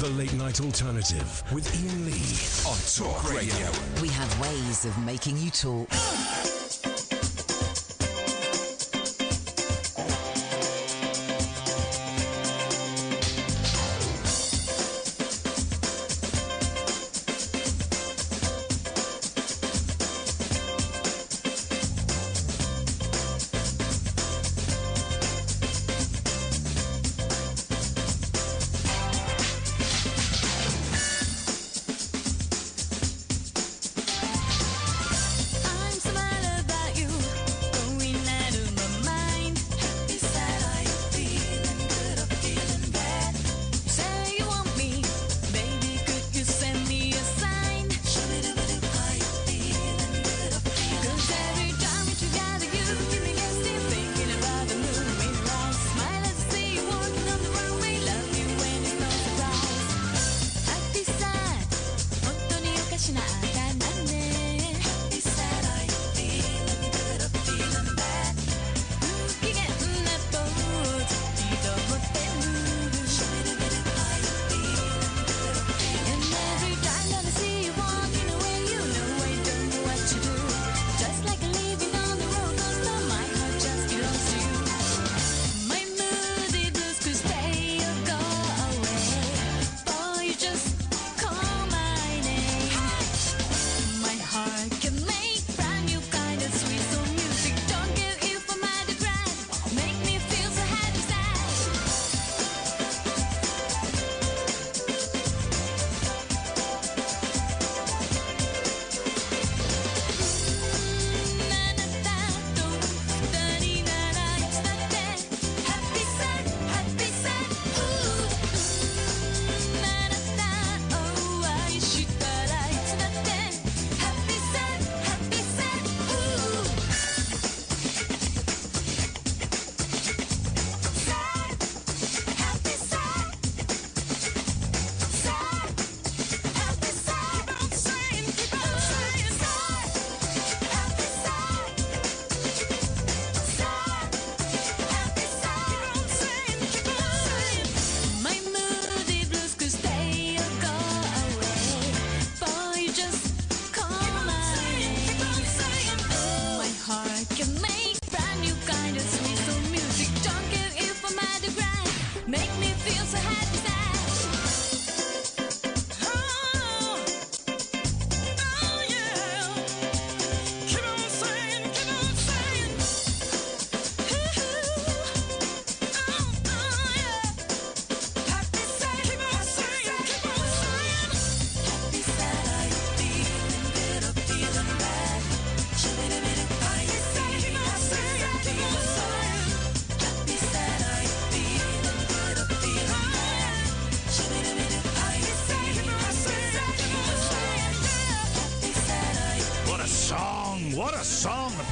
The Late Night Alternative with Iain Lee on Talk Radio. We have ways of making you talk.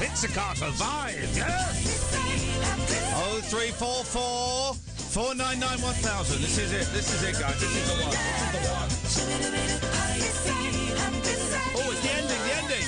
Pizzicato vibe, yeah? 0344 499 1000. This is it, guys. This is the one. Oh, it's the ending.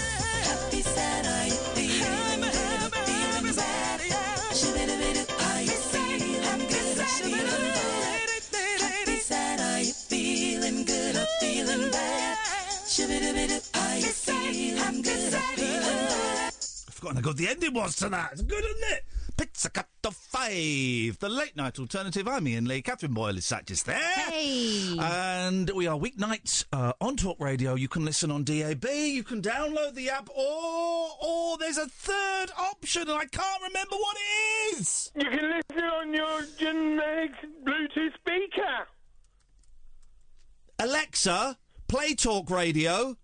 Forgotten how good the ending was to that. It's good, isn't it? Pizzicato 5, the late night alternative. I'm Iain Lee. Catherine Boyle is sat just there. Hey! And we are weeknights on Talk Radio. You can listen on DAB. You can download the app, or there's a third option, and I can't remember what it is. You can listen on your generic Bluetooth speaker. Alexa, play Talk Radio.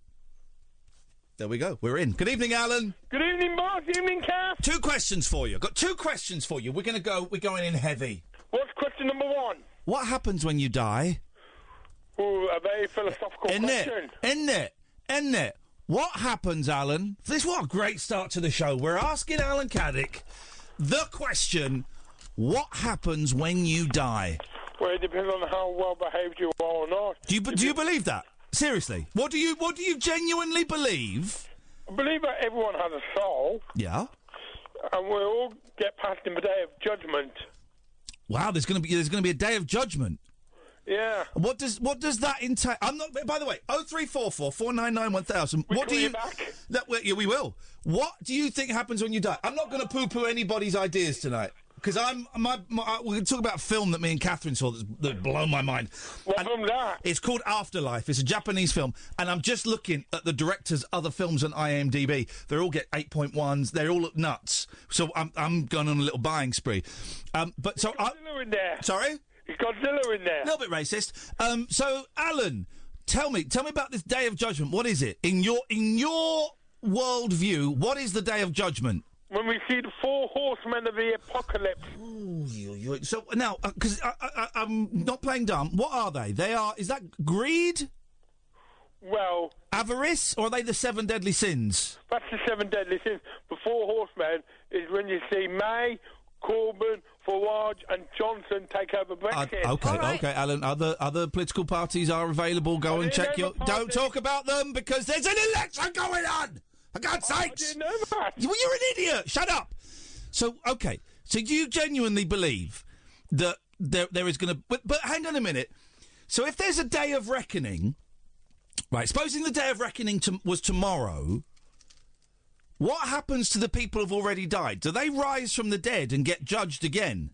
There we go. We're in. Good evening, Alan. Good evening, boss. Evening, Kath. Two questions for you. Got two questions for you. We're going in heavy. What's question number one? What happens when you die? Ooh, a very philosophical question. Isn't it? What happens, Alan? What a great start to the show. We're asking Alan Caddick the question, what happens when you die? Well, it depends on how well behaved you are or not. Do you believe that? Seriously, what do you genuinely believe? I believe that everyone has a soul. Yeah. And we'll all get past in the day of judgment. Wow, there's going to be a day of judgment. Yeah. What does that entail? I'm not. By the way, 0344 499 1000. What do you? Back. Yeah, we will. What do you think happens when you die? I'm not going to poo-poo anybody's ideas tonight because we're going to talk about a film that me and Catherine saw that blew my mind. What film that? It's called Afterlife. It's a Japanese film, and I'm just looking at the director's other films on IMDb. They all get 8.1s. They all look nuts. So I'm going on a little buying spree. But so Godzilla in there. Sorry. You've got Godzilla in there. A little bit racist. So, Alan, tell me about this Day of Judgment. What is it in your worldview? What is the Day of Judgment? When we see the 4 horsemen of the apocalypse. Ooh, so now, because I'm not playing dumb. What are they? Is that greed? Well, avarice, or are they the 7 deadly sins? That's the 7 deadly sins. The 4 horsemen is when you see May, Corbyn, Farage and Johnson take over Brexit. Okay, Alan. Other political parties are available. Go and check your. Don't talk about them because there's an election going on. For God's sakes! I didn't know that. Well, you're an idiot. Shut up. So okay. So do you genuinely believe that there is going to? But hang on a minute. So if there's a day of reckoning, right? Supposing the day of reckoning was tomorrow. What happens to the people who've already died? Do they rise from the dead and get judged again?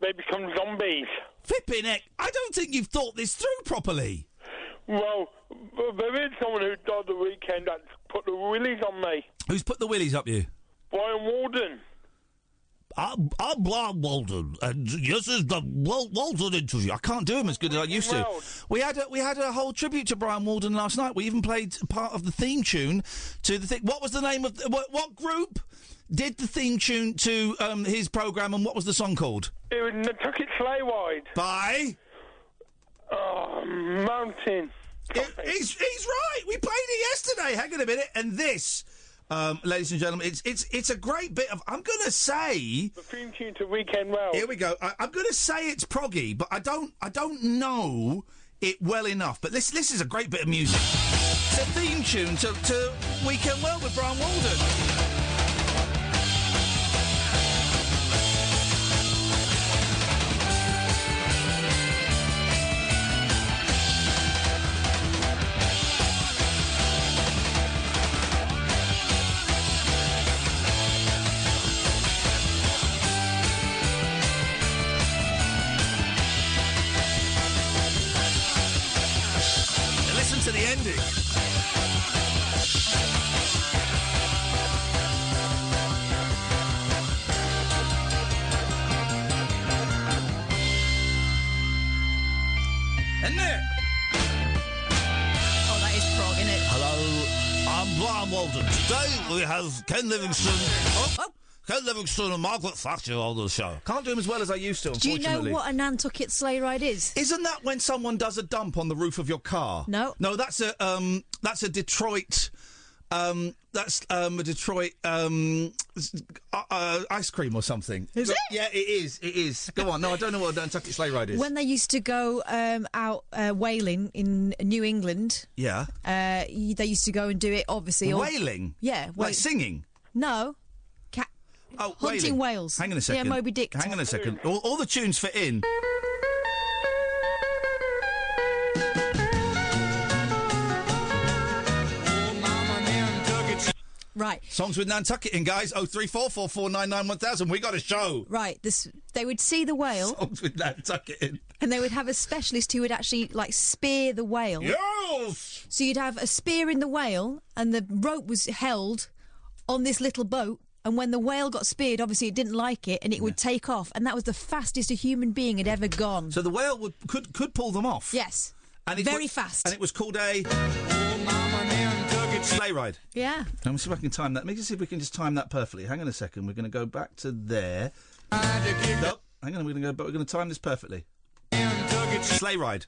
They become zombies. Flipping heck, I don't think you've thought this through properly. Well, there is someone who died the weekend that put the willies on me. Who's put the willies up you? Brian Walden. I'm Brian Walden, and this is the Walden interview. I can't do him as good as I used to. We had a whole tribute to Brian Walden last night. We even played part of the theme tune to the thing. What was the name of what group did the theme tune to his programme, and what was the song called? It was Nantucket Sleigh Ride. By? Mountain. He's right. We played it yesterday. Hang on a minute, and this. Ladies and gentlemen, it's a great bit of. I'm going to say the theme tune to Weekend Well. Here we go. I'm going to say it's proggy, but I don't know it well enough. But this is a great bit of music. It's a theme tune to Weekend Well with Brian Walden. To the ending. Isn't it? Oh, that is prog, isn't it? Hello, I'm Brian Walden. Today we have Ken Livingstone. Ken Livingstone and Margaret Thatcher on the show. Can't do them as well as I used to, Do unfortunately. you know what a Nantucket sleigh ride is? Isn't that when someone does a dump on the roof of your car? No. No, that's a Detroit. That's a Detroit ice cream or something. Is it? Yeah, it is. It is. Go on. No, I don't know what a Nantucket sleigh ride is. When they used to go out whaling in New England. Yeah. They used to go and do it, obviously. Whaling? Yeah. Like singing? No. Hunting whales. Hang on a second. Yeah, Moby Dick. Hang on a second. All the tunes fit in. Right. Songs with Nantucket in, guys. 0344 499 1000. We got a show. Right. They would see the whale. Songs with Nantucket in. And they would have a specialist who would actually, spear the whale. Yes! So you'd have a spear in the whale, and the rope was held on this little boat. And when the whale got speared, obviously it didn't like it, and it would take off. And that was the fastest a human being had ever gone. So the whale could pull them off? Yes. And very fast. And it was called a sleigh ride. Yeah. Let me see if I can time that. Let me see if we can just time that perfectly. Hang on a second. We're going to go back to there. Nope. Hang on. We're going to time this perfectly. Sleigh ride.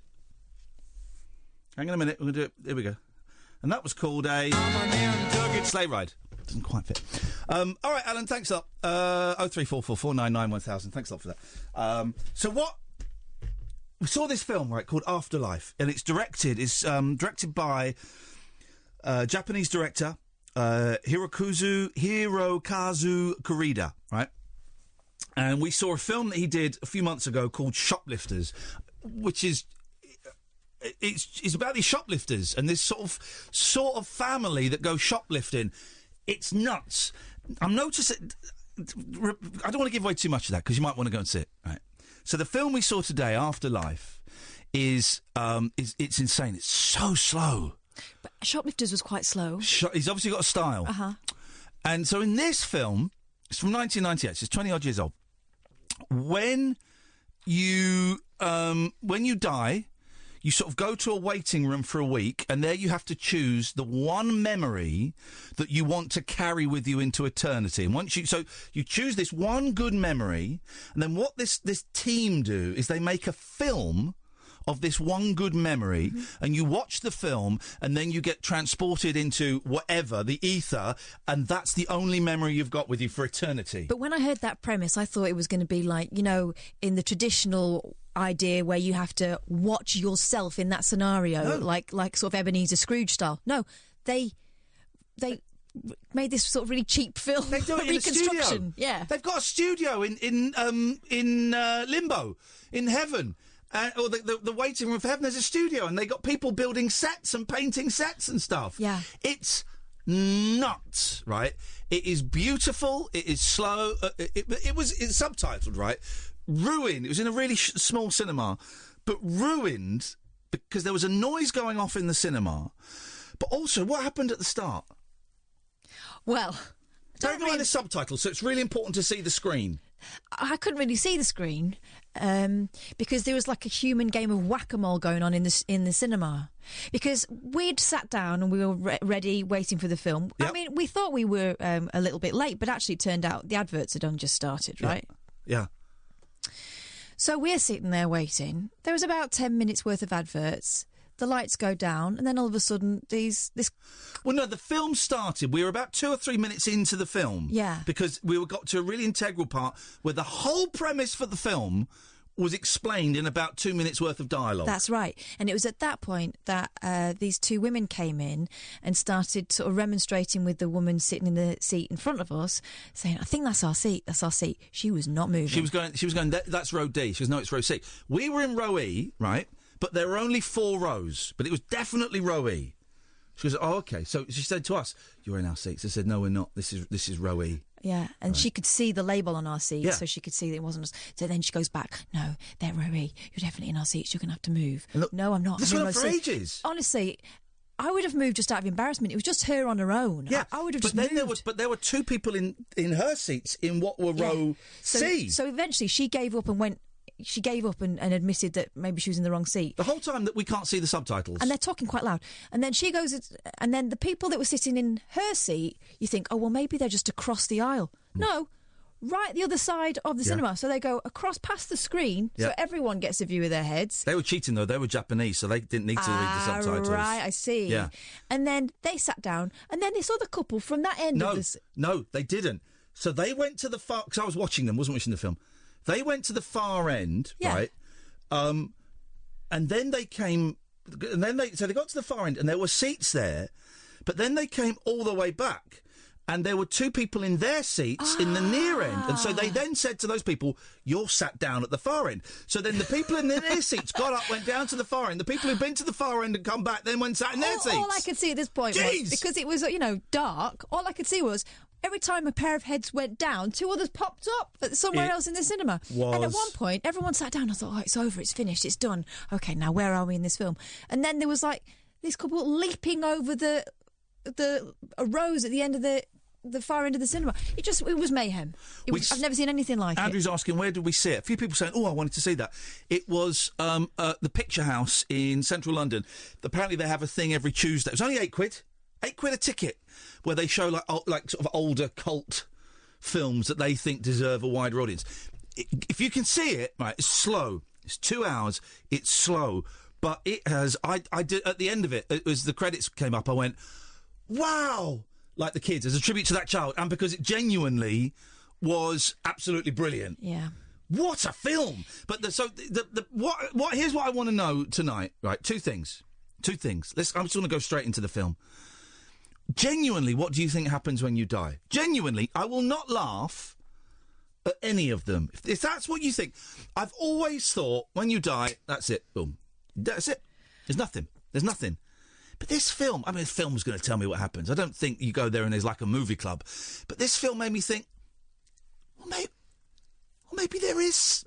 Hang on a minute. We're going to do it. Here we go. And that was called a sleigh ride. Doesn't quite fit. All right, Alan, thanks a lot. 0344 499 1000. Thanks a lot for that. So what... We saw this film, right, called Afterlife, and it's directed by Japanese director Hirokazu Kurita, right? And we saw a film that he did a few months ago called Shoplifters. which is. It's about these shoplifters and this sort of family that go shoplifting. It's nuts. I'm noticing. I don't want to give away too much of that because you might want to go and see it. Right. So the film we saw today, Afterlife, is it's insane. It's so slow. But Shoplifters was quite slow. He's obviously got a style. Uh-huh. And so in this film, it's from 1998. So it's 20 odd years old. When you die. You sort of go to a waiting room for a week, and there you have to choose the one memory that you want to carry with you into eternity. And once you choose this one good memory, and then what this team do is they make a film of this one good memory, and you watch the film, and then you get transported into whatever, the ether, and that's the only memory you've got with you for eternity. But when I heard that premise, I thought it was going to be like, in the traditional idea where you have to watch yourself in that scenario, like sort of Ebenezer Scrooge style. No, they made this sort of really cheap film. They do it in a studio. Yeah, they've got a studio in Limbo, in heaven. Or the waiting room for heaven, there's a studio, and they got people building sets and painting sets and stuff. Yeah. It's nuts, right? It is beautiful. It is slow. It's subtitled, right? Ruined. It was in a really small cinema, but ruined because there was a noise going off in the cinema. But also, what happened at the start? Well, bear in mind the subtitles, so it's really important to see the screen. I couldn't really see the screen because there was like a human game of whack-a-mole going on in the cinema. Because we'd sat down and we were ready, waiting for the film. Yep. I mean, we thought we were a little bit late, but actually it turned out the adverts had just started, right? Yeah. So we're sitting there waiting. There was about 10 minutes worth of adverts. The lights go down, and then all of a sudden, this... Well, no, the film started. We were about 2 or 3 minutes into the film. Yeah. Because we got to a really integral part where the whole premise for the film was explained in about 2 minutes' worth of dialogue. That's right. And it was at that point that these two women came in and started sort of remonstrating with the woman sitting in the seat in front of us, saying, I think that's our seat, that's our seat. She was not moving. She was going, that's row D. She goes, no, it's row C. We were in row E, right? But there were only 4 rows. But it was definitely row E. She goes, oh, OK. So she said to us, you're in our seats. I said, no, we're not. This is row E. Yeah, and she could see the label on our seat, Yeah. so she could see that it wasn't us. So then she goes back, no, they're row E. You're definitely in our seats. You're going to have to move. Look, no, I'm not. This I'm in went row on for C. ages. Honestly, I would have moved just out of embarrassment. It was just her on her own. Yeah, I would have but just then moved. there were 2 people in her seats in what were row C. So eventually she gave up and went... She gave up and admitted that maybe she was in the wrong seat. The whole time that we can't see the subtitles. And they're talking quite loud. And then she goes... And then the people that were sitting in her seat, you think, oh, well, maybe they're just across the aisle. No, right the other side of the cinema. So they go across past the screen, so everyone gets a view of their heads. They were cheating, though. They were Japanese, so they didn't need to read the subtitles. Right, I see. Yeah. And then they sat down, and then this other couple from that end of the... No, they didn't. So they went to the far... Because I was watching them, wasn't watching the film. They went to the far end, right? And then they came... And then they got to the far end, and there were seats there, but then they came all the way back. And there were 2 people in their seats in the near end. And so they then said to those people, you're sat down at the far end. So then the people in their seats got up, went down to the far end. The people who'd been to the far end and come back then went sat in their seats. All I could see at this point was, because it was, dark, all I could see was every time a pair of heads went down, 2 others popped up somewhere else in the cinema. And at one point, everyone sat down. I thought, oh, it's over, it's finished, it's done. OK, now where are we in this film? And then there was like this couple leaping over the rows at the end of the far end of the cinema. It was mayhem. I've never seen anything like Andrew's asking, where did we see it? A few people saying, oh, I wanted to see that. It was the Picture House in central London. Apparently they have a thing every Tuesday. It was only £8. £8 a ticket, where they show like sort of older cult films that they think deserve a wider audience. If you can see it, right, it's slow. It's 2 hours. It's slow. But it has... I did at the end of it, as the credits came up, I went, wow! Like the kids, as a tribute to that child, and because it genuinely was absolutely brilliant. Yeah. What a film! But here's what I want to know tonight. Right, 2 things. I'm just going to go straight into the film. Genuinely, what do you think happens when you die? Genuinely, I will not laugh at any of them. If that's what you think, I've always thought when you die, that's it. Boom. That's it. There's nothing. But this film, I mean, the film's going to tell me what happens. I don't think you go there and there's like a movie club. But this film made me think, maybe there is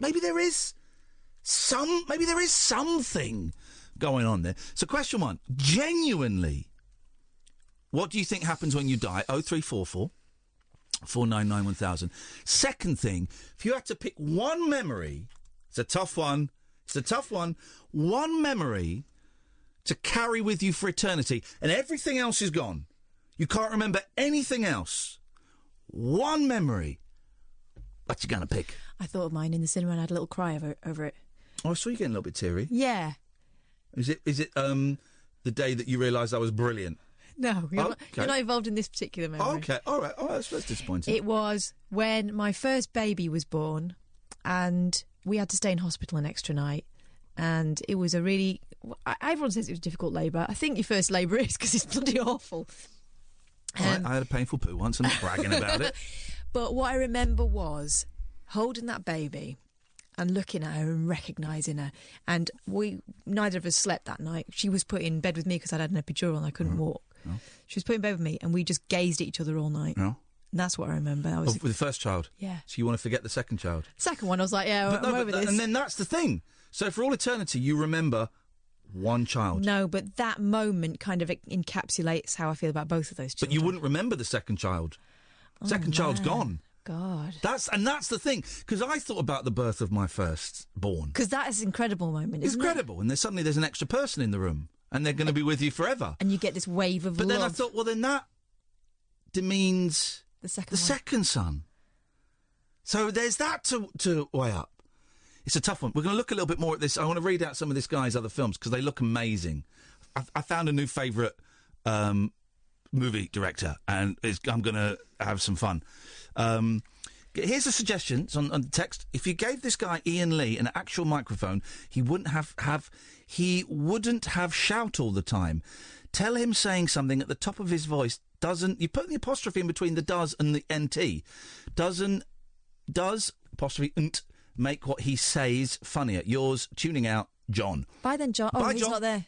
something going on there. So question one, genuinely, what do you think happens when you die? 0344 499 1000. Second thing, if you had to pick one memory, it's a tough one, one memory to carry with you for eternity, and everything else is gone. You can't remember anything else. One memory. What you going to pick? I thought of mine in the cinema and I had a little cry over it. Oh, I saw you getting a little bit teary. Yeah. Is it the day that you realised I was brilliant? No, you're not involved in this particular memory. Oh, okay, all right, that's disappointing. It was when my first baby was born and we had to stay in hospital an extra night, and it was a really... Everyone says it was difficult labour. I think your first labour is, because it's bloody awful. I had a painful poo once. I'm not bragging about it. But what I remember was holding that baby and looking at her and recognising her. And neither of us slept that night. She was put in bed with me because I'd had an epidural and I couldn't walk. Oh. She was put in bed with me and we just gazed at each other all night. Oh. And that's what I remember. With the first child? Yeah. So you want to forget the second child? Second one, I was like, I'm over this. And then that's the thing. So for all eternity, you remember one child. No, but that moment kind of encapsulates how I feel about both of those children. But you wouldn't remember the second child. Second child's gone. God. That's the thing. Because I thought about the birth of my firstborn. Because that is an incredible moment, It's isn't incredible. And there's an extra person in the room. And they're going to be with you forever. And you get this wave of love. But then I thought, well, then that demeans the second son. So there's that to weigh up. It's a tough one. We're going to look a little bit more at this. I want to read out some of this guy's other films because they look amazing. I found a new favourite movie director, and I'm going to have some fun. Here's a suggestion on the text. If you gave this guy Iain Lee an actual microphone, he wouldn't have shout all the time. Tell him saying something at the top of his voice doesn't. You put the apostrophe in between the does and the nt. Does apostrophe nt make what he says funnier? Yours, tuning out, John. Bye then, John. Oh, he's not there.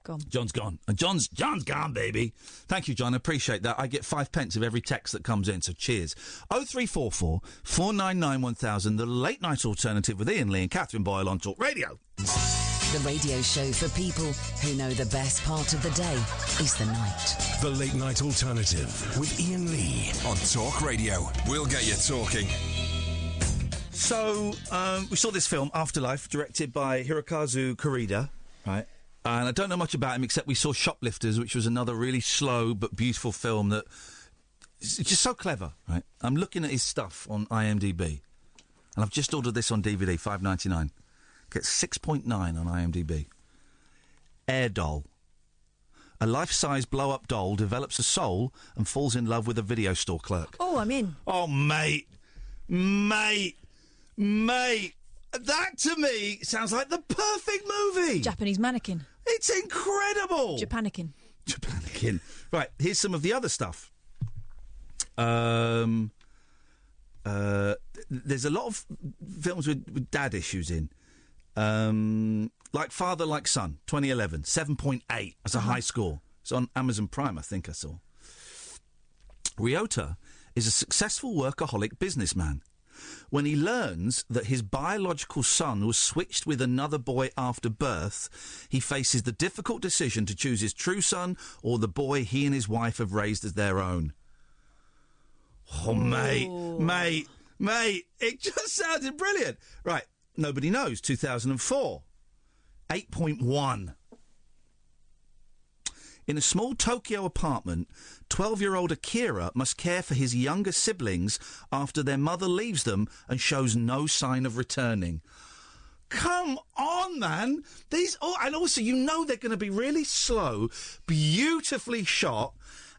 Gone. John's gone. And John's gone, baby. Thank you, John. I appreciate that. I get 5 pence of every text that comes in, so cheers. 0344 499 1000, the late night alternative with Iain Lee and Catherine Boyle on Talk Radio. The radio show for people who know the best part of the day is the night. The late night alternative with Iain Lee on Talk Radio. We'll get you talking. So, we saw this film, Afterlife, directed by Hirokazu Koreeda, right? And I don't know much about him except we saw Shoplifters, which was another really slow but beautiful film that is just so clever, right? I'm looking at his stuff on IMDb, and I've just ordered this on DVD, $5.99. Gets 6.9 on IMDb. Air Doll. A life-size blow-up doll develops a soul and falls in love with a video store clerk. Oh, I'm in. Oh, mate. That, to me, sounds like the perfect movie. Japanese mannequin. It's incredible. Japanikin. Right, here's some of the other stuff. There's a lot of films with dad issues in. Like Father, Like Son, 2011, 7.8 as a high score. It's on Amazon Prime, I think I saw. Ryota is a successful workaholic businessman. When he learns that his biological son was switched with another boy after birth, he faces the difficult decision to choose his true son or the boy he and his wife have raised as their own. Oh, mate, it just sounded brilliant. Right, Nobody Knows, 2004, 8.1. In a small Tokyo apartment, 12-year-old Akira must care for his younger siblings after their mother leaves them and shows no sign of returning. Come on, man. And also, you know they're going to be really slow, beautifully shot,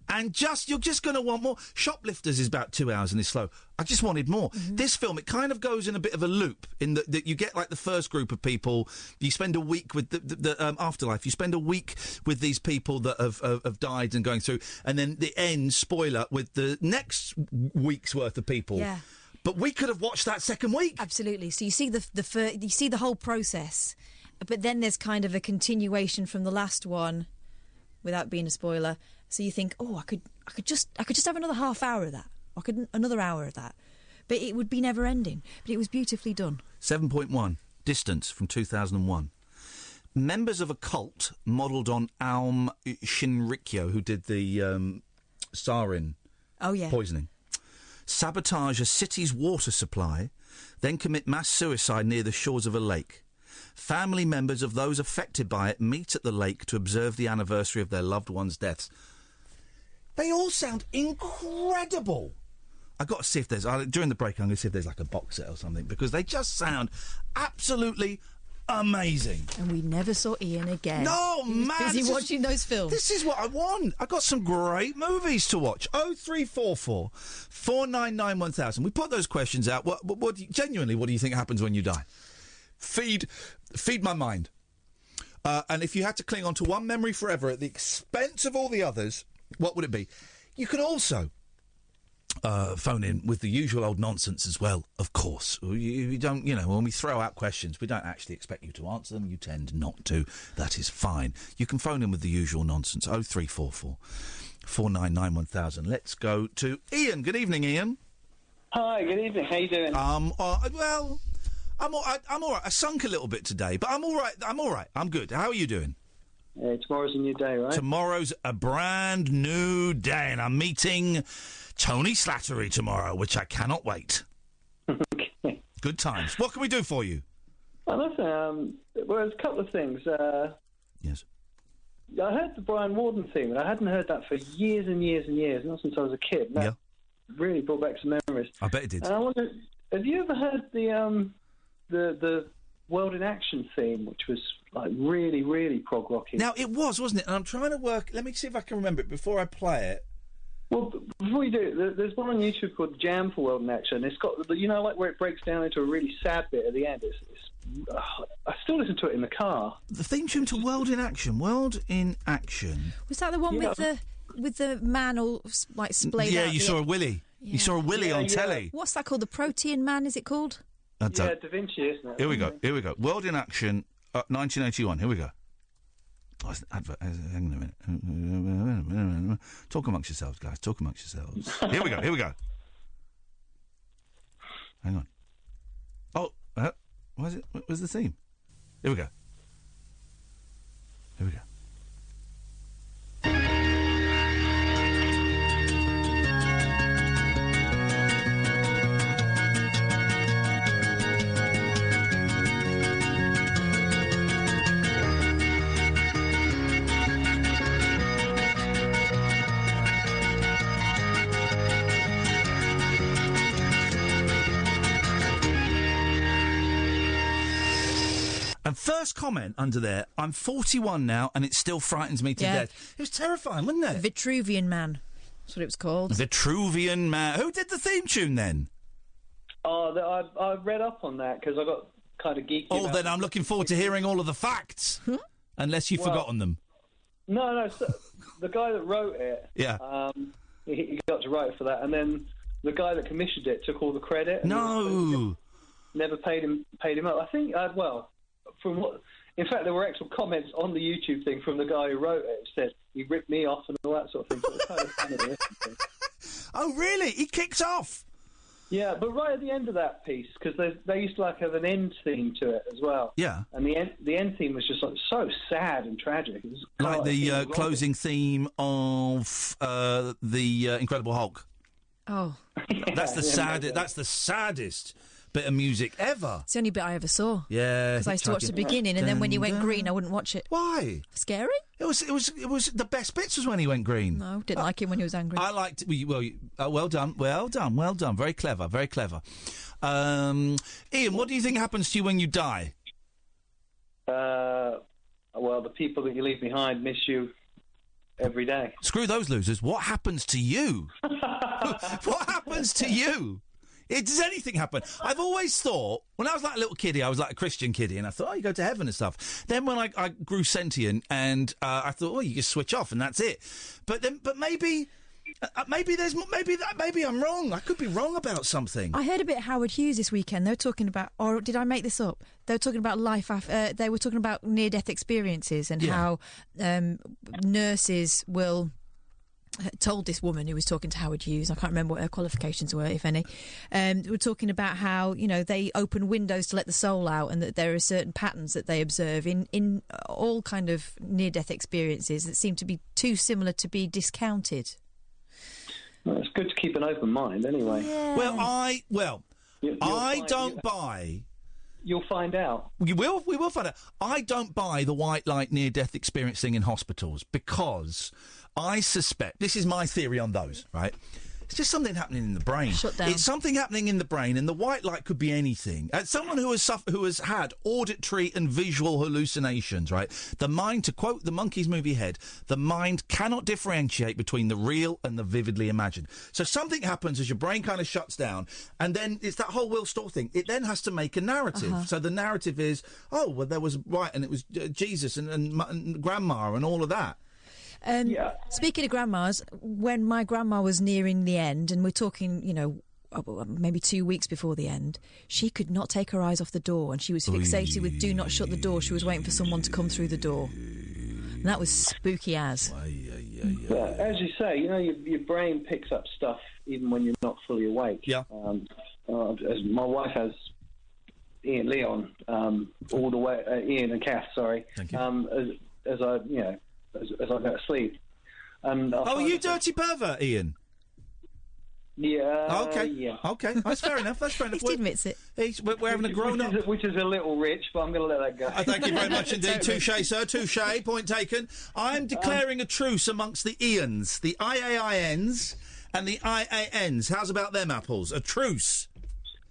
and you're just going to want more. Shoplifters is about 2 hours and is slow. I just wanted more. Mm-hmm. This film, it kind of goes in a bit of a loop in that you get like the first group of people. You spend a week with the Afterlife. You spend a week with these people that have died and going through, and then the end, spoiler, with the next week's worth of people. Yeah. But we could have watched that second week. Absolutely. So you see you see the whole process, but then there's kind of a continuation from the last one, without being a spoiler. So you think, I could just have another half hour of that. I could another hour of that. But it would be never ending. But it was beautifully done. 7.1, Distance from 2001. Members of a cult modelled on Aum Shinrikyo, who did the sarin poisoning, sabotage a city's water supply, then commit mass suicide near the shores of a lake. Family members of those affected by it meet at the lake to observe the anniversary of their loved ones' deaths. They all sound incredible. I've got to see if there's... during the break, I'm going to see if there's like a box set or something, because they just sound absolutely amazing. And we never saw Ian again. No, man! Busy watching those films. This is what I want. I got some great movies to watch. 0344 499 1000. We put those questions out. Genuinely, what do you think happens when you die? Feed my mind. And if you had to cling on to one memory forever at the expense of all the others, what would it be? You can also phone in with the usual old nonsense as well, of course. You don't, when we throw out questions, we don't actually expect you to answer them. You tend not to. That is fine. You can phone in with the usual nonsense. 0344 499 1000. Let's go to Ian. Good evening, Ian. Hi, good evening. How you doing? Well, I'm all right. I sunk a little bit today, but I'm all right. I'm good. How are you doing? Tomorrow's a new day, right? Tomorrow's a brand new day, and I'm meeting Tony Slattery tomorrow, which I cannot wait. Okay. Good times. What can we do for you? Well, there's a couple of things. Yes. I heard the Brian Warden theme, and I hadn't heard that for years and years and years, not since I was a kid. That really brought back some memories. I bet it did. And I wonder, have you ever heard the World in Action theme, which was like really, really prog rocky? Now, it was, wasn't it? And I'm trying to work... Let me see if I can remember it before I play it. Well, before you do, there's one on YouTube called Jam for World in Action. It's got, like where it breaks down into a really sad bit at the end. I still listen to it in the car. The theme tune to World in Action. World in Action. Was that the one with the man all like splayed out? Yeah, you saw a willy. Yeah. You saw a willy on telly. What's that called? The Protein Man, is it called? Da Vinci, isn't it? Here we go. World in Action, 1981. Here we go. Oh, it's an advert. Hang on a minute. Talk amongst yourselves, guys. Talk amongst yourselves. Here we go. Hang on. Oh, what is it? What was the theme? Here we go. And first comment under there, I'm 41 now and it still frightens me to death. It was terrifying, wasn't it? Vitruvian Man. That's what it was called. Vitruvian Man. Who did the theme tune then? Oh, I read up on that because I got kind of geeky. Oh, then I'm looking forward to hearing all of the facts. Unless you've forgotten them. No. So the guy that wrote it, he got to write it for that. And then the guy that commissioned it took all the credit. And never paid him up. I think, in fact, there were actual comments on the YouTube thing from the guy who wrote it. It said he ripped me off and all that sort of thing. So it was kind of funny to listen to. Oh, really? He kicked off? Yeah, but right at the end of that piece, because they used to have an end theme to it as well. Yeah. And the end theme was just so sad and tragic. It was like the closing theme of the Incredible Hulk. Oh. That's the saddest. That's the saddest bit of music ever. It's the only bit I ever saw. Yeah, because I used to watch the beginning, and then when he went green, I wouldn't watch it. Why? Scary. It was the best bits was when he went green. No, didn't like him when he was angry. I liked. Well done. Very clever. Ian, what do you think happens to you when you die? Well, the people that you leave behind miss you every day. Screw those losers. What happens to you? What happens to you? Does anything happen? I've always thought, when I was like a little kiddie, I was like a Christian kiddie, and I thought, you go to heaven and stuff. Then when I grew sentient, and I thought, you just switch off and that's it. But maybe Maybe I'm wrong. I could be wrong about something. I heard a bit of Howard Hughes this weekend. They were talking about, or did I make this up? They were talking about they were talking about near-death experiences and how nurses will. Told this woman who was talking to Howard Hughes, I can't remember what her qualifications were, if any, we're talking about how, they open windows to let the soul out, and that there are certain patterns that they observe in all kind of near-death experiences that seem to be too similar to be discounted. Well, it's good to keep an open mind, anyway. Yeah. Well, I don't buy. You'll find out. We will find out. I don't buy the white light near-death experience thing in hospitals because I suspect, this is my theory on those, right? It's just something happening in the brain. Shut down. It's something happening in the brain, and the white light could be anything. As someone who has had auditory and visual hallucinations, right? The mind, to quote the Monkeys movie Head, the mind cannot differentiate between the real and the vividly imagined. So something happens as your brain kind of shuts down, and then it's that whole Will Storr thing. It then has to make a narrative. Uh-huh. So the narrative is, there was and it was Jesus and Grandma and all of that. Speaking of grandmas, when my grandma was nearing the end, and we're talking, maybe 2 weeks before the end, she could not take her eyes off the door, and she was fixated with do not shut the door. She was waiting for someone to come through the door. And that was spooky as. Well, as you say, your brain picks up stuff even when you're not fully awake. Yeah. As my wife has Iain Lee on, all the way, Ian and Kath, sorry. Thank you. As I go to sleep. Are you dirty pervert, Ian? Yeah. Okay. Yeah. Okay. That's fair enough. He admits it. We're having a grown-up. Which is a little rich, but I'm going to let that go. Thank you very much indeed. Touché, sir. Touché. Point taken. I'm declaring a truce amongst the Ians, the IAINs and the IANs. How's about them apples? A truce.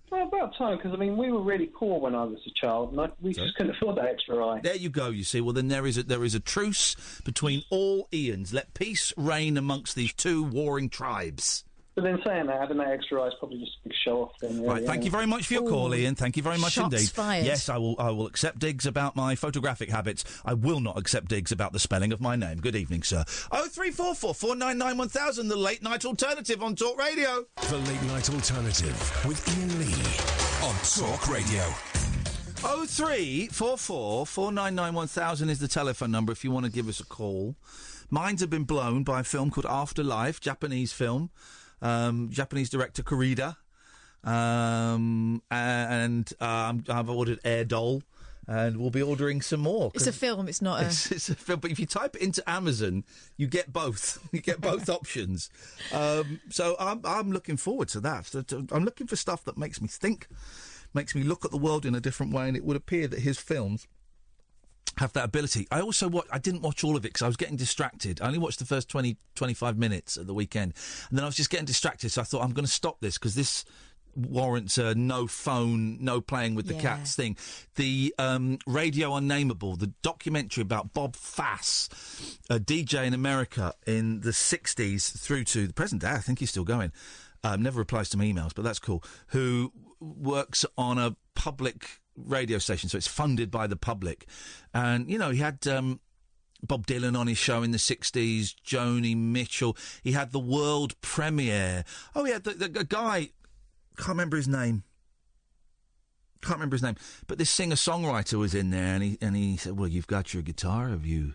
Well, about time, because, we were really poor when I was a child, and we just couldn't afford that extra eye. There you go, you see. Well, then there is a truce between all Ians. Let peace reign amongst these two warring tribes. But then saying that, having that extra eye is probably just a big show-off thing. Right, thank you very much for your call, Ian. Thank you very much Shots indeed. Fired. Yes, I will accept digs about my photographic habits. I will not accept digs about the spelling of my name. Good evening, sir. 0344 499 1000, the late night alternative on Talk Radio. The late night alternative with Iain Lee on Talk Radio. 0344 499 1000 is the telephone number if you want to give us a call. Minds have been blown by a film called Afterlife, Japanese film. Japanese director Kurida, and I've ordered Air Doll, and we'll be ordering some more. It's a film, it's not a... It's a film, but if you type it into Amazon, you get both. You get both options. So I'm looking forward to that. I'm looking for stuff that makes me think, makes me look at the world in a different way, and it would appear that his films have that ability. I didn't watch all of it because I was getting distracted. I only watched the first 20, 25 minutes at the weekend. And then I was just getting distracted, so I thought, I'm going to stop this because this warrants a no phone, no playing with the cats thing. The Radio Unnameable, the documentary about Bob Fass, a DJ in America in the 60s through to the present day. I think he's still going. Never replies to my emails, but that's cool. Who works on a public radio station, so it's funded by the public. And, he had Bob Dylan on his show in the 60s, Joni Mitchell. He had the world premiere. Oh, he had the guy, can't remember his name, but this singer-songwriter was in there, and he said, well, you've got your guitar, have you?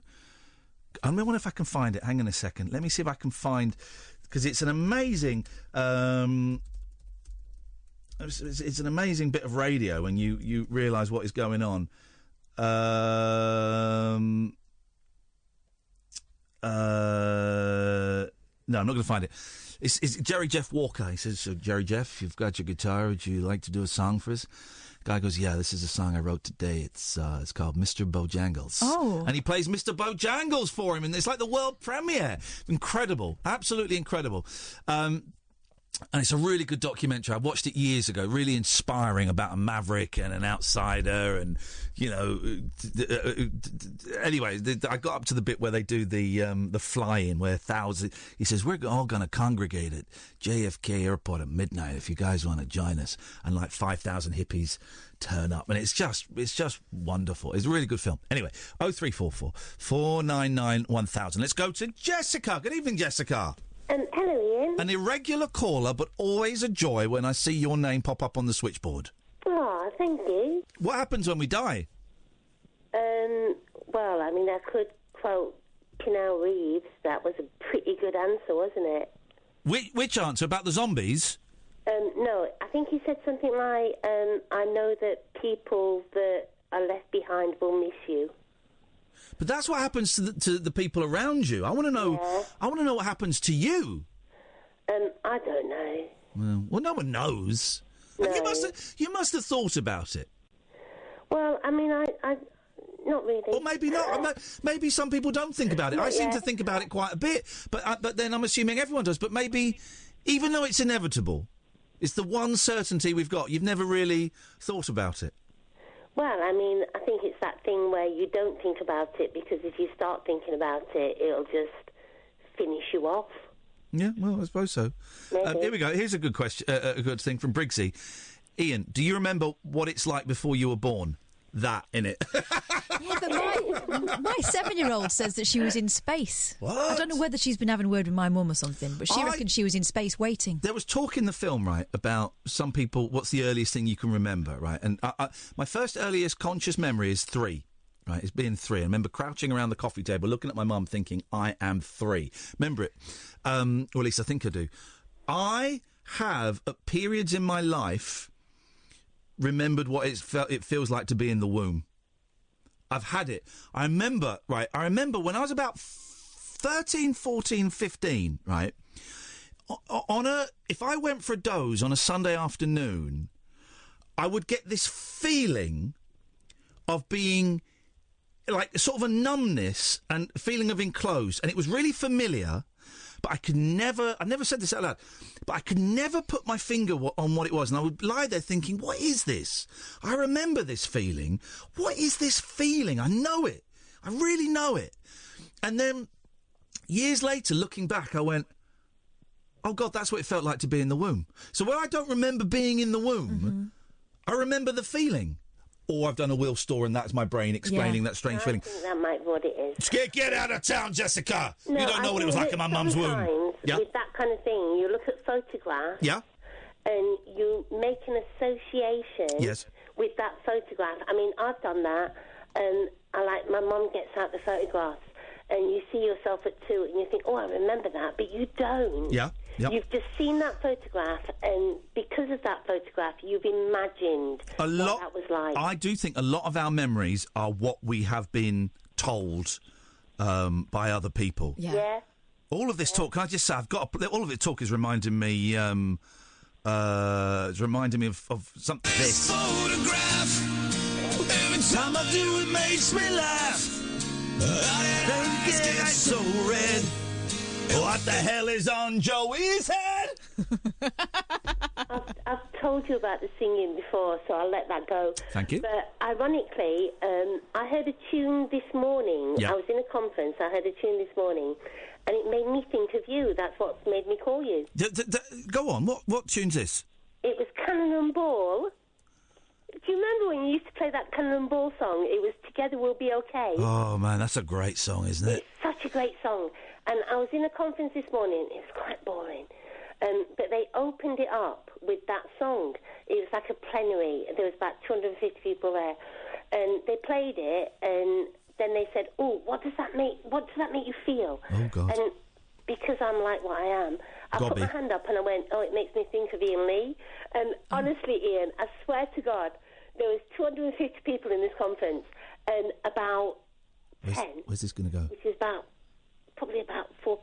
I wonder if I can find it. Hang on a second. Let me see if I can find, because it's an amazing... It's an amazing bit of radio when you realise what is going on. No, I'm not going to find it. It's Jerry Jeff Walker. He says, so Jerry Jeff, you've got your guitar. Would you like to do a song for us? Guy goes, yeah, this is a song I wrote today. It's called Mr. Bojangles. Oh. And he plays Mr. Bojangles for him, and it's like the world premiere. Incredible. Absolutely incredible. And it's a really good documentary. I watched it years ago, really inspiring, about a maverick and an outsider. And, anyway, I got up to the bit where they do the fly-in, where thousands... He says, we're all going to congregate at JFK Airport at midnight if you guys want to join us. And like 5,000 hippies turn up. And it's just wonderful. It's a really good film. Anyway, 0344 499 1000. Let's go to Jessica. Good evening, Jessica. Hello, Ian. An irregular caller, but always a joy when I see your name pop up on the switchboard. Oh, thank you. What happens when we die? Well, I mean, I could quote Keanu Reeves. That was a pretty good answer, wasn't it? Which answer? About the zombies? No, I think he said something like, I know that people that are left behind will miss you. But that's what happens to the people around you. I want to know. Yeah. I want to know what happens to you. I don't know. Well, no one knows. No. You must have thought about it. Well, I mean, I not really. Or maybe not. Maybe some people don't think about it. I seem to think about it quite a bit. But then I'm assuming everyone does. But maybe, even though it's inevitable, it's the one certainty we've got. You've never really thought about it. Well, I mean, I think it's that thing where you don't think about it because if you start thinking about it, it'll just finish you off. Yeah, well, I suppose so. Here we go. Here's a good question, a good thing from Briggsy. Ian, do you remember what it's like before you were born? That, innit? Yeah, but my 7-year-old says that she was in space. What? I don't know whether she's been having a word with my mum or something, but she reckons she was in space waiting. There was talk in the film, right, about some people, what's the earliest thing you can remember, right? And my first earliest conscious memory is 3. Right, it's being 3. I remember crouching around the coffee table, looking at my mum, thinking, I am 3. Remember it? Or at least I think I do. I have, at periods in my life, remembered what it feels like to be in the womb. I've had it. I remember when I was about 13, 14, 15, right, if I went for a doze on a Sunday afternoon, I would get this feeling of being like sort of a numbness and feeling of enclosed, and it was really familiar, but I never said this out loud, but I could never put my finger on what it was, and I would lie there thinking, what is this? I remember this feeling. What is this feeling? I know it. I really know it. And then years later, looking back, I went, oh God, that's what it felt like to be in the womb. So when I don't remember being in the womb, I remember the feeling. Or I've done a Will Store and that's my brain explaining that strange feeling. I think that might be what it is. Get out of town, Jessica! No, you don't know what it was like in my mum's womb. Yeah. With that kind of thing, you look at photographs. Yeah. And you make an association with that photograph. I mean, I've done that. My mum gets out the photographs and you see yourself at 2 and you think, oh, I remember that, but you don't. Yeah. Yep. You've just seen that photograph, and because of that photograph, you've imagined what that was like. I do think a lot of our memories are what we have been told by other people. Yeah. All of this talk, can I just say, all of this talk is reminding me, it's reminding me of something. This photograph. Every time I do, it makes me laugh. I get so red. What the hell is on Joey's head? I've told you about the singing before, so I'll let that go. Thank you. But ironically, I heard a tune this morning. Yeah. I was in a conference. I heard a tune this morning, and it made me think of you. That's what made me call you. Go on. What tune's this? It was Cannon and Ball. Do you remember when you used to play that Cannon and Ball song? It was Together We'll Be Okay. Oh, man, that's a great song, isn't it? It's such a great song. And I was in a conference this morning. It was quite boring. But they opened it up with that song. It was like a plenary. There was about 250 people there. And they played it, and then they said, oh, what does that make you feel? Oh, God. And because I'm like what I am, I put my hand up and I went, oh, it makes me think of Iain Lee. And honestly, Ian, I swear to God, there was 250 people in this conference, and about 10... Where's this going to go? Which is probably about 4%,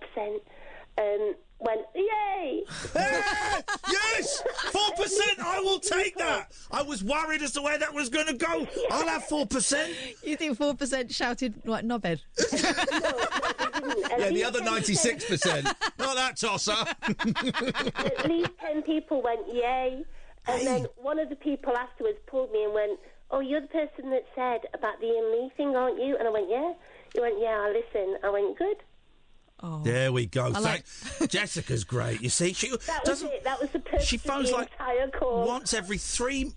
went, yay! Yes! 4%! I will take that! I was worried as to where that was going to go. I'll have 4%. You think 4% shouted like knobhead? Yeah, the other 96%. Not that tosser. At least 10 people went, yay. And then one of the people afterwards pulled me and went, oh, you're the person that said about the Iain Lee thing, aren't you? And I went, yeah. He went, yeah, I listen. I went, good. Oh. There we go. Jessica's great. You see, that was the purpose. She phones like once every three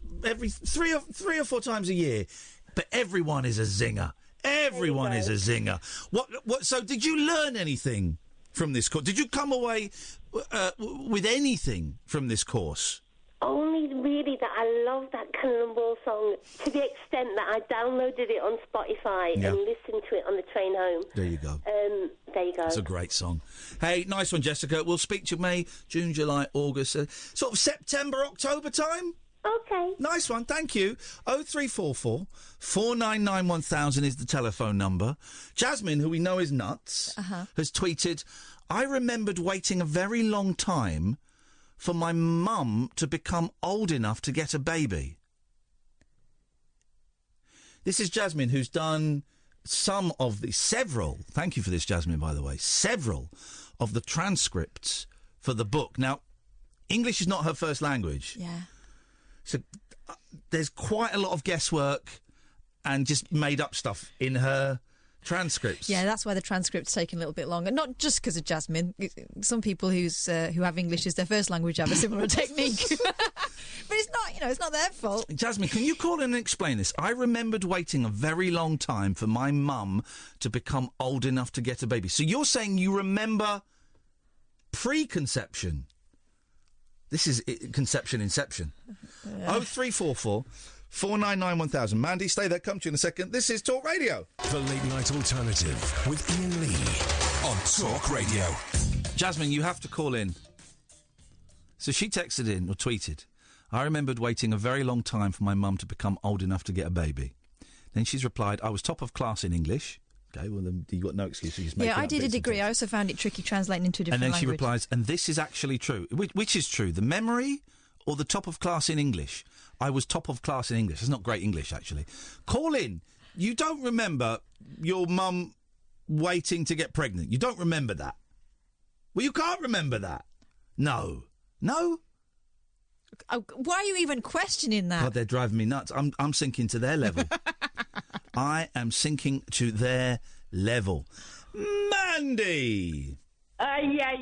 or four times a year, but everyone is a zinger. Everyone is a zinger. What? So, did you learn anything from this course? Did you come away with anything from this course? Only really that I love that Cannonball song to the extent that I downloaded it on Spotify and listened to it on the train home. There you go. There you go. It's a great song. Hey, nice one, Jessica. We'll speak to you May, June, July, August, sort of September, October time. Okay. Nice one, thank you. 0344 499 1000 is the telephone number. Jasmine, who we know is nuts, has tweeted, I remembered waiting a very long time for my mum to become old enough to get a baby. This is Jasmine, who's done several, thank you for this, Jasmine, by the way, several of the transcripts for the book. Now, English is not her first language. Yeah. So there's quite a lot of guesswork and just made-up stuff in her transcripts. Yeah, that's why the transcript's taking a little bit longer. Not just because of Jasmine. Some people who have English as their first language have a similar technique. But it's not, it's not their fault. Jasmine, can you call in and explain this? I remembered waiting a very long time for my mum to become old enough to get a baby. So you're saying you remember pre-conception? This is conception inception. 0344 499 1000. Mandy, stay there. Come to you in a second. This is Talk Radio. The Late Night Alternative with Iain Lee on Talk Radio. Jasmine, you have to call in. So she texted in or tweeted, I remembered waiting a very long time for my mum to become old enough to get a baby. Then she's replied, I was top of class in English. Okay, well, then you've got no excuse. So yeah, I did a degree. I also found it tricky translating into a different language. And then she replies, and this is actually true. Which is true, the memory or the top of class in English? I was top of class in English. It's not great English, actually. Call in. You don't remember your mum waiting to get pregnant. You don't remember that. Well, you can't remember that. No. No? Why are you even questioning that? God, they're driving me nuts. I'm sinking to their level. I am sinking to their level. Mandy! Yeah.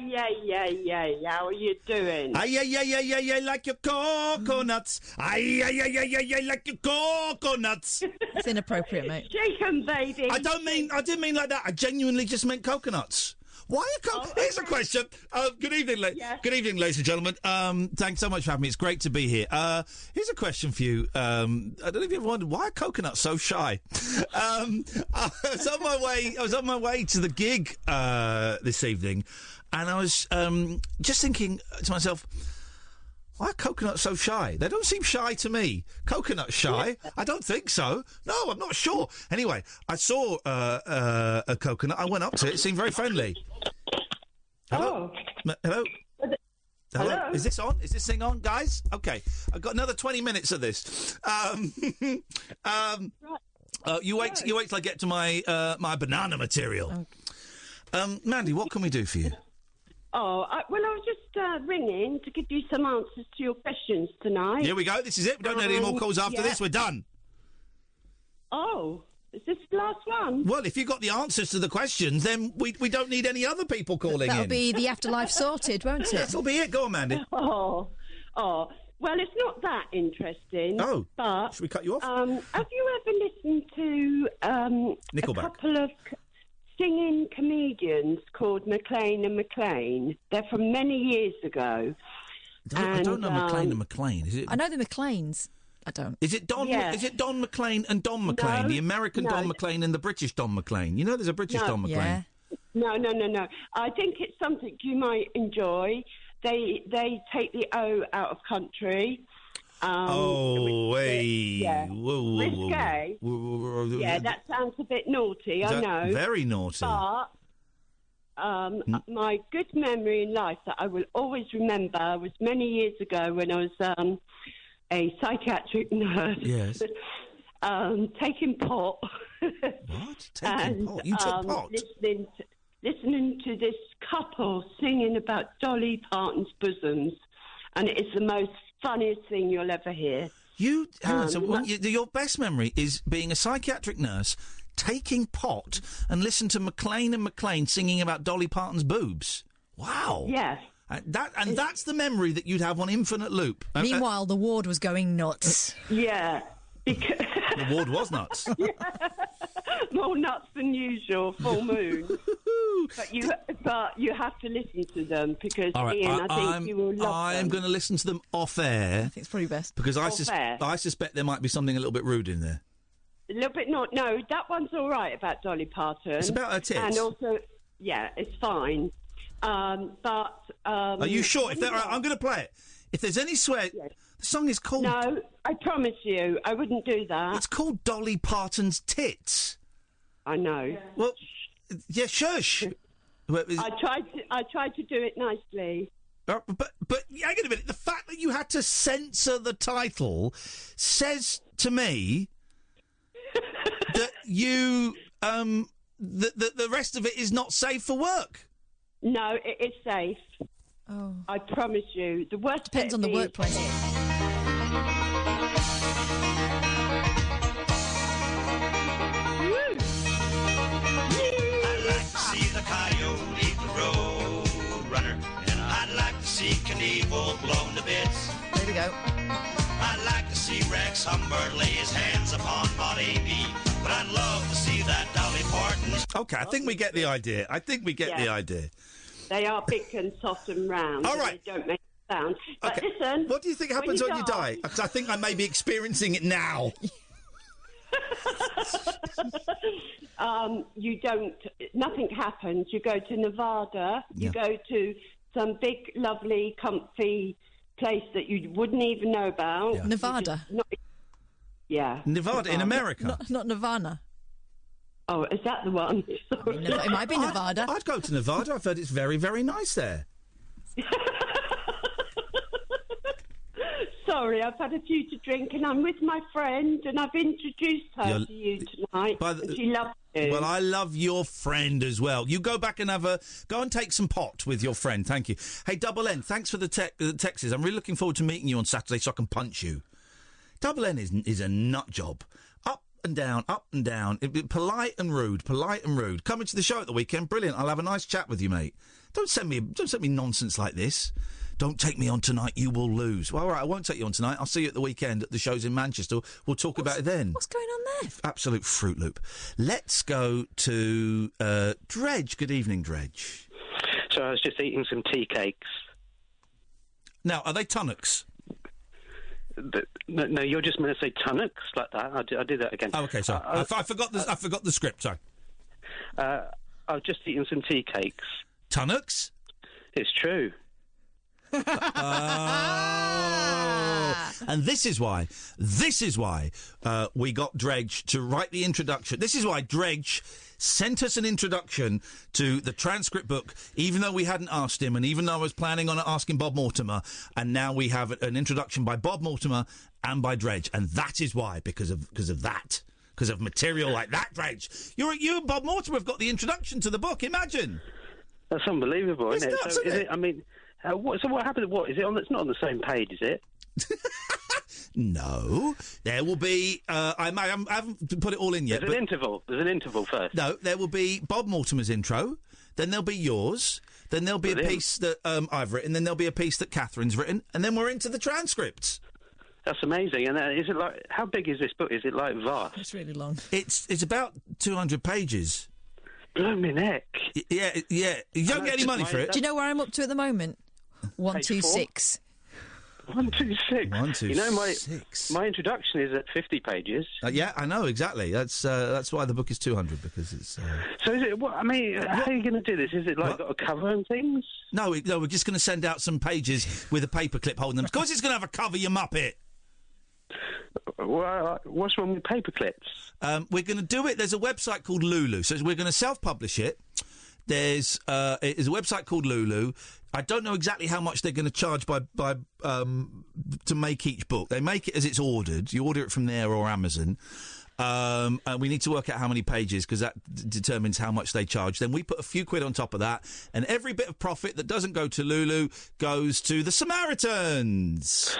How are you doing? Yeah, like your coconuts. Yeah, like your coconuts. It's inappropriate, mate. Chicken baby. I didn't mean like that. I genuinely just meant coconuts. Why Here's a question. Good evening, Good evening, ladies and gentlemen. Thanks so much for having me. It's great to be here. Here's a question for you. I don't know if you ever wondered, why are coconuts so shy? I was on my way to the gig this evening, and I was just thinking to myself, why are coconuts so shy? They don't seem shy to me. Coconuts shy? I don't think so. No, I'm not sure. Anyway, I saw a coconut. I went up to it. It seemed very friendly. Hello? Oh. Hello? Hello? Is this on? Is this thing on, guys? Okay. I've got another 20 minutes of this. You wait till I get to my banana material. Mandy, what can we do for you? I was just ringing to give you some answers to your questions tonight. Here we go. This is it. We don't need any more calls after this. We're done. Oh, is this the last one? Well, if you got the answers to the questions, then we don't need any other people calling That'll in. be the afterlife sorted, won't it? That'll be it. Go on, Mandy. Oh. Well, it's not that interesting. Oh. But should we cut you off? Have you ever listened to Nickelback? A couple of singing comedians called McLean and McLean? They're from many years ago. I don't know McLean and McLean. Is it? I know the McLeans. I don't. Is it Don? Yeah. Is it Don McLean and Don McLean? The American Don McLean and the British Don McLean. You know, there's a British Don McLean. Yeah. No. I think it's something you might enjoy. They take the O out of country. Yeah. Risque. Yeah, that sounds a bit naughty, I know. Very naughty. But my good memory in life that I will always remember was many years ago when I was a psychiatric nurse. Yes. Taking pot. What? Taking pot? You took pot? Listening to this couple singing about Dolly Parton's bosoms, and it is the most funniest thing you'll ever hear. Hang on, so your best memory is being a psychiatric nurse, taking pot, and listen to McLean and McLean singing about Dolly Parton's boobs. Wow. Yes. That's the memory that you'd have on infinite loop. Meanwhile, the ward was going nuts. Yeah. Because the ward was nuts. Yeah. More nuts than usual, full moon. But you have to listen to them because, All right, Ian, I think you will love them. I'm going to listen to them off air. I think it's probably best. Because I suspect there might be something a little bit rude in there. A little bit not. No, that one's all right about Dolly Parton. It's about her tits. And also, yeah, it's fine. Are you sure? I'm going to play it. If there's any swear, yes. The song is called... No, I promise you, I wouldn't do that. It's called Dolly Parton's Tits. I know. Yeah. Well, yeah, shush. I tried to do it nicely. But hang on a minute. The fact that you had to censor the title says to me that you the rest of it is not safe for work. No, it is safe. Oh, I promise you. The worst depends on the workplace. I'd like to see the coyote eat the road runner, and I'd like to see Knievel blown to bits. There we go. I'd like to see Rex Humbert lay his hands upon Bobby B, but I'd love to see that Dolly Parton. Okay, I think we get the idea. The idea. They are big and soft and round. All right. They don't make a sound. But okay. Listen. What do you think happens when you die? Because I think I may be experiencing it now. You don't. Nothing happens. You go to Nevada. You go to some big, lovely, comfy place that you wouldn't even know about. Yeah. Nevada. Nevada in America. Not Nirvana. Oh, is that the one? It might be Nevada. I'd go to Nevada. I've heard it's very, very nice there. Sorry, I've had a few to drink and I'm with my friend and I've introduced her to you tonight. And she loves you. Well, I love your friend as well. You go back and go and take some pot with your friend. Thank you. Hey, Double N, thanks for the texts. I'm really looking forward to meeting you on Saturday so I can punch you. Double N is a nut job. Up and down. Polite and rude. Coming to the show at the weekend, brilliant. I'll have a nice chat with you, mate. Don't send me nonsense like this. Don't take me on tonight, you will lose. Well, all right, I won't take you on tonight. I'll see you at the weekend at the shows in Manchester. We'll talk about it then. What's going on there? Absolute Fruit Loop. Let's go to Dredge. Good evening, Dredge. So I was just eating some tea cakes. Now, are they tunnocks? No, you're just going to say tunnocks like that. I'll do that again. Oh, okay, sorry. I forgot the script, sorry. I was just eating some tea cakes. Tunnocks? It's true. And this is why we got Dredge to write the introduction. This is why Dredge sent us an introduction to the transcript book, even though we hadn't asked him, and even though I was planning on asking Bob Mortimer, and now we have an introduction by Bob Mortimer and by Dredge, and that is why, because of material like that, Dredge. You and Bob Mortimer have got the introduction to the book. Imagine. That's unbelievable, isn't it? Nuts, so isn't it? I mean. What happened? What is it on? It's not on the same page, is it? No, there will be. I haven't put it all in yet. There's an interval. There's an interval first. No, there will be Bob Mortimer's intro. Then there'll be yours. Then there'll be a piece that I've written. Then there'll be a piece that Catherine's written. And then we're into the transcripts. That's amazing. And is it like? How big is this book? Is it like vast? It's really long. It's about 200 pages. Blow me neck. Yeah. You don't get any money for it. Do you know where I'm up to at the moment? 126. 126. You know, my introduction is at 50 pages. Yeah, I know exactly. That's why the book is 200 because it's. So is it? What, I mean, how are you going to do this? Is it like got a cover and things? No, we're just going to send out some pages with a paperclip holding them. Of course, it's going to have a cover, you muppet. Well, what's wrong with paperclips? We're going to do it. There's a website called Lulu, so we're going to self-publish it. There's a website called Lulu. I don't know exactly how much they're going to charge to make each book. They make it as it's ordered. You order it from there or Amazon. And we need to work out how many pages because that determines how much they charge. Then we put a few quid on top of that, and every bit of profit that doesn't go to Lulu goes to the Samaritans.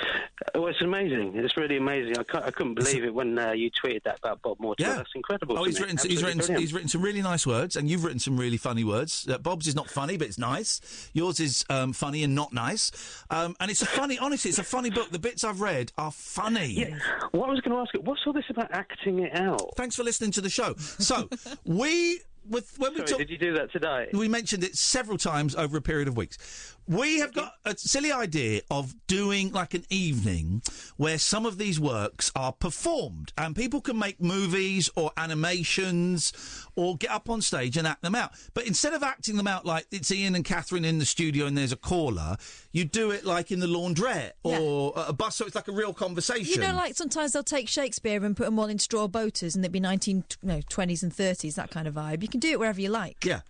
Oh, it's amazing! It's really amazing. I couldn't believe it when you tweeted that about Bob Mortimer. Yeah. That's incredible. Oh, he's written some really nice words, and you've written some really funny words. Bob's is not funny, but it's nice. Yours is funny and not nice. And it's honestly, it's a funny book. The bits I've read are funny. Yeah. What I was going to ask you, what's all this about acting it out? Thanks for listening to the show. So, we Did you do that today? We mentioned it several times over a period of weeks. We have got a silly idea of doing like an evening where some of these works are performed and people can make movies or animations or get up on stage and act them out. But instead of acting them out like it's Ian and Catherine in the studio and there's a caller, you do it like in the laundrette or a bus, so it's like a real conversation. You know, like sometimes they'll take Shakespeare and put them all in straw boaters and it'd be 20s and 30s, that kind of vibe. You can do it wherever you like. Yeah.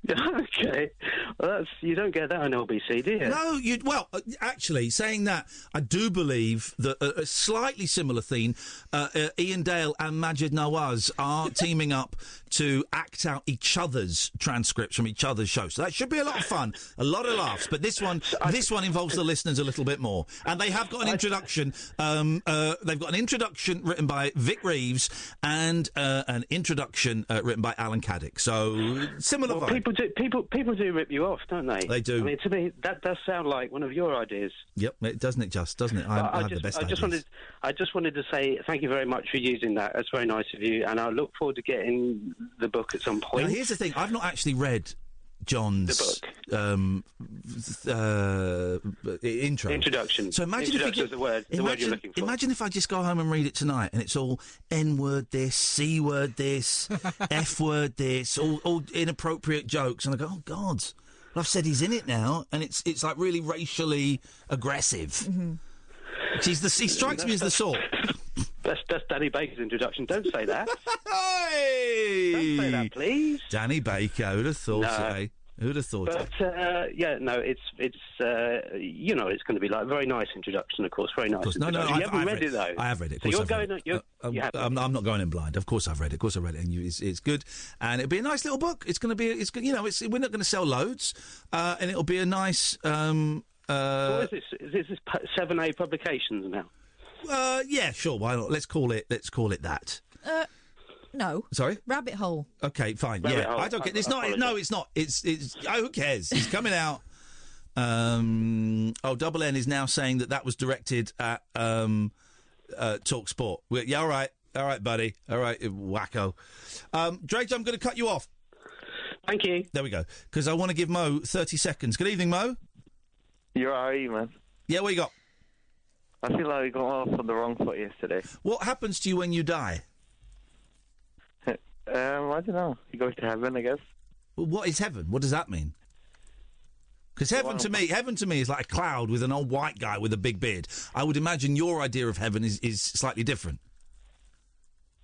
Okay. Well, you don't get that on LBC, do you? No, actually, saying that, I do believe that a slightly similar theme, Ian Dale and Majid Nawaz are teaming up to act out each other's transcripts from each other's shows. So that should be a lot of fun, a lot of laughs. But this one involves the listeners a little bit more. And they have got an introduction. They've got an introduction written by Vic Reeves and an introduction written by Alan Caddick. So similar vibe. People do rip you off, don't they? They do. I mean, to me, that does sound like one of your ideas. Yep, doesn't it? I have the best ideas. I just wanted to say thank you very much for using that. That's very nice of you, and I look forward to getting the book at some point. Now, here's the thing: I've not actually read John's introduction. So imagine introduction is the word you're looking for. Imagine if I just go home and read it tonight, and it's all N-word this, C-word this, F-word this, all inappropriate jokes, and I go, oh God, well, I've said he's in it now, and it's like really racially aggressive. Mm-hmm. He strikes me as the sort. That's Danny Baker's introduction. Don't say that. Hey! Don't say that, please. Danny Baker. Who'd have thought No. it? Who'd have thought it? But it's you know, it's going to be like a very nice introduction, of course, very nice. No, you haven't read it though. I have read it. Of So course you're I've going. read it. I'm not going in blind. Of course I've read it. And it's good, and it'll be a nice little book. It's going to be. It's good. You know, we're not going to sell loads, and it'll be a nice. What is this? Is this 7A Publications now? Yeah, sure. Why not? Let's call it that. No. Sorry? Rabbit Hole. Okay, fine. Rabbit yeah, Hole. I don't get. It's not. No, it's not. It's. Who cares? It's coming out. Double N is now saying that was directed at Talk Sport. Yeah, all right, buddy, all right, wacko. Drake, I'm going to cut you off. Thank you. There we go. Because I want to give Mo 30 seconds. Good evening, Mo. You're all right, man. Yeah, what you got? I feel like we got off on the wrong foot yesterday. What happens to you when you die? I don't know. You go to heaven, I guess. Well, what is heaven? What does that mean? Because heaven to me is like a cloud with an old white guy with a big beard. I would imagine your idea of heaven is slightly different.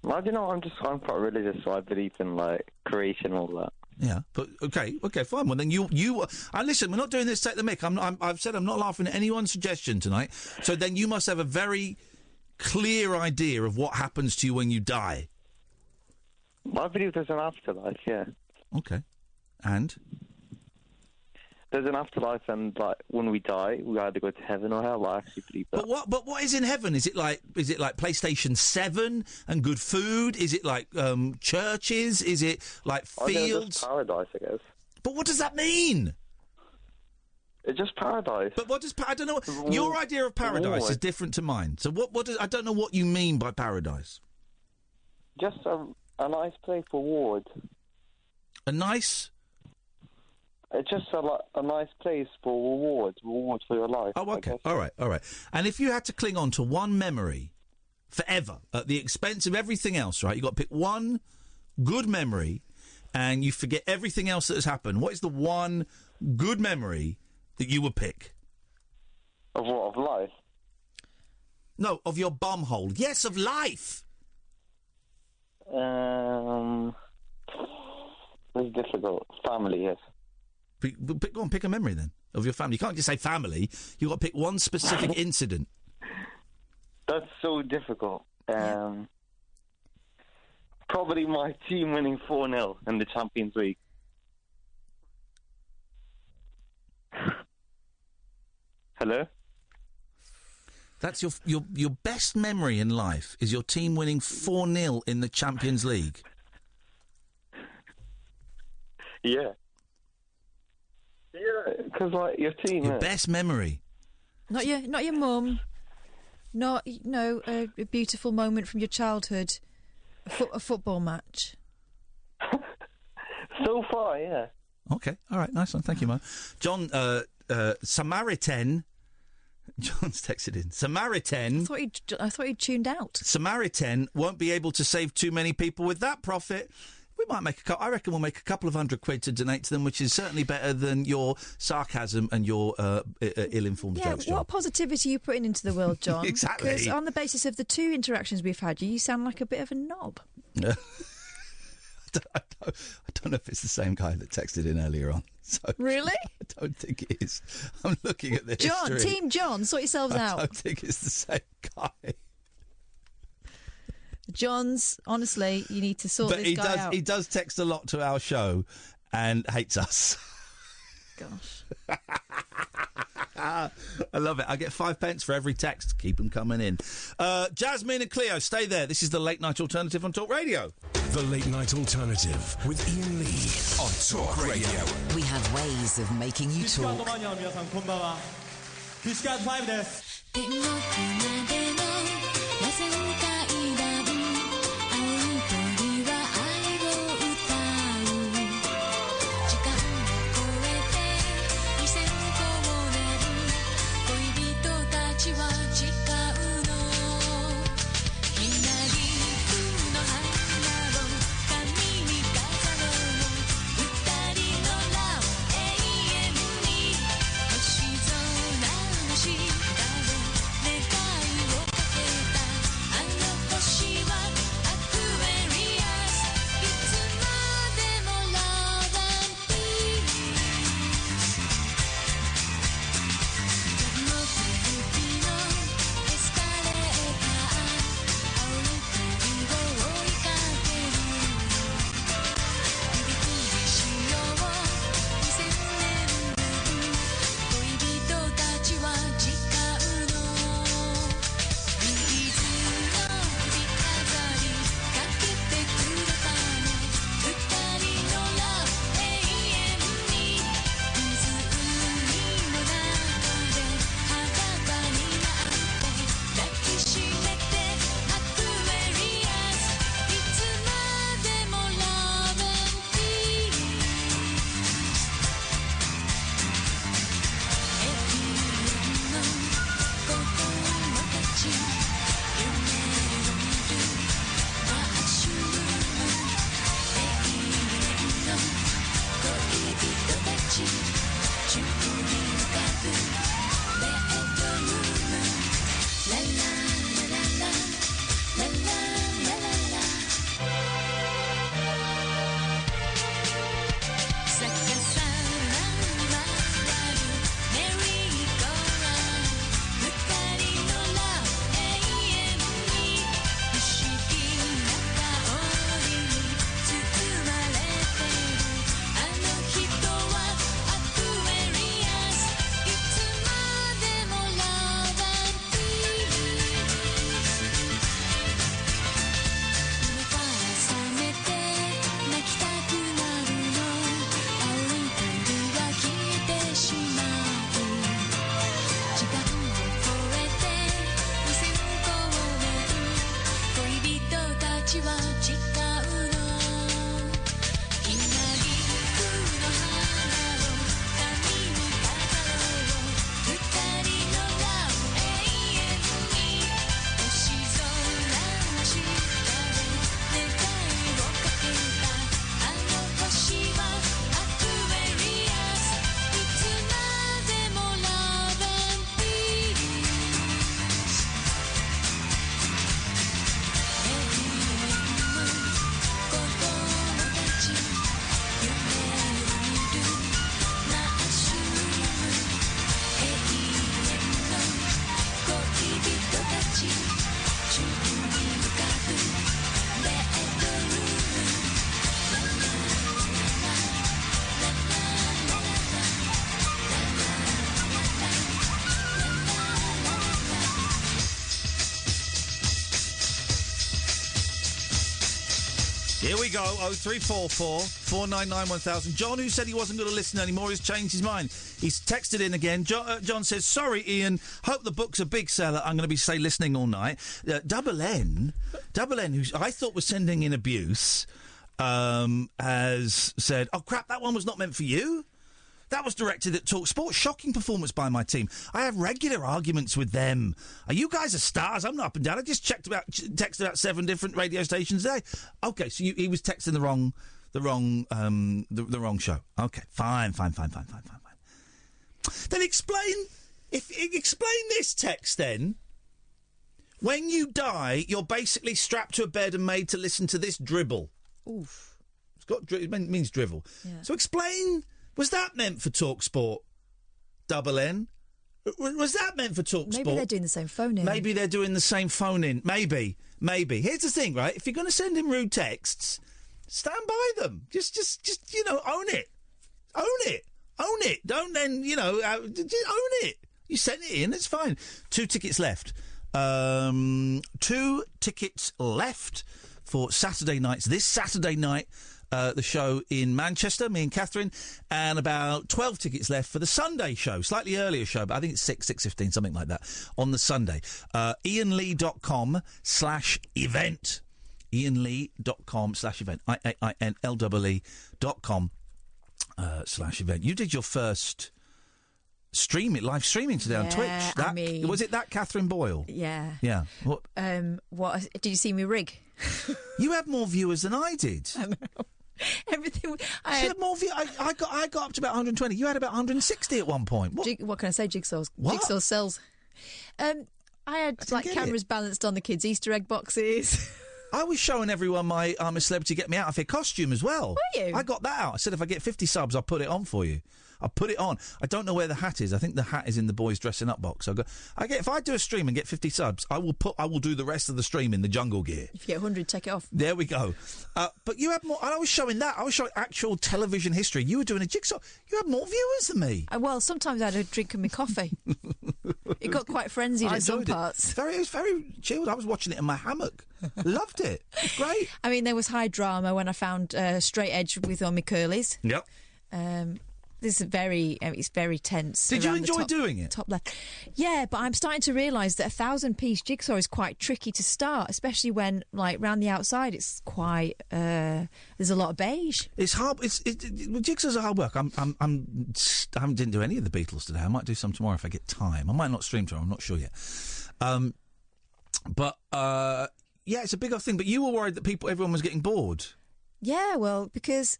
Well, you know, I'm quite religious, so I believe in like creation and all that. Yeah, but okay, fine. Well, then you listen. We're not doing this. Take the mick. I've said I'm not laughing at anyone's suggestion tonight. So then you must have a very clear idea of what happens to you when you die. I believe there's an afterlife. Yeah. Okay, and there's an afterlife, and like when we die, we either go to heaven or hell. I actually believe that. But what is in heaven? Is it like PlayStation 7 and good food? Is it like churches? Is it like fields? Paradise, I guess. But what does that mean? It's just paradise. But what does I don't know. Your idea of paradise is different to mine. So what does I don't know what you mean by paradise. Just a nice place for reward. A nice. It's just a nice place for reward for your life. Oh, okay. All right. And if you had to cling on to one memory forever at the expense of everything else, right? You've got to pick one good memory and you forget everything else that has happened. What is the one good memory that you would pick? Of what? Of life? No, of your bumhole. Yes, of life. It's difficult. Family, yes. Go on, pick a memory then of your family. You can't just say family. You've got to pick one specific incident. That's so difficult. Probably my team winning 4-0 in the Champions League. Hello? That's your best memory in life is your team winning 4-0 in the Champions League. Yeah. Yeah, because like your team. Your best memory. Not your mum. Not a beautiful moment from your childhood. A football match. So far, yeah. Okay, all right, nice one. Thank you, Mo. John, Samaritan. John's texted in. Samaritan. I thought he'd tuned out. Samaritan won't be able to save too many people with that profit. We might make I reckon we'll make a couple of £100 to donate to them, which is certainly better than your sarcasm and your ill-informed jokes, John. What positivity are you putting into the world, John? Exactly. Because on the basis of the 2 interactions we've had, you sound like a bit of a knob. I don't know if it's the same guy that texted in earlier on. So really? I don't think it is. I'm looking at the John, history. Team John, sort yourselves out. I don't think it's the same guy. John's, honestly, you need to sort this guy out. He does text a lot to our show and hates us. Gosh. I love it. I get 5 pence for every text. Keep them coming in. Jasmine and Cleo, stay there. This is the Late Night Alternative on Talk Radio. The Late Night Alternative with Iain Lee on Talk Radio. We have ways of making you talk. Here we go, 0344 499 1000. John, who said he wasn't going to listen anymore, has changed his mind. He's texted in again. John says, sorry, Ian, hope the book's a big seller. I'm going to be, say, listening all night. Double N, who I thought was sending in abuse, has said, "Oh crap, that one was not meant for you. That was directed at TalkSport. Shocking performance by my team. I have regular arguments with them. Are you guys are stars? I'm not up and down. I just texted about 7 different radio stations a day. Okay, so he was texting the wrong show. Okay, fine. Then explain this text then. When you die, you're basically strapped to a bed and made to listen to this dribble. Oof. It means drivel. Yeah. So explain. Was that meant for TalkSport? Double N? Was that meant for TalkSport? Maybe they're doing the same phone-in. Maybe they're doing the same phone-in. Maybe. Here's the thing, right? If you're going to send in rude texts, stand by them. Just own it. Own it. Don't then, just own it. You sent it in, it's fine. 2 tickets left. 2 tickets left for Saturday nights. This Saturday night, the show in Manchester, me and Catherine, and about 12 tickets left for the Sunday show, slightly earlier show, but I think it's 6:15, something like that, on the Sunday. IainLee.com/event. IainLee.com/event. IainLee.com/event. You did your first live streaming today on Twitch. Was it that Catherine Boyle? Yeah. Yeah. What did you see me rig? You had more viewers than I did. I know. Everything. I had more viewers. I got up to about 120. You had about 160 at one point. What can I say? Jigsaws. What? Jigsaw sells. I had cameras balanced on the kids' Easter egg boxes. I was showing everyone my I'm a Celebrity Get Me Out of Here costume as well. Were you? I got that out. I said if I get 50 subs, I'll put it on for you. I'll put it on. I don't know where the hat is. I think the hat is in the boys dressing up box. If I do a stream and get 50 subs, I will do the rest of the stream in the jungle gear. If you get 100, take it off. There we go. But you had more. I was showing that. I was showing actual television history. You were doing a jigsaw. You had more viewers than me. Well, sometimes I had a drink of my coffee. It got quite frenzied at some parts. It was very chilled. I was watching it in my hammock. Loved it. Great. I mean, there was high drama when I found Straight Edge with all my curlies. Yep. This is it's very tense. Did you enjoy doing it? Top left. Yeah, but I'm starting to realise that 1,000-piece jigsaw is quite tricky to start, especially when, round the outside, it's quite. There's a lot of beige. It's hard. Jigsaws are hard work. I didn't do any of the Beatles today. I might do some tomorrow if I get time. I might not stream tomorrow. I'm not sure yet. Yeah, it's a big old thing. But you were worried that everyone was getting bored. Yeah, well, because.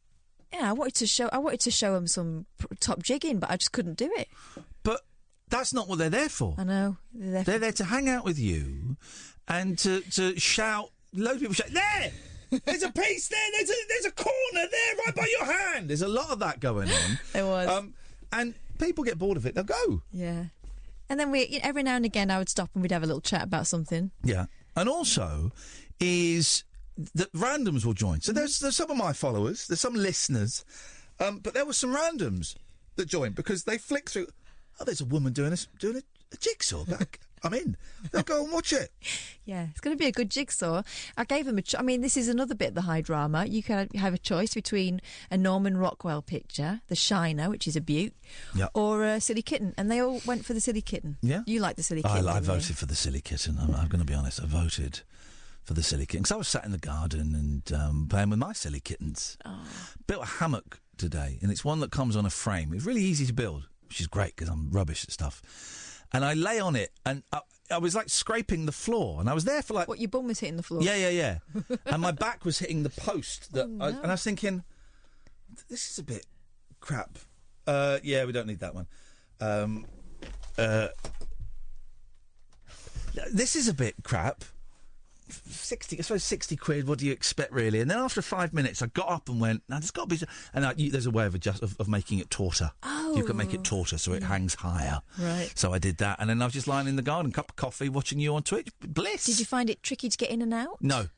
Yeah, I wanted to show them some top jigging, but I just couldn't do it. But that's not what they're there for. I know. They're there to hang out with you and to shout. Loads of people shout, there! There's a piece there! There's a corner there right by your hand! There's a lot of that going on. There was. And people get bored of it, they'll go. Yeah. And then every now and again I would stop and we'd have a little chat about something. Yeah. And also is... that randoms will join. So there's some of my followers, there's some listeners, but there were some randoms that joined because they flick through. Oh, there's a woman doing a jigsaw. I'm in. They'll go and watch it. Yeah, it's going to be a good jigsaw. I gave them this is another bit of the high drama. You can have a choice between a Norman Rockwell picture, The Shiner, which is a beaut, or a Silly Kitten, and they all went for the Silly Kitten. Yeah, you like the Silly Kitten? I voted for the Silly Kitten. I'm going to be honest. I voted for the Silly Kitten because I was sat in the garden and playing with my silly kittens. Oh. Built a hammock today, and it's one that comes on a frame. It's really easy to build, which is great because I'm rubbish at stuff. And I lay on it, and I was scraping the floor, and I was there for What, your bum was hitting the floor? Yeah. And my back was hitting the post. And I was thinking, this is a bit crap. Yeah, we don't need that one. This is a bit crap. 60 quid, what do you expect really? And then after 5 minutes I got up and went, now there's got to be, and there's a way of making it tauter. You can make it tauter so it hangs higher. Right. So I did that, and then I was just lying in the garden, cup of coffee, watching you on Twitch. Bliss. Did you find it tricky to get in and out? No.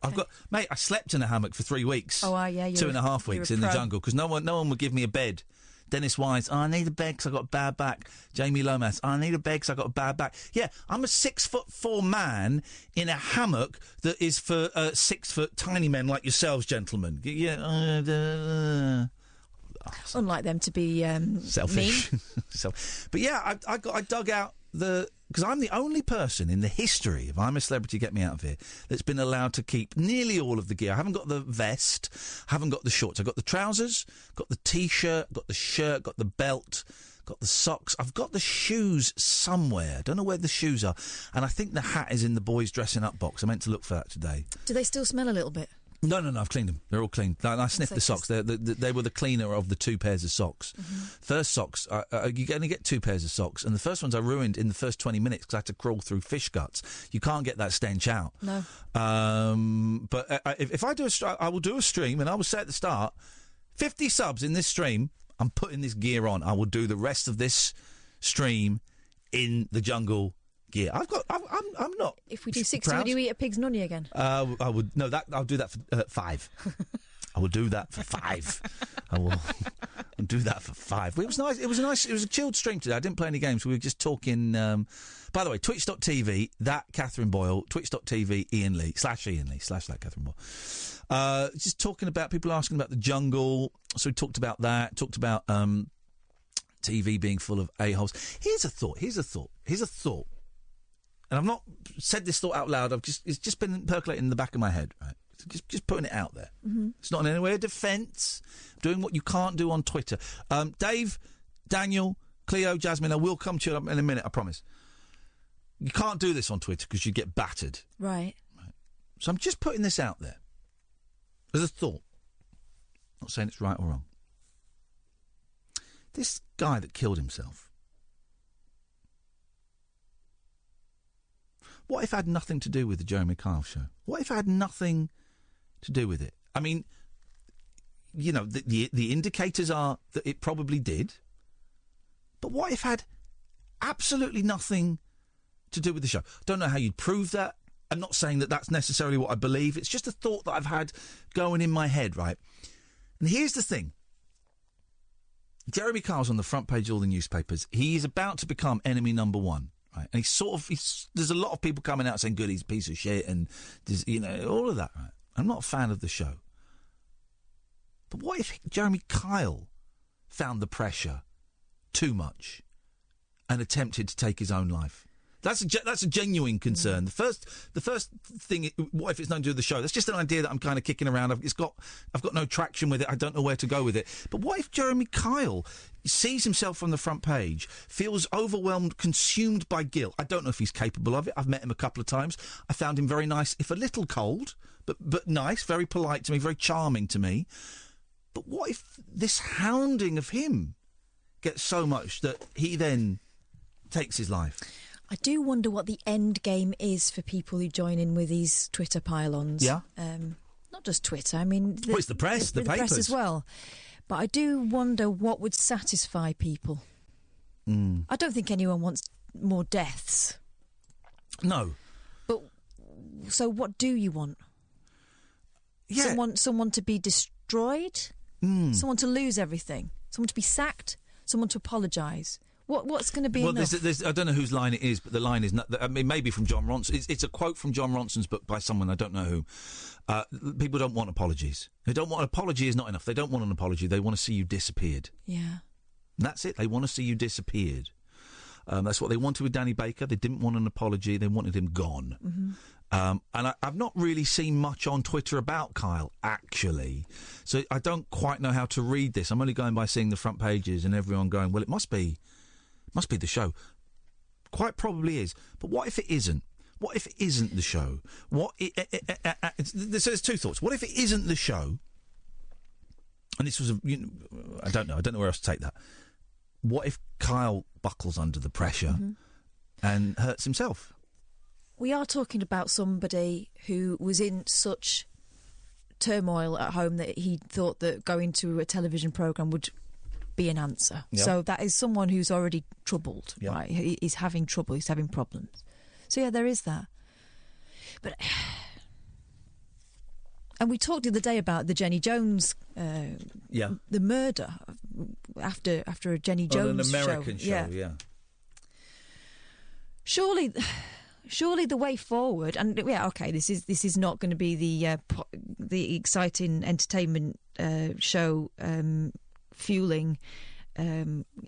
Okay. I slept in a hammock for 3 weeks. Oh, yeah. 2.5 weeks in the jungle because no one would give me a bed. Dennis Wise, I need a bed because I got a bad back. Jamie Lomas, I need a bed because I got a bad back. Yeah, I'm a 6'4" man in a hammock that is for 6 foot tiny men like yourselves, gentlemen. Yeah, unlike them to be selfish. mean. But yeah, I dug out because I'm the only person in the history of I'm a Celebrity, Get Me Out of Here that's been allowed to keep nearly all of the gear. I haven't got the vest, haven't got the shorts. I've got the trousers, got the T-shirt, got the shirt, got the belt, got the socks. I've got the shoes somewhere. I don't know where the shoes are. And I think the hat is in the boys' dressing up box. I meant to look for that today. Do they still smell a little bit? No, I've cleaned them. They're all clean. I sniffed the socks. They were the cleaner of the 2 pairs of socks. Mm-hmm. First socks, you only get 2 pairs of socks, and the first ones I ruined in the first 20 minutes because I had to crawl through fish guts. You can't get that stench out. No. But if I do I will do a stream, and I will say at the start, 50 subs in this stream, I'm putting this gear on. I will do the rest of this stream in the jungle gear. I'm not. If we do 60, would you eat a pig's nunny again? I would. No, I'll do that for 5. I will do that for 5. I will do that for 5. It was nice. It was a chilled stream today. I didn't play any games. We were just talking. By the way, twitch.tv, that Catherine Boyle, twitch.tv, Iain Lee, /that Catherine Boyle. Just talking about, people asking about the jungle. So we talked about that. Talked about TV being full of a-holes. Here's a thought. And I've not said this thought out loud. It's just been percolating in the back of my head. Right, just putting it out there. Mm-hmm. It's not in any way a defence. Doing what you can't do on Twitter. Dave, Daniel, Cleo, Jasmine, I will come to you in a minute. I promise. You can't do this on Twitter because you get battered. Right. So I'm just putting this out there as a thought. Not saying it's right or wrong. This guy that killed himself. What if I had nothing to do with the Jeremy Kyle show? What if I had nothing to do with it? I mean, you know, the indicators are that it probably did. But what if I had absolutely nothing to do with the show? Don't know how you'd prove that. I'm not saying that that's necessarily what I believe. It's just a thought that I've had going in my head, right? And here's the thing. Jeremy Kyle's on the front page of all the newspapers. He is about to become enemy number 1. Right. And there's a lot of people coming out saying, good, he's a piece of shit, and there's, all of that, right? I'm not a fan of the show. But what if Jeremy Kyle found the pressure too much and attempted to take his own life? That's a genuine concern. The first thing, what if it's nothing to do with the show? That's just an idea that I'm kind of kicking around. I've got no traction with it. I don't know where to go with it. But what if Jeremy Kyle sees himself on the front page, feels overwhelmed, consumed by guilt? I don't know if he's capable of it. I've met him a couple of times. I found him very nice, if a little cold, but nice, very polite to me, very charming to me. But what if this hounding of him gets so much that he then takes his life? I do wonder what the end game is for people who join in with these Twitter pile-ons. Yeah. Not just Twitter, I mean... it's the press, the papers. Press as well. But I do wonder what would satisfy people. Mm. I don't think anyone wants more deaths. No. But, so what do you want? Yeah. Someone to be destroyed? Mm. Someone to lose everything? Someone to be sacked? Someone to apologise? What's going to be enough? There's, I don't know whose line it is, but the line is not. I mean, maybe from John Ronson. It's a quote from John Ronson's book by someone I don't know who. People don't want apologies. They don't want an apology is not enough. They don't want an apology. They want to see you disappeared. Yeah, and that's it. They want to see you disappeared. That's what they wanted with Danny Baker. They didn't want an apology. They wanted him gone. Mm-hmm. And I've not really seen much on Twitter about Kyle, actually. So I don't quite know how to read this. I'm only going by seeing the front pages and everyone going, well, it must be the show. Quite probably is. But what if it isn't? What if it isn't the show? There's 2 thoughts. What if it isn't the show? And this was I don't know. I don't know where else to take that. What if Kyle buckles under the pressure and hurts himself? We are talking about somebody who was in such turmoil at home that he thought that going to a television programme would be an answer. Yep. So that is someone who's already troubled, yep. Right? He's having trouble, he's having problems. So yeah, there is that. But and we talked the other day about the Jenny Jones, the murder after a Jenny Jones an American show. Yeah. Surely the way forward, and this is not going to be the exciting entertainment show fueling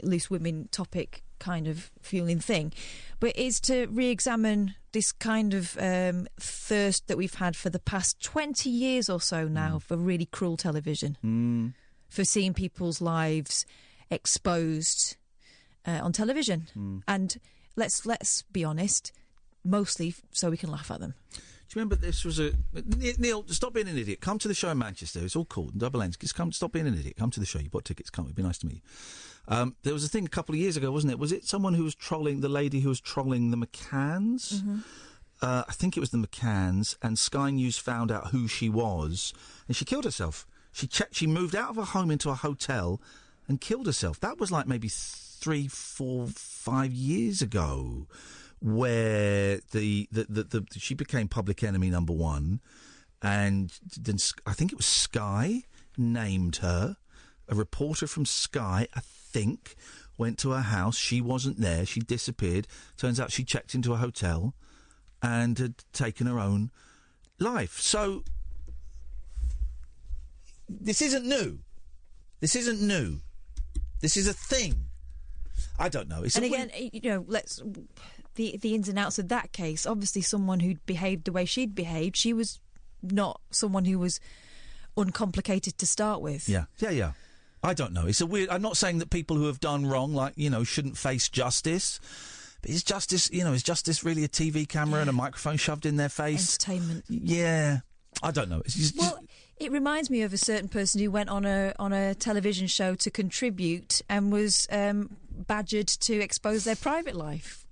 loose women topic kind of fueling thing, but is to re-examine this kind of thirst that we've had for the past 20 years or so now for really cruel television, for seeing people's lives exposed on television. And let's be honest, mostly so we can laugh at them. Do you remember this was Neil, stop being an idiot. Come to the show in Manchester. It's all cool. Double Ends. Just come. Stop being an idiot. Come to the show. You bought tickets. Come. It'd be nice to meet you. There was a thing a couple of years ago, wasn't it? Was it someone who was trolling the lady who was trolling the McCanns? Mm-hmm. I think it was the McCanns, and Sky News found out who she was, and she killed herself. She moved out of her home into a hotel and killed herself. That was like maybe 3, 4, 5 years ago, where she became public enemy number one, and then I think it was Sky named her. A reporter from Sky, I think, went to her house. She wasn't there. She disappeared. Turns out she checked into a hotel and had taken her own life. So this isn't new. This isn't new. This is a thing. I don't know. And again, let's... The ins and outs of that case, obviously someone who'd behaved the way she'd behaved, she was not someone who was uncomplicated to start with. Yeah. I don't know. It's a weird... I'm not saying that people who have done wrong, shouldn't face justice. But is justice really a TV camera and a microphone shoved in their face? Entertainment. Yeah. I don't know. It reminds me of a certain person who went on a television show to contribute and was badgered to expose their private life.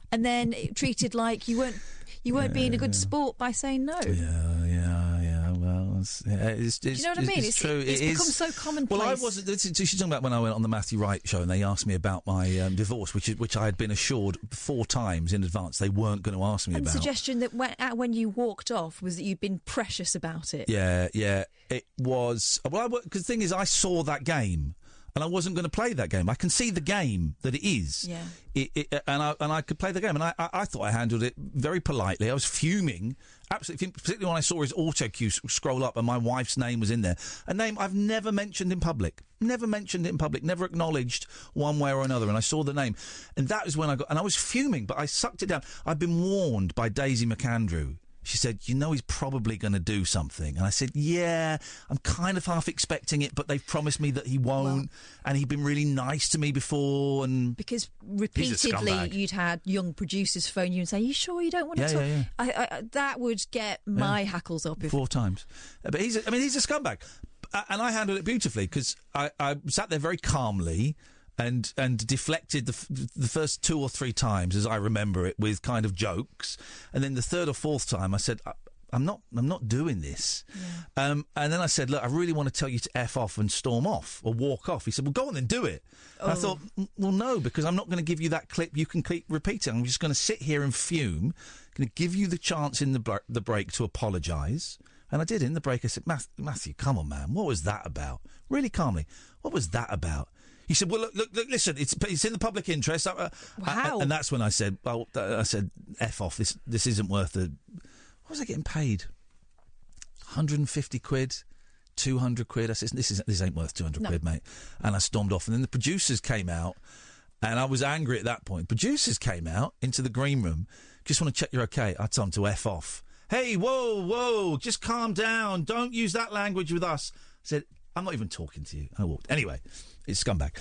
And then treated like you weren't being a good sport by saying no. Yeah. Well, it's do you know what I mean? It's true. It's become so commonplace. Well, I wasn't. She's talking about when I went on the Matthew Wright show and they asked me about my divorce, which I had been assured 4 times in advance they weren't going to ask me about. And the suggestion that when you walked off was that you'd been precious about it. Yeah. It was. Well, because the thing is, I saw that game. And I wasn't going to play that game. I can see the game that it is. Yeah. And I could play the game. And I thought I handled it very politely. I was fuming, absolutely, particularly when I saw his auto cue scroll up and my wife's name was in there. A name I've never mentioned in public. Never mentioned it in public. Never acknowledged one way or another. And I saw the name. And that was when I was fuming, but I sucked it down. I'd been warned by Daisy McAndrew. She said, he's probably going to do something. And I said, yeah, I'm kind of half expecting it, but they've promised me that he won't. And he'd been really nice to me before. And because repeatedly you'd had young producers phone you and say, you sure you don't want to talk? Yeah. That would get my hackles up. 4 times. But he's a scumbag. And I handled it beautifully because I sat there very calmly and deflected the first 2 or 3 times, as I remember it, with kind of jokes, and then the 3rd or 4th time I said, I'm not doing this. Yeah. And then I said, look, I really want to tell you to F off and storm off or walk off. He said, well, go on then, do it. And I thought, well, no, because I'm not going to give you that clip. You can keep repeating. I'm just going to sit here and fume. I'm going to give you the chance in the break to apologise. And I did. In the break, I said, Matthew, come on, man. What was that about? Really calmly. What was that about? He said, well, look, listen, it's in the public interest. Wow. And that's when I said, F off, this isn't worth the... What was I getting paid? 150 quid, 200 quid. I said, this ain't worth 200 quid, mate. And I stormed off. And then the producers came out, and I was angry at that point. Producers came out into the green room, just want to check you're okay. I told them to F off. Hey, whoa, just calm down. Don't use that language with us. I said, I'm not even talking to you. I walked. Anyway... It's scumbag.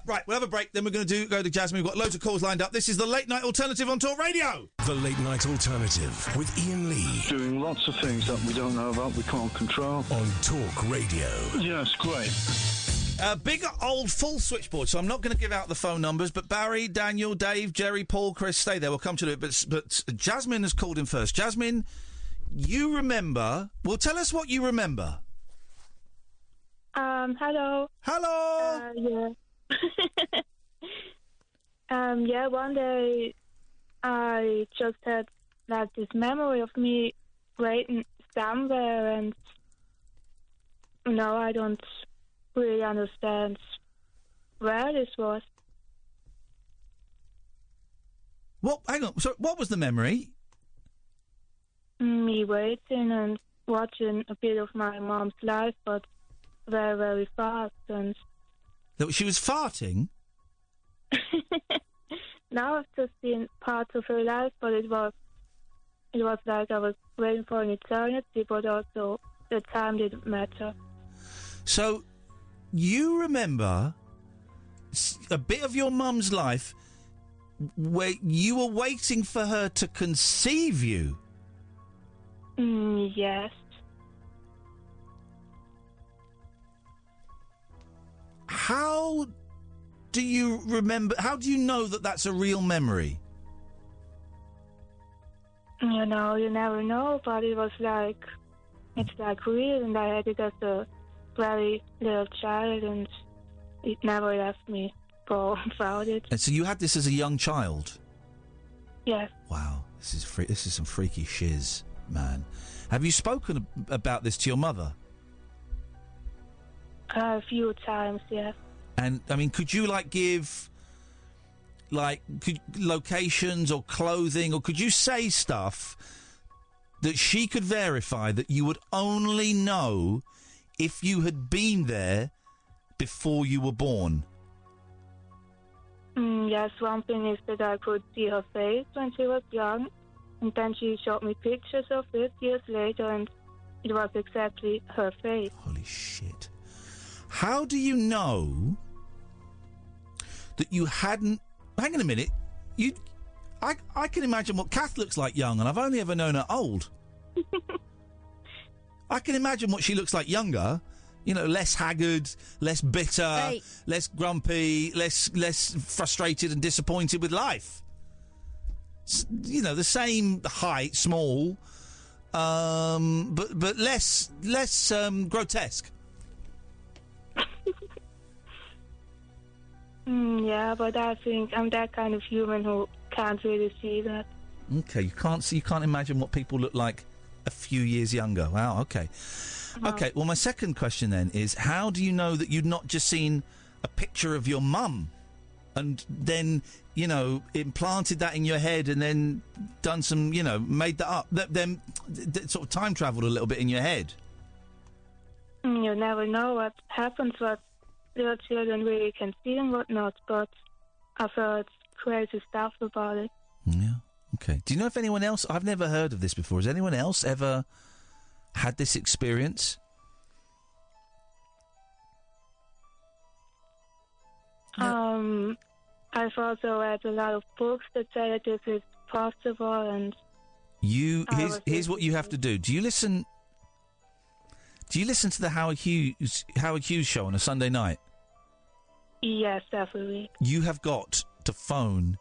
Right, we'll have a break, then we're going to go to Jasmine. We've got loads of calls lined up. This is the Late Night Alternative on Talk Radio. The Late Night Alternative with Iain Lee. Doing lots of things that we don't know about, we can't control. On Talk Radio. Yes, great. Big old full switchboard, so I'm not going to give out the phone numbers, but Barry, Daniel, Dave, Jerry, Paul, Chris, stay there. We'll come to it. But Jasmine has called in first. Jasmine, you remember... Well, tell us what you remember. Hello. Hello. Yeah. One day I just had like this memory of me waiting somewhere, and now I don't really understand where this was. What? Hang on. So, what was the memory? Me waiting and watching a bit of my mom's life, but very, very fast. And that she was farting? now I've just seen parts of her life, but it was like I was waiting for an eternity, but also the time didn't matter. So, you remember a bit of your mum's life where you were waiting for her to conceive you? Yes. How do you remember? How do you know that that's a real memory? You know, you never know, but it was like, it's like real, and I had it as a very little child, and it never left me go without it. And so you had this as a young child? Yes. Wow, this is some freaky shiz, man. Have you spoken about this to your mother? A few times, yes. And, I mean, could you, give, locations or clothing, or could you say stuff that she could verify that you would only know if you had been there before you were born? Yes, one thing is that I could see her face when she was young, and then she showed me pictures of it years later, and it was exactly her face. Holy shit. How do you know that you hadn't... Hang on a minute. I can imagine what Kath looks like young, and I've only ever known her old. I can imagine what she looks like younger. You know, less haggard, less bitter, less grumpy, less frustrated and disappointed with life. You know, the same height, small, but less grotesque. Yeah, but I think I'm that kind of human who can't really see that. Okay, you can't imagine what people look like a few years younger. Wow, okay. Okay, well, my second question then is, how do you know that you'd not just seen a picture of your mum and then, implanted that in your head and then done some, made that up, then sort of time travelled a little bit in your head? You never know what happens, what little children really can see and whatnot, but I've heard crazy stuff about it. Yeah, okay. Do you know if anyone else... I've never heard of this before. Has anyone else ever had this experience? I've also read a lot of books that say that this is possible, and... Here's what you have to do. Do you listen to the Howard Hughes show on a Sunday night? Yes, definitely. You have got to phone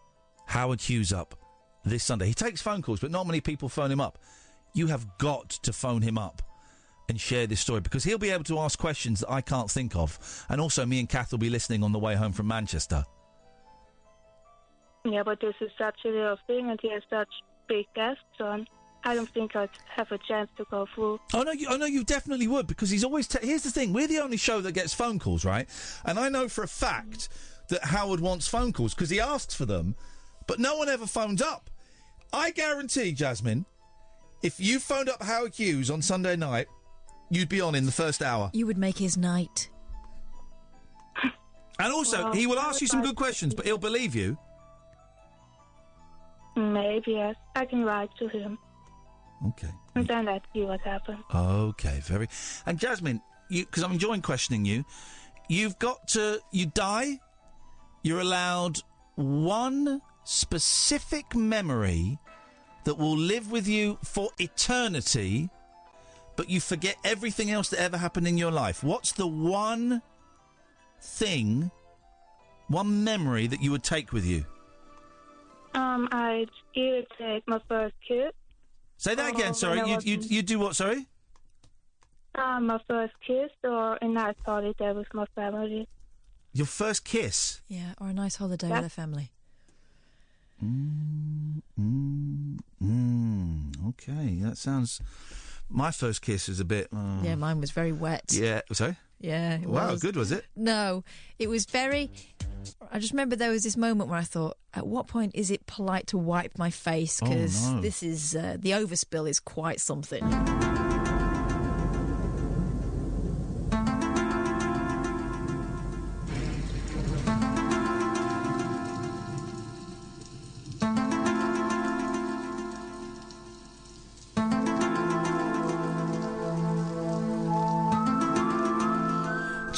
Howard Hughes up this Sunday. He takes phone calls, but not many people phone him up. You have got to phone him up and share this story, because he'll be able to ask questions that I can't think of. And also, me and Kath will be listening on the way home from Manchester. Yeah, but this is such a little thing, and he has such big guests on. I don't think I'd have a chance to go through. Oh, no, you definitely would, because he's always... Here's the thing, we're the only show that gets phone calls, right? And I know for a fact that Howard wants phone calls, because he asks for them, but no one ever phones up. I guarantee, Jasmine, if you phoned up Howard Hughes on Sunday night, you'd be on in the first hour. You would make his night. And also, he will ask you some good questions, but he'll believe you. Maybe, yes. I can write to him. Okay. And then let's see what happens. Okay, very... And Jasmine, because I'm enjoying questioning you, you've got to... You die, you're allowed one specific memory that will live with you for eternity, but you forget everything else that ever happened in your life. What's the one thing, one memory that you would take with you? I'd either take my first kiss. Say that again, sorry. You do what, sorry? My first kiss, or a nice holiday with my family. Your first kiss? Yeah, or a nice holiday with a family. Okay, that sounds... My first kiss is a bit... Yeah, mine was very wet. Yeah, sorry? Yeah, it Wow, was. good, was it? No, it was very... I just remember there was this moment where I thought, at what point is it polite to wipe my face? Because this is... the overspill is quite something.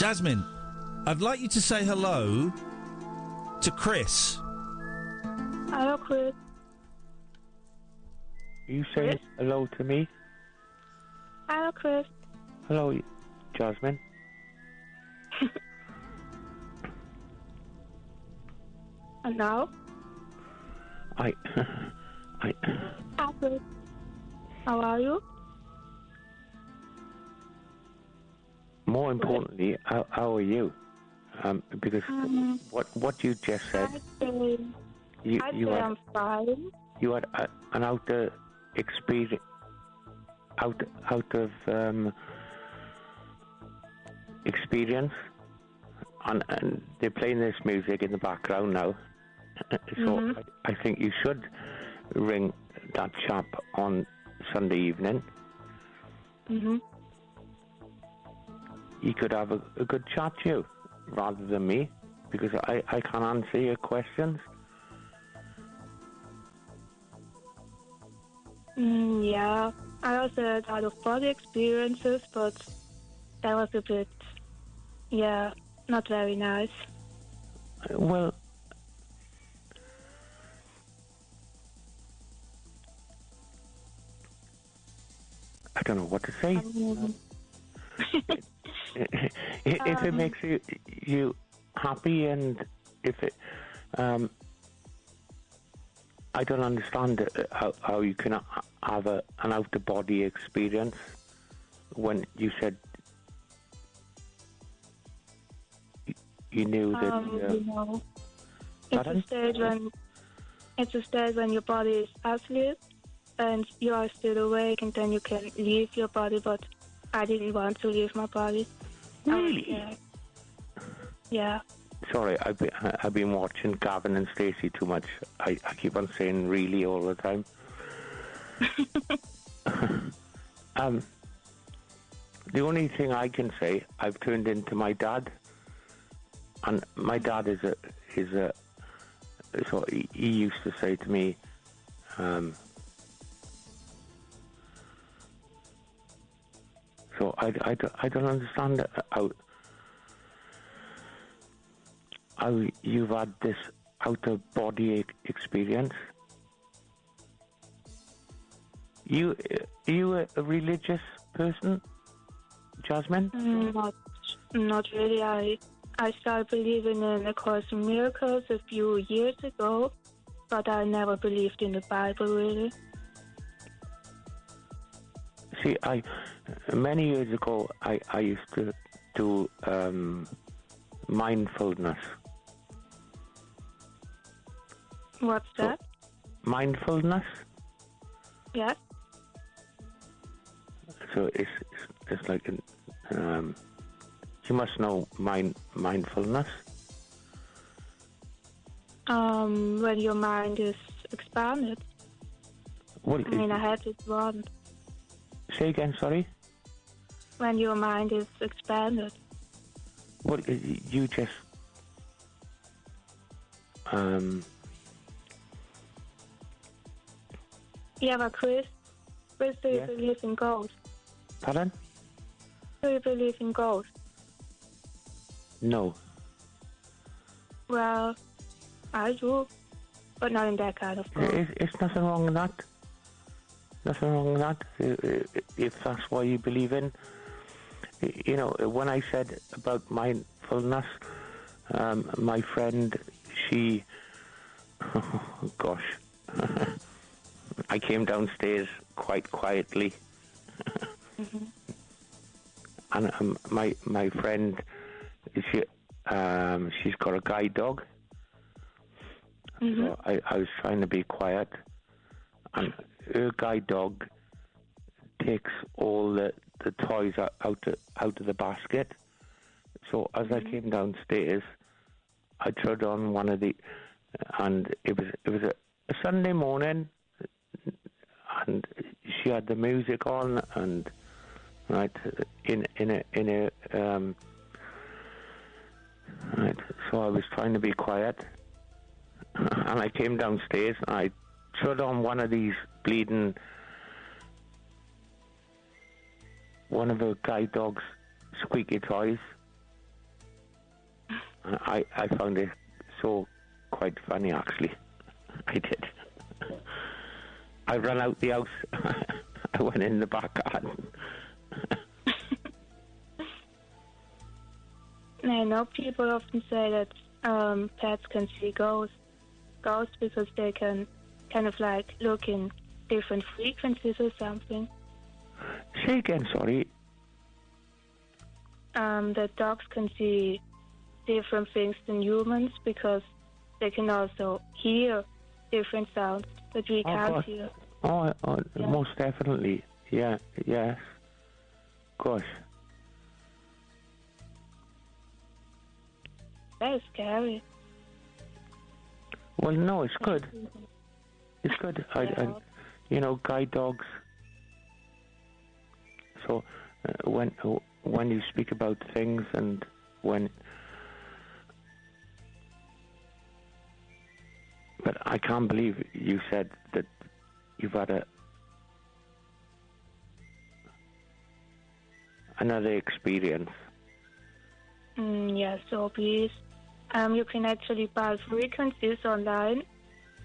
Jasmine, I'd like you to say hello to Chris. Hello, Chris. You say hello to me? Hello, Chris. Hello, Jasmine. And now? Hi, Chris. How are you? More importantly, how are you? Because what you just said, I'm fine. You had an outer experience, out of experience, and they're playing this music in the background now. So I think you should ring that chap on Sunday evening. He could have a good chat to you rather than me, because I can't answer your questions. Yeah, I also had out-of-body experiences, but that was a bit, not very nice. Well, I don't know what to say. If it makes you happy, and if it, I don't understand how you can have an out-of-body experience when you said you knew that. It's a stage when your body is asleep and you are still awake, and then you can leave your body. But I didn't want to leave my body. Really? Yeah. Sorry, I've been watching Gavin and Stacey too much. I keep on saying really all the time. The only thing I can say, I've turned into my dad, and my dad is a. So he used to say to me, so I don't understand how you've had this out-of-body experience. Are you a religious person, Jasmine? Not really. I started believing in A Course in Miracles a few years ago, but I never believed in the Bible, really. See, many years ago, I used to do mindfulness. What's that? Mindfulness? Yes. So it's like you must know mindfulness. When your mind is expanded. Well, I had this one. Say again, sorry? When your mind is expanded. Well, you just Yeah, but Chris, do you believe in ghosts? Pardon? Do you believe in ghosts? No. Well, I do, but not in that kind of ghost. It's nothing wrong with that. Nothing wrong with that. If that's what you believe in. You know, when I said about mindfulness, my friend, she... Oh, gosh. I came downstairs quite quietly. And my friend, she's got a guide dog. So I was trying to be quiet. And her guide dog takes all the toys out of the basket. So as I came downstairs, I turned on one of the, and it was a Sunday morning, and she had the music on, and right in a right. So I was trying to be quiet, and I came downstairs and I turned on one of these bleeding. One of her guide dog's squeaky toys, I found it so quite funny, actually. I did. I ran out the house. I went in the back garden. I know people often say that pets can see ghosts because they can kind of like look in different frequencies or something. Say again, sorry. That dogs can see different things than humans because they can also hear different sounds that we can't hear. Yeah. Most definitely. Yeah, yes. Gosh. That is scary. Well, no, it's good. It's good. I guide dogs. So when you speak about things and when... But I can't believe you said that you've had another experience. Yes, so please. You can actually buy frequencies online,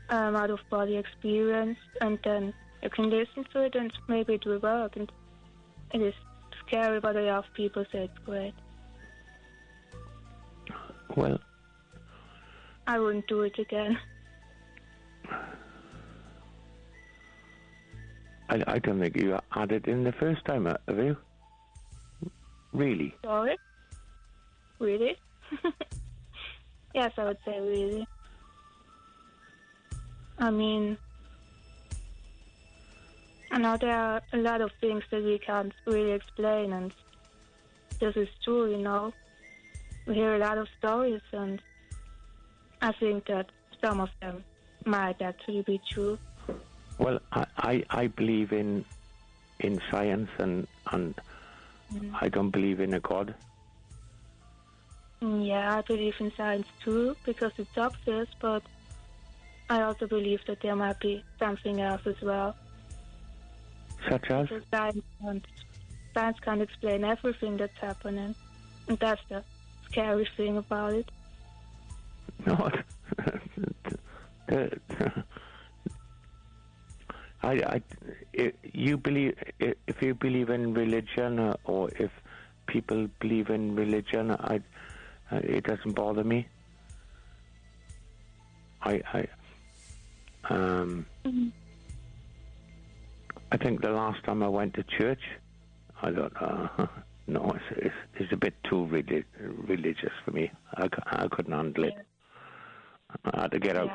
out of body experience, and then you can listen to it and maybe it will work. And it is scary, but a lot of people say it's great. Well, I wouldn't do it again. I don't think you had it in the first time, have you? Really? Sorry? Really? Yes, I would say really. I mean, I know there are a lot of things that we can't really explain, and this is true, you know. We hear a lot of stories, and I think that some of them might actually be true. Well, I believe in science, and I don't believe in a God. Yeah, I believe in science too, because it's obvious, but I also believe that there might be something else as well. Such as? Because science can't explain everything that's happening, and that's the scary thing about it. No, you believe, if you believe in religion, or if people believe in religion, it doesn't bother me. I think the last time I went to church, I thought, no, it's a bit too religious for me. I couldn't handle it. I had to get out.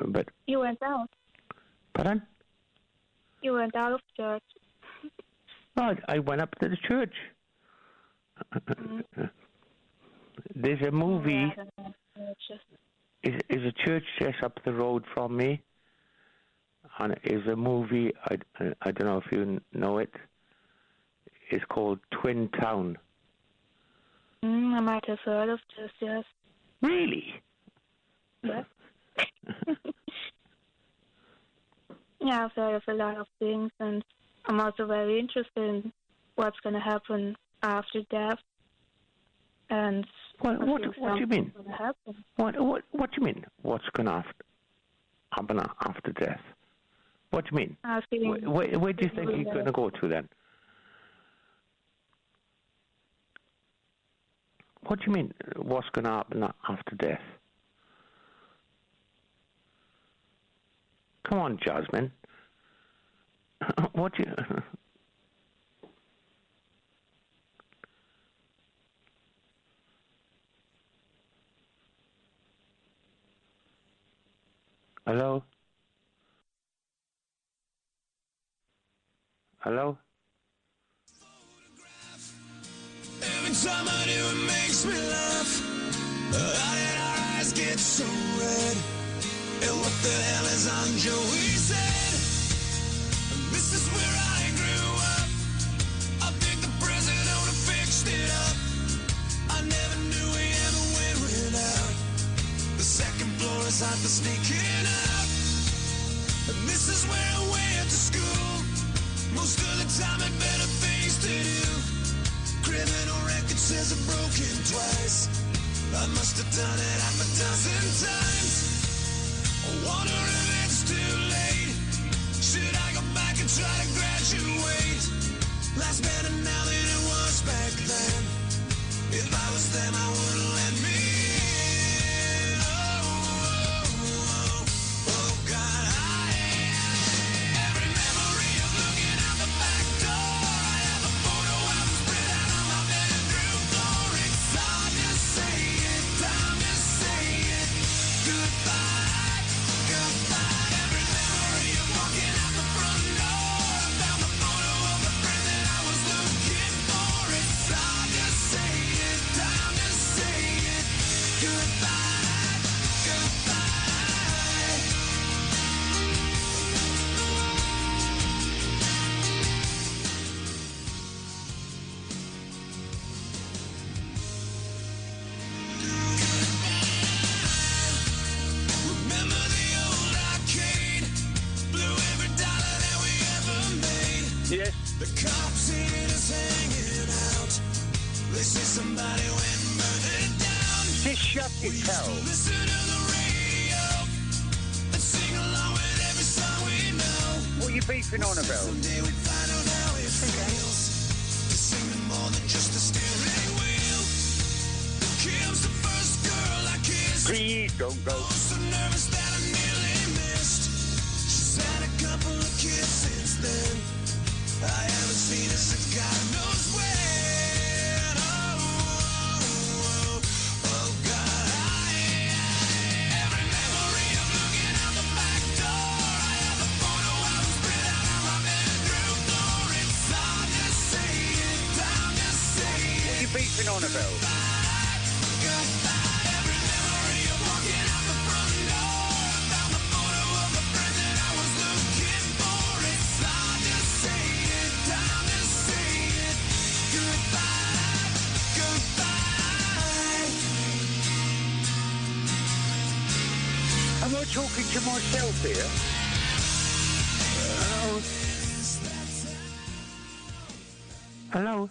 But you went out. Pardon? You went out of church. No, I went up to the church. There's a movie. Is a church just up the road from me, and is a movie. I don't know if you know it. It's called Twin Town. I might have heard of this. Yes. Really? Yes. Yeah, I've heard of a lot of things, and I'm also very interested in what's going to happen after death. And what do you mean? What do you mean? What's going to happen after death? What do you mean? Where do you think you're going to go to then? What do you mean? What's going to happen after death? Come on, Jasmine. What do you... Hello? Hello? Every time I do, it makes me laugh. How did our eyes get so red? And what the hell is on Joey's head? This is where I grew up. I think the president fixed it up. I never knew we ever went without. The second floor is hot for sneaking out. And this is where I went to school. Most of the time had better things to do. criminal record says I'm broken twice. I must have done it half a dozen times. I wonder if it's too late. Should I go back and try to graduate? Life's better now than it was back then. If I was them, I wouldn't let me in. Oh, God, every memory of looking out the back door. I have a photo album spread out on my bedroom floor. It's hard to say it, time to say it. Goodbye, goodbye. Every memory of walking out the front door. I found the photo of the friend that I was looking for. It's hard to say it, time to say it. Goodbye, goodbye. Remember the old arcade? Blew every dollar that we ever made. Yes. The cops seen us hanging out. They say somebody went and burned it down. Just shut We it, used to pal. listen to the radio and sing along with every song we know. What are you beefing on about? Someday we'd find out how it feels to sing with more than just a steering wheel. Kim's the first girl I kissed. Please don't go. Oh, so nervous that I nearly missed. She's had a couple of kids since then. I haven't seen her since God knows when. Oh, God. Every memory of looking out the back door. I have a photo album spread out on my bedroom floor. It's hard to say it, time to say it. What are you beefing on about? Goodbye. Every memory of walking out the front door. I found the photo of the friend that I was looking for. It's hard to say it, time to say it. Goodbye, goodbye. Am I talking to myself here? Hello?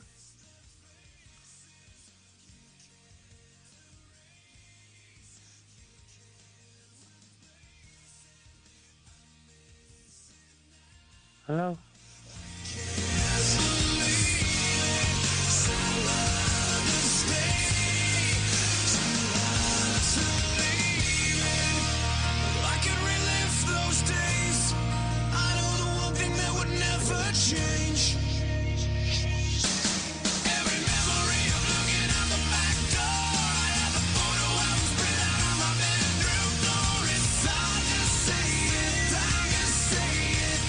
Hello? I could relive those days. I know the one thing that would never change. Every memory of looking out the back door. I have a photo album spread out on my bedroom floor. It's hard to say it, time to say it.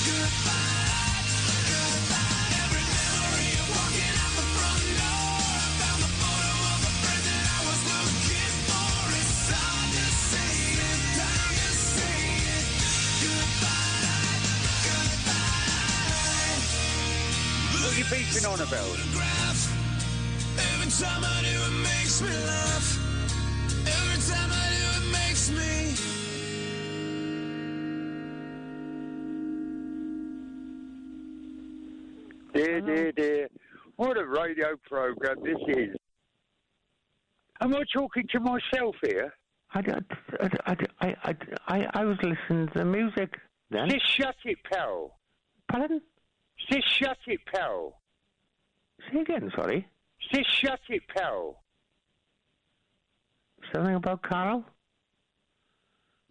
Goodbye, goodbye. Every memory of walking out the front door. I found the photo of the friend that I was looking for. It's hard to say it, time to say it. Goodbye, goodbye. What are you beefing on about? Photograph. Every time I do, it makes me laugh. Every time I do, it makes me. Dear. What a radio program this is. Am I talking to myself here? I was listening to the music then. Just shut it, pal. Pardon? Just shut it, pal. Say again, sorry. Just shut it, pal. Something about Carol?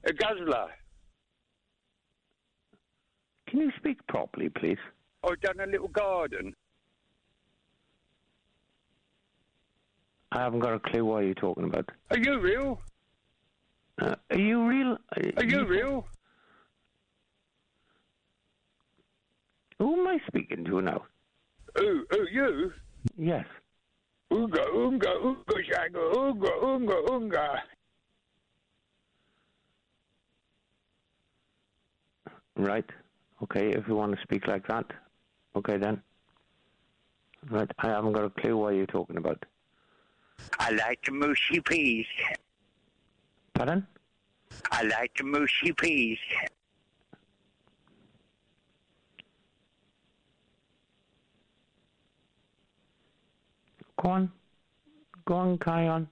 A guzzler. Can you speak properly, please? I've done a little garden. I haven't got a clue what you're talking about. Are you real? Are you real? Are you real? Who am I speaking to now? Who, you? Yes. Oonga, shanga, oonga. Right. Okay, if you want to speak like that. Okay, then. Right, I haven't got a clue what you're talking about. I like the mushy peas. Pardon? I like the mushy peas. Go on, carry on.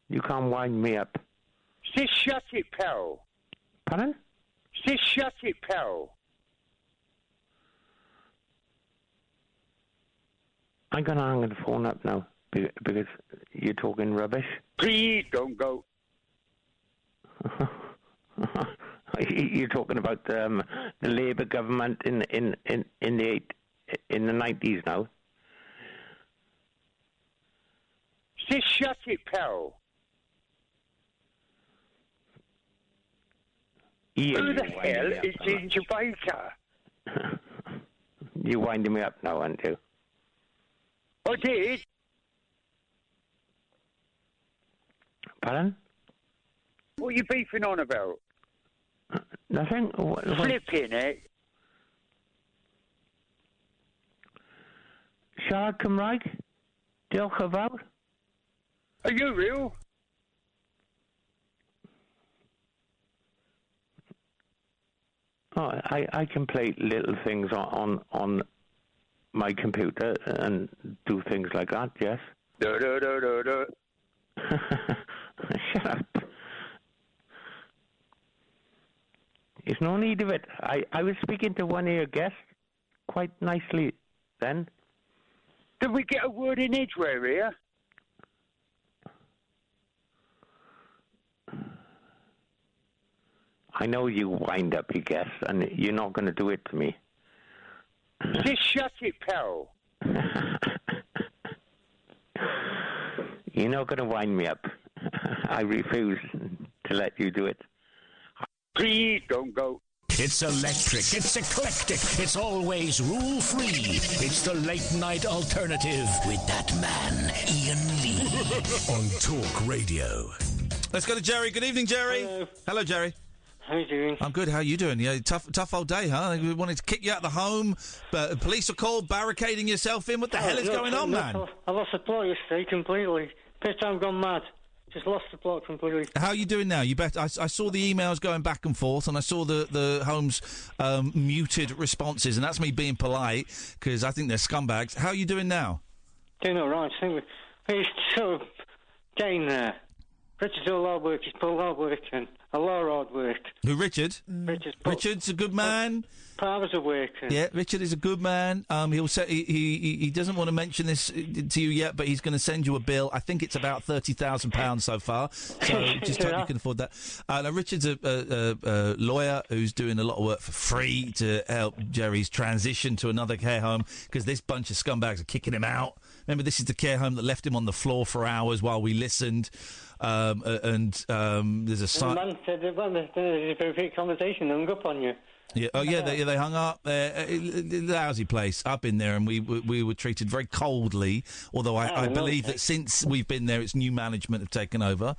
You can't wind me up. Just shut it, pal. Pardon? Just shut it, pal. I'm going to hang the phone up now because you're talking rubbish. Please don't go. You're talking about the Labour government in the 90s now. Just shut it, pal. Ian, who the hell is in Jamaica? You're winding me up now, aren't you? I did. Pardon? What are you beefing on about? Nothing. Flipping it. Siarad Cymraeg? Diolch yn fawr. Are you real? Oh, I can play little things on my computer and do things like that, yes. Shut up. There's no need of it. I was speaking to one of your guests quite nicely then. Did we get a word in Edgware here? I know you wind up your guests, and you're not going to do it to me. Just shut it, pal. You're not going to wind me up. I refuse to let you do it. Please don't go. It's electric, it's eclectic, it's always rule-free. It's the late-night alternative with that man, Iain Lee. On Talk Radio. Let's go to Jerry. Good evening, Jerry. Hello. Hello, Jerry. How you doing? I'm good. How are you doing? Yeah, tough old day, huh? We wanted to kick you out of the home, but police are called, barricading yourself in. What the hell is going on, man? I lost the plot yesterday completely. First time gone mad. Just lost the plot completely. How are you doing now? You bet. I saw the emails going back and forth, and I saw the home's muted responses, and that's me being polite because I think they're scumbags. How are you doing now? Doing all right. I think we're sort of getting there. Richard's all hard work. He's put a lot of work in. A lot of hard work. Who, Richard? Richard's a good man. Hours of work. Yeah, Richard is a good man. He'll say he doesn't want to mention this to you yet, but he's going to send you a bill. I think it's about £30,000 so far. So just hope you can afford that. Now Richard's a lawyer who's doing a lot of work for free to help Jerry's transition to another care home because this bunch of scumbags are kicking him out. Remember, this is the care home that left him on the floor for hours while we listened. There's a sign. The man said there's a repeat conversation. Hung up on you. Yeah. Oh, yeah. They hung up. Lousy place. I've been there, and we were treated very coldly. Although I believe that since we've been there, it's new management have taken over.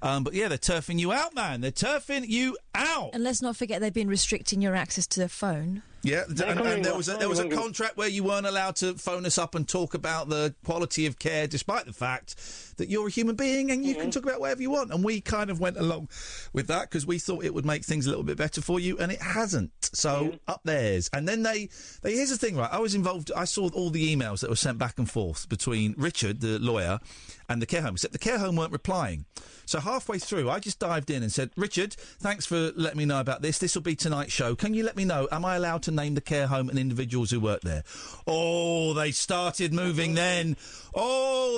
But yeah, they're turfing you out, man. They're turfing you out. And let's not forget they've been restricting your access to their phone. Yeah, and there was a contract where you weren't allowed to phone us up and talk about the quality of care, despite the fact that you're a human being and you can talk about whatever you want. And we kind of went along with that because we thought it would make things a little bit better for you, and it hasn't. So up theirs. And then they here's the thing, right? I was involved. I saw all the emails that were sent back and forth between Richard, the lawyer, and the care home, except the care home weren't replying. So halfway through, I just dived in and said, Richard, thanks for letting me know about this. This will be tonight's show. Can you let me know, am I allowed to name the care home and individuals who work there? Oh, they started moving then. Oh,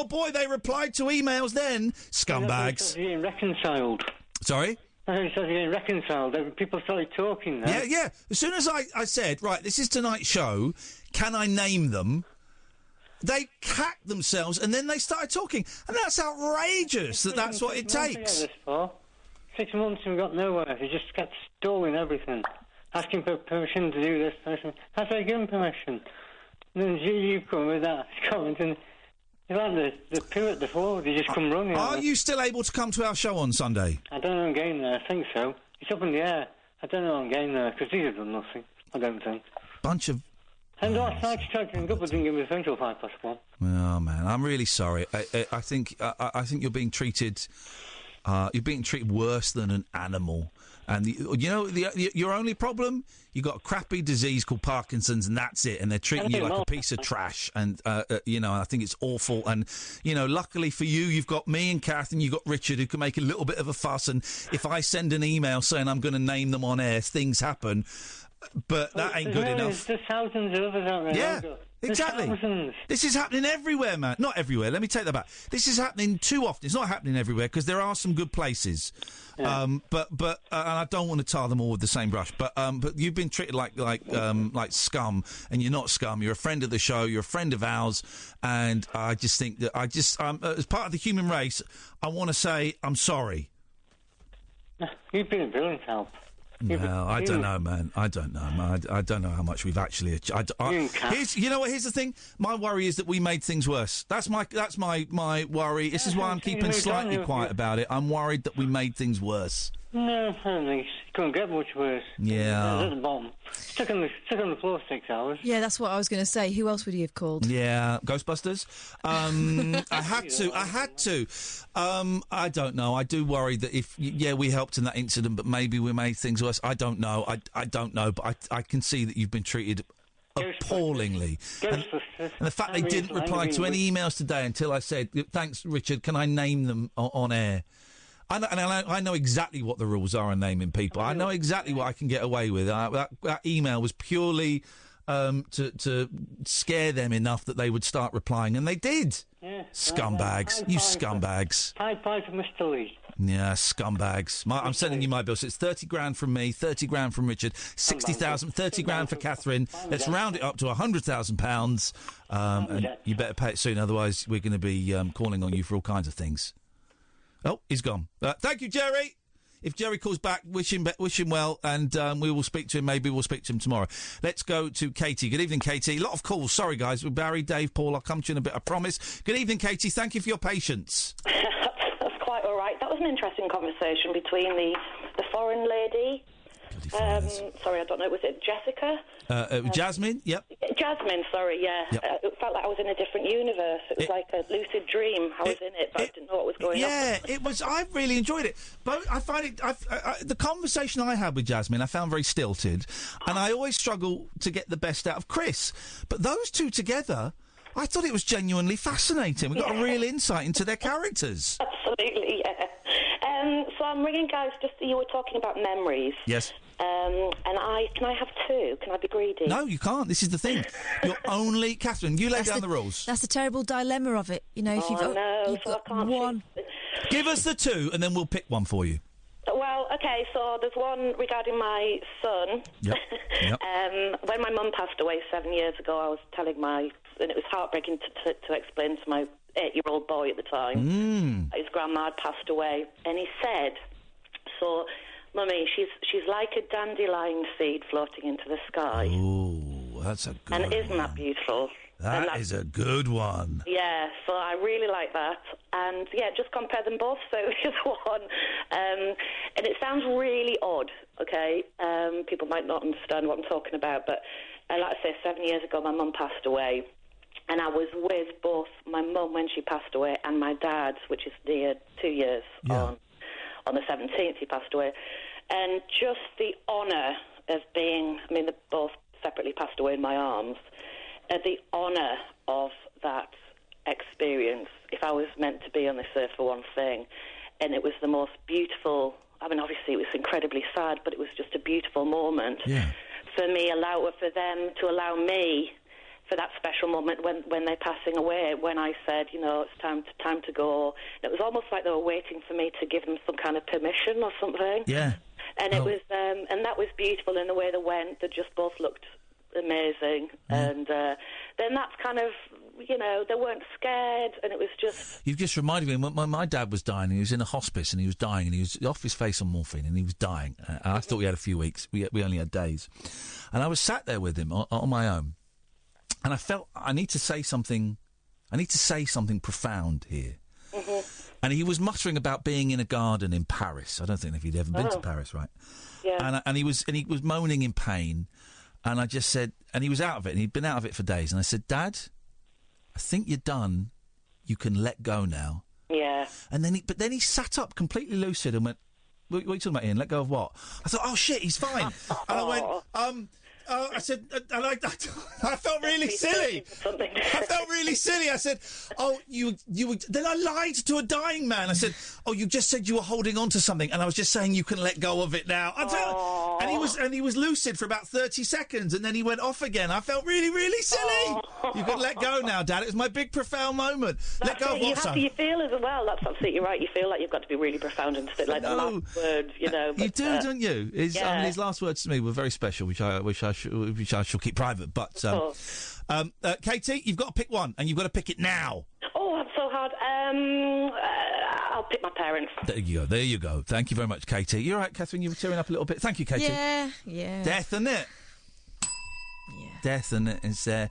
boy, they replied to emails then. Scumbags. You're getting reconciled. Sorry? He said you're getting reconciled. People started talking there. Yeah. As soon as I said, right, this is tonight's show, can I name them? They cacked themselves and then they started talking. And that's outrageous that's what it takes. 6 months and we got nowhere. They just kept stalling everything. Asking for permission to do this. How do I give them permission? And then you come with that comment and it's like the poo at the floor. They just come running. Are you still able to come to our show on Sunday? I don't know I'm getting there. I think so. It's up in the air. I don't know I'm getting there because these have done nothing. I don't think. Bunch of... And last night she tried to ring up but didn't give me the phone till 1:05. Oh man, I'm really sorry. I think you're being treated. You're being treated worse than an animal. And your only problem, you got a crappy disease called Parkinson's, and that's it. And they're treating you like a piece of trash. And I think it's awful. And luckily for you, you've got me and Kath, and you've got Richard, who can make a little bit of a fuss. And if I send an email saying I'm going to name them on air, things happen. But that ain't good enough. There's thousands of others out there. Yeah, exactly. This is happening everywhere, man. Not everywhere. Let me take that back. This is happening too often. It's not happening everywhere because there are some good places. Yeah. But and I don't want to tar them all with the same brush. But you've been treated like scum, and you're not scum. You're a friend of the show. You're a friend of ours, and I just think that as part of the human race, I want to say I'm sorry. You've been a brilliant help. No, I don't know, man. I don't know. I don't know how much we've actually. Here's the thing. My worry is that we made things worse. That's my worry. This is why I'm keeping slightly quiet about it. I'm worried that we made things worse. No, I don't think it couldn't get much worse. Yeah. At the bottom. Stuck on the floor 6 hours. Yeah, that's what I was going to say. Who else would you have called? Yeah, Ghostbusters. I had to. I don't know. I do worry that we helped in that incident, but maybe we made things worse. I don't know. I don't know, but I can see that you've been treated appallingly. And the fact they didn't reply to any emails today until I said, thanks, Richard, can I name them on air? I know exactly what the rules are on naming people. I know exactly what I can get away with. That email was purely to scare them enough that they would start replying, and they did. Yeah, scumbags. You scumbags. Pie for Mr. Lee. Yeah, scumbags. I'm sending you my bill. So it's 30 grand from me, 30 grand from Richard, 60,000, 30 grand for Catherine. Let's round it up to £100,000. And you better pay it soon, otherwise we're going to be calling on you for all kinds of things. Oh, he's gone. Thank you, Jerry. If Jerry calls back, wish him well, and we will speak to him. Maybe we'll speak to him tomorrow. Let's go to Katie. Good evening, Katie. A lot of calls. Sorry, guys. With Barry, Dave, Paul, I'll come to you in a bit, I promise. Good evening, Katie. Thank you for your patience. That's quite all right. That was an interesting conversation between the foreign lady. Sorry, I don't know. Was it Jessica? Jasmine, yep. Jasmine, sorry, yeah. Yep. It felt like I was in a different universe. It was like a lucid dream. I was in it, but I didn't know what was going on. Yeah, it was. I really enjoyed it. But I find it... the conversation I had with Jasmine, I found very stilted. And I always struggle to get the best out of Chris. But those two together, I thought it was genuinely fascinating. We got a real insight into their characters. Absolutely, yeah. So I'm ringing, guys, just you were talking about memories. Yes. And can I have two? Can I be greedy? No, you can't. This is the thing. You're only... Catherine, you lay down the rules. That's the terrible dilemma of it. You know, if you've got one... Give us the two, and then we'll pick one for you. Well, OK, so there's one regarding my son. Yep. When my mum passed away 7 years ago, I was telling and it was heartbreaking to explain to my 8-year-old boy at the time. His grandma had passed away, and he said, so... Mummy, she's like a dandelion seed floating into the sky. Ooh, that's a good one. And isn't that beautiful? That is a good one. Yeah, so I really like that. And, yeah, just compare them both, so here's one. And it sounds really odd, OK? People might not understand what I'm talking about, but like I say, 7 years ago, my mum passed away. And I was with both my mum when she passed away and my dad, which is near 2 years on the 17th, he passed away. And just the honour of being... I mean, they both separately passed away in my arms. The honour of that experience, if I was meant to be on this earth for one thing, and it was the most beautiful... I mean, obviously, it was incredibly sad, but it was just a beautiful moment for me, for them to allow me... for that special moment when they're passing away, when I said, it's time to go. And it was almost like they were waiting for me to give them some kind of permission or something. Yeah. And it was, and that was beautiful in the way they went. They just both looked amazing. And then that's kind of, they weren't scared, and it was just... You've just reminded me, when my dad was dying, he was in a hospice, and he was dying, and he was off his face on morphine, and he was dying. I thought we had a few weeks. We only had days. And I was sat there with him on my own. And I felt I need to say something profound here. Mm-hmm. And he was muttering about being in a garden in Paris. I don't think if he'd ever been to Paris, right? Yeah. And he was moaning in pain. And I just said, and he was out of it, and he'd been out of it for days. And I said, Dad, I think you're done. You can let go now. Yeah. And then he sat up completely lucid and went, what are you talking about, Ian? Let go of what? I thought, oh, shit, he's fine. And I went, I said, and I felt really silly. I felt really silly. I said, oh, you then I lied to a dying man. I said, oh, you just said you were holding on to something, and I was just saying you can let go of it now. And he was lucid for about 30 seconds, and then he went off again. I felt really, really silly. You can let go now, Dad. It was my big, profound moment. Let go of what, son? You feel as well. That's absolutely right. You feel like you've got to be really profound and say, like, the last words, you know. You do, don't you? His last words to me were very special, which I shall keep private. But Katie, you've got to pick one, and you've got to pick it now. Oh, that's so hard. I'll pick my parents. There you go. Thank you very much, Katie. You're right, Catherine. You were tearing up a little bit. Thank you, Katie. Yeah. Death, isn't it? Yeah. Death, and it's there.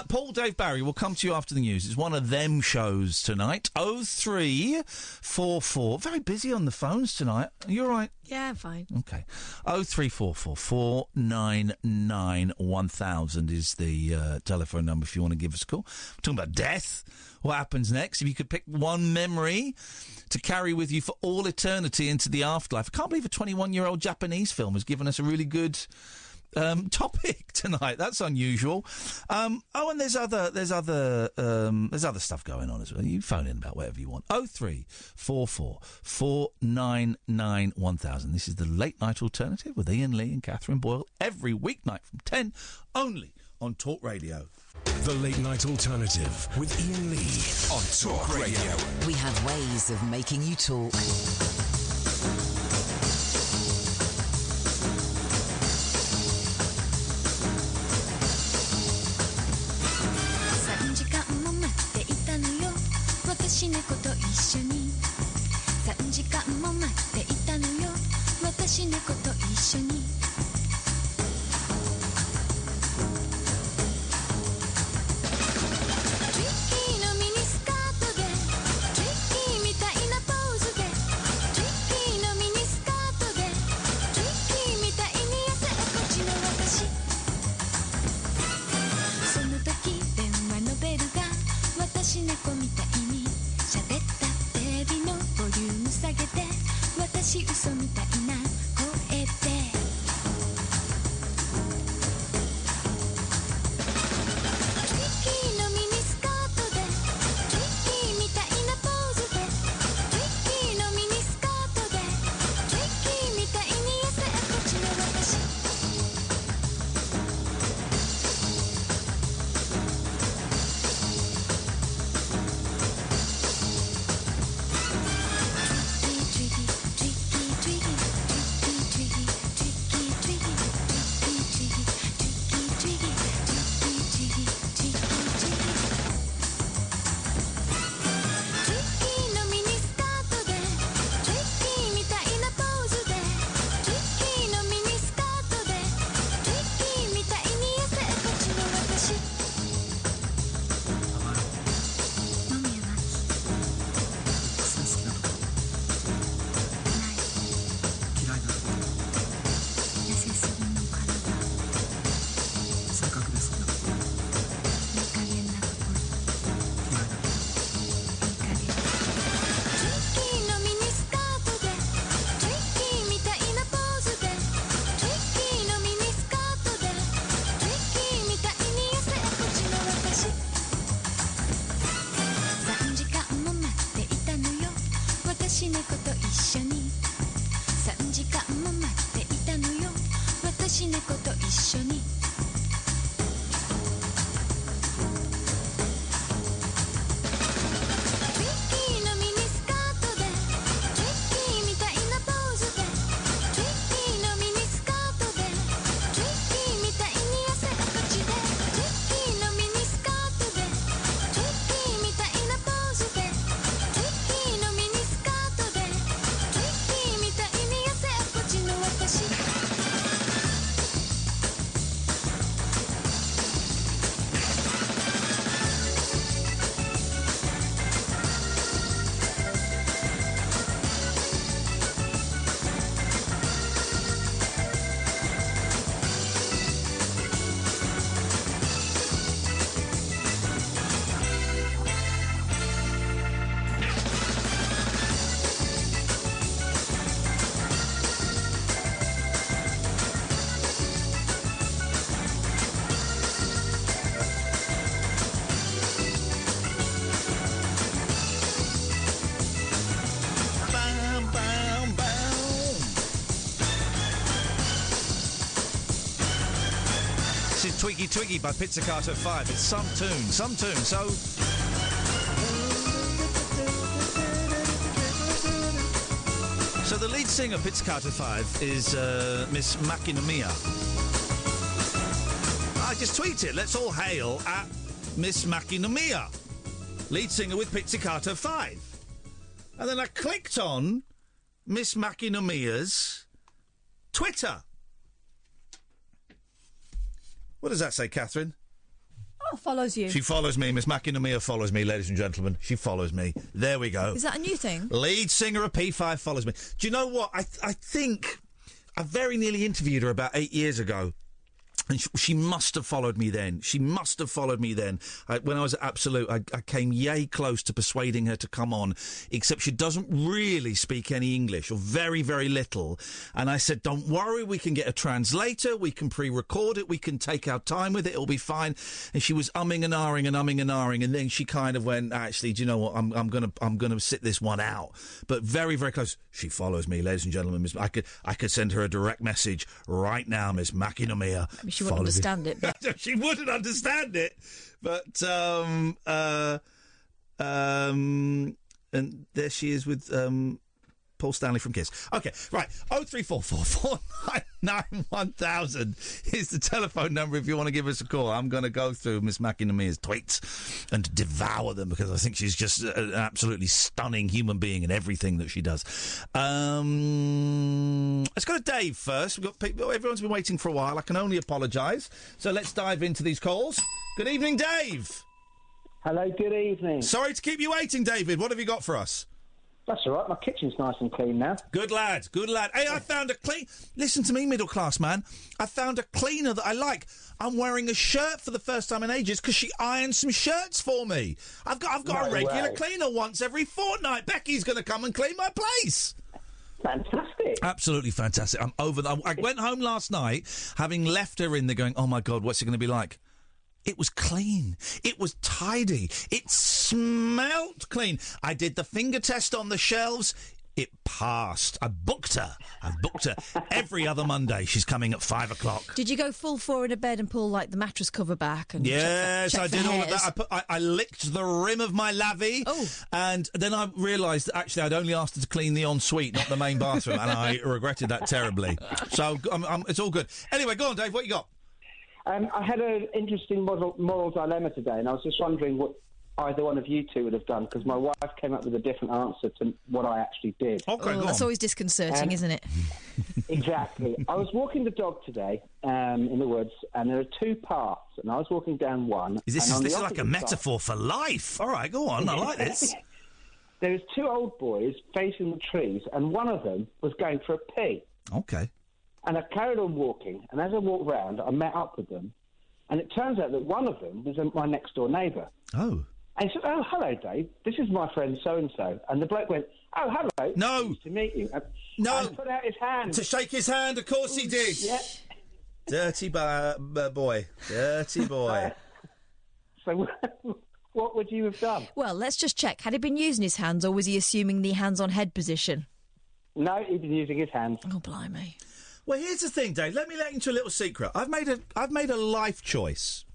Paul, Dave, Barry, we'll come to you after the news. It's one of them shows tonight. 0344. Very busy on the phones tonight. Are you all right? Yeah, I'm fine. Okay. 0344 499 1000 is the telephone number if you want to give us a call. We're talking about death. What happens next? If you could pick one memory to carry with you for all eternity into the afterlife. I can't believe a 21-year-old Japanese film has given us a really good topic tonight. That's unusual. And there's other stuff going on as well. You phone in about whatever you want. 0344 499 1000. This is the Late Night Alternative with Iain Lee and Catherine Boyle every weeknight from 10 only on Talk Radio. The Late Night Alternative with Iain Lee on Talk Radio. We have ways of making you talk. Twiggy Twiggy by Pizzicato 5. It's some tune. So... So the lead singer of Pizzicato 5 is Miss Makinomiya. I just tweeted, let's all hail at Miss Makinomiya, lead singer with Pizzicato 5. And then I clicked on Miss Makinomiya's Twitter. What does that say, Catherine? Oh, follows you. She follows me. Miss Makinomiya follows me, ladies and gentlemen. She follows me. There we go. Is that a new thing? Lead singer of P5 follows me. Do you know what? I think I very nearly interviewed her about 8 years ago. And she must have followed me then. When I was at Absolute, I came yay close to persuading her to come on, except she doesn't really speak any English, or very, very little. And I said, don't worry, we can get a translator, we can pre-record it, we can take our time with it, it'll be fine. And she was umming and ahhing, and then she kind of went, actually, do you know what, I'm gonna sit this one out. But very, very close. She follows me, ladies and gentlemen. I could send her a direct message right now, Miss Makinomiya. She wouldn't understand it. But... She wouldn't understand it. But, and there she is with, Paul Stanley from Kiss. OK, right. 0344 499 1000 is the telephone number if you want to give us a call. I'm going to go through Miss Makinomiya's tweets and devour them because I think she's just an absolutely stunning human being in everything that she does. Let's go to Dave first. We've got people, everyone's been waiting for a while. I can only apologise. So let's dive into these calls. Good evening, Dave. Hello, good evening. Sorry to keep you waiting, David. What have you got for us? That's all right. My kitchen's nice and clean now. Good lad. Hey, I found a clean... Listen to me, middle-class man. I found a cleaner that I like. I'm wearing a shirt for the first time in ages because she irons some shirts for me. I've got a regular cleaner once every fortnight. Becky's going to come and clean my place. Fantastic. Absolutely fantastic. I'm over that. I went home last night having left her in there going, oh, my God, what's it going to be like? It was clean. It was tidy. It smelt clean. I did the finger test on the shelves. It passed. I've booked her every other Monday. She's coming at 5 o'clock. Did you go full four in a bed and pull, like, the mattress cover back? And yes, check I did all of that. I licked the rim of my lavvy. Oh. And then I realised that actually I'd only asked her to clean the ensuite, not the main bathroom, and I regretted that terribly. So it's all good. Anyway, go on, Dave. What you got? I had an interesting moral dilemma today, and I was just wondering what either one of you two would have done, because my wife came up with a different answer to what I actually did. Okay, that's always disconcerting, isn't it? Exactly. I was walking the dog today in the woods, and there are two paths, and I was walking down one. This is like a metaphor for life. All right, go on. I like this. There was two old boys facing the trees, and one of them was going for a pee. Okay. And I carried on walking, and as I walked round, I met up with them, and it turns out that one of them was my next-door neighbour. Oh. And he said, oh, hello, Dave, this is my friend so-and-so. And the bloke went, oh, hello. No. Nice to meet you. No. And put out his hand. To shake his hand, of course he did. Yeah. Dirty boy. Dirty boy. So what would you have done? Well, let's just check. Had he been using his hands, or was he assuming the hands-on-head position? No, he'd been using his hands. Oh, blimey. Well, here's the thing, Dave. Let me let you into a little secret. I've made a life choice.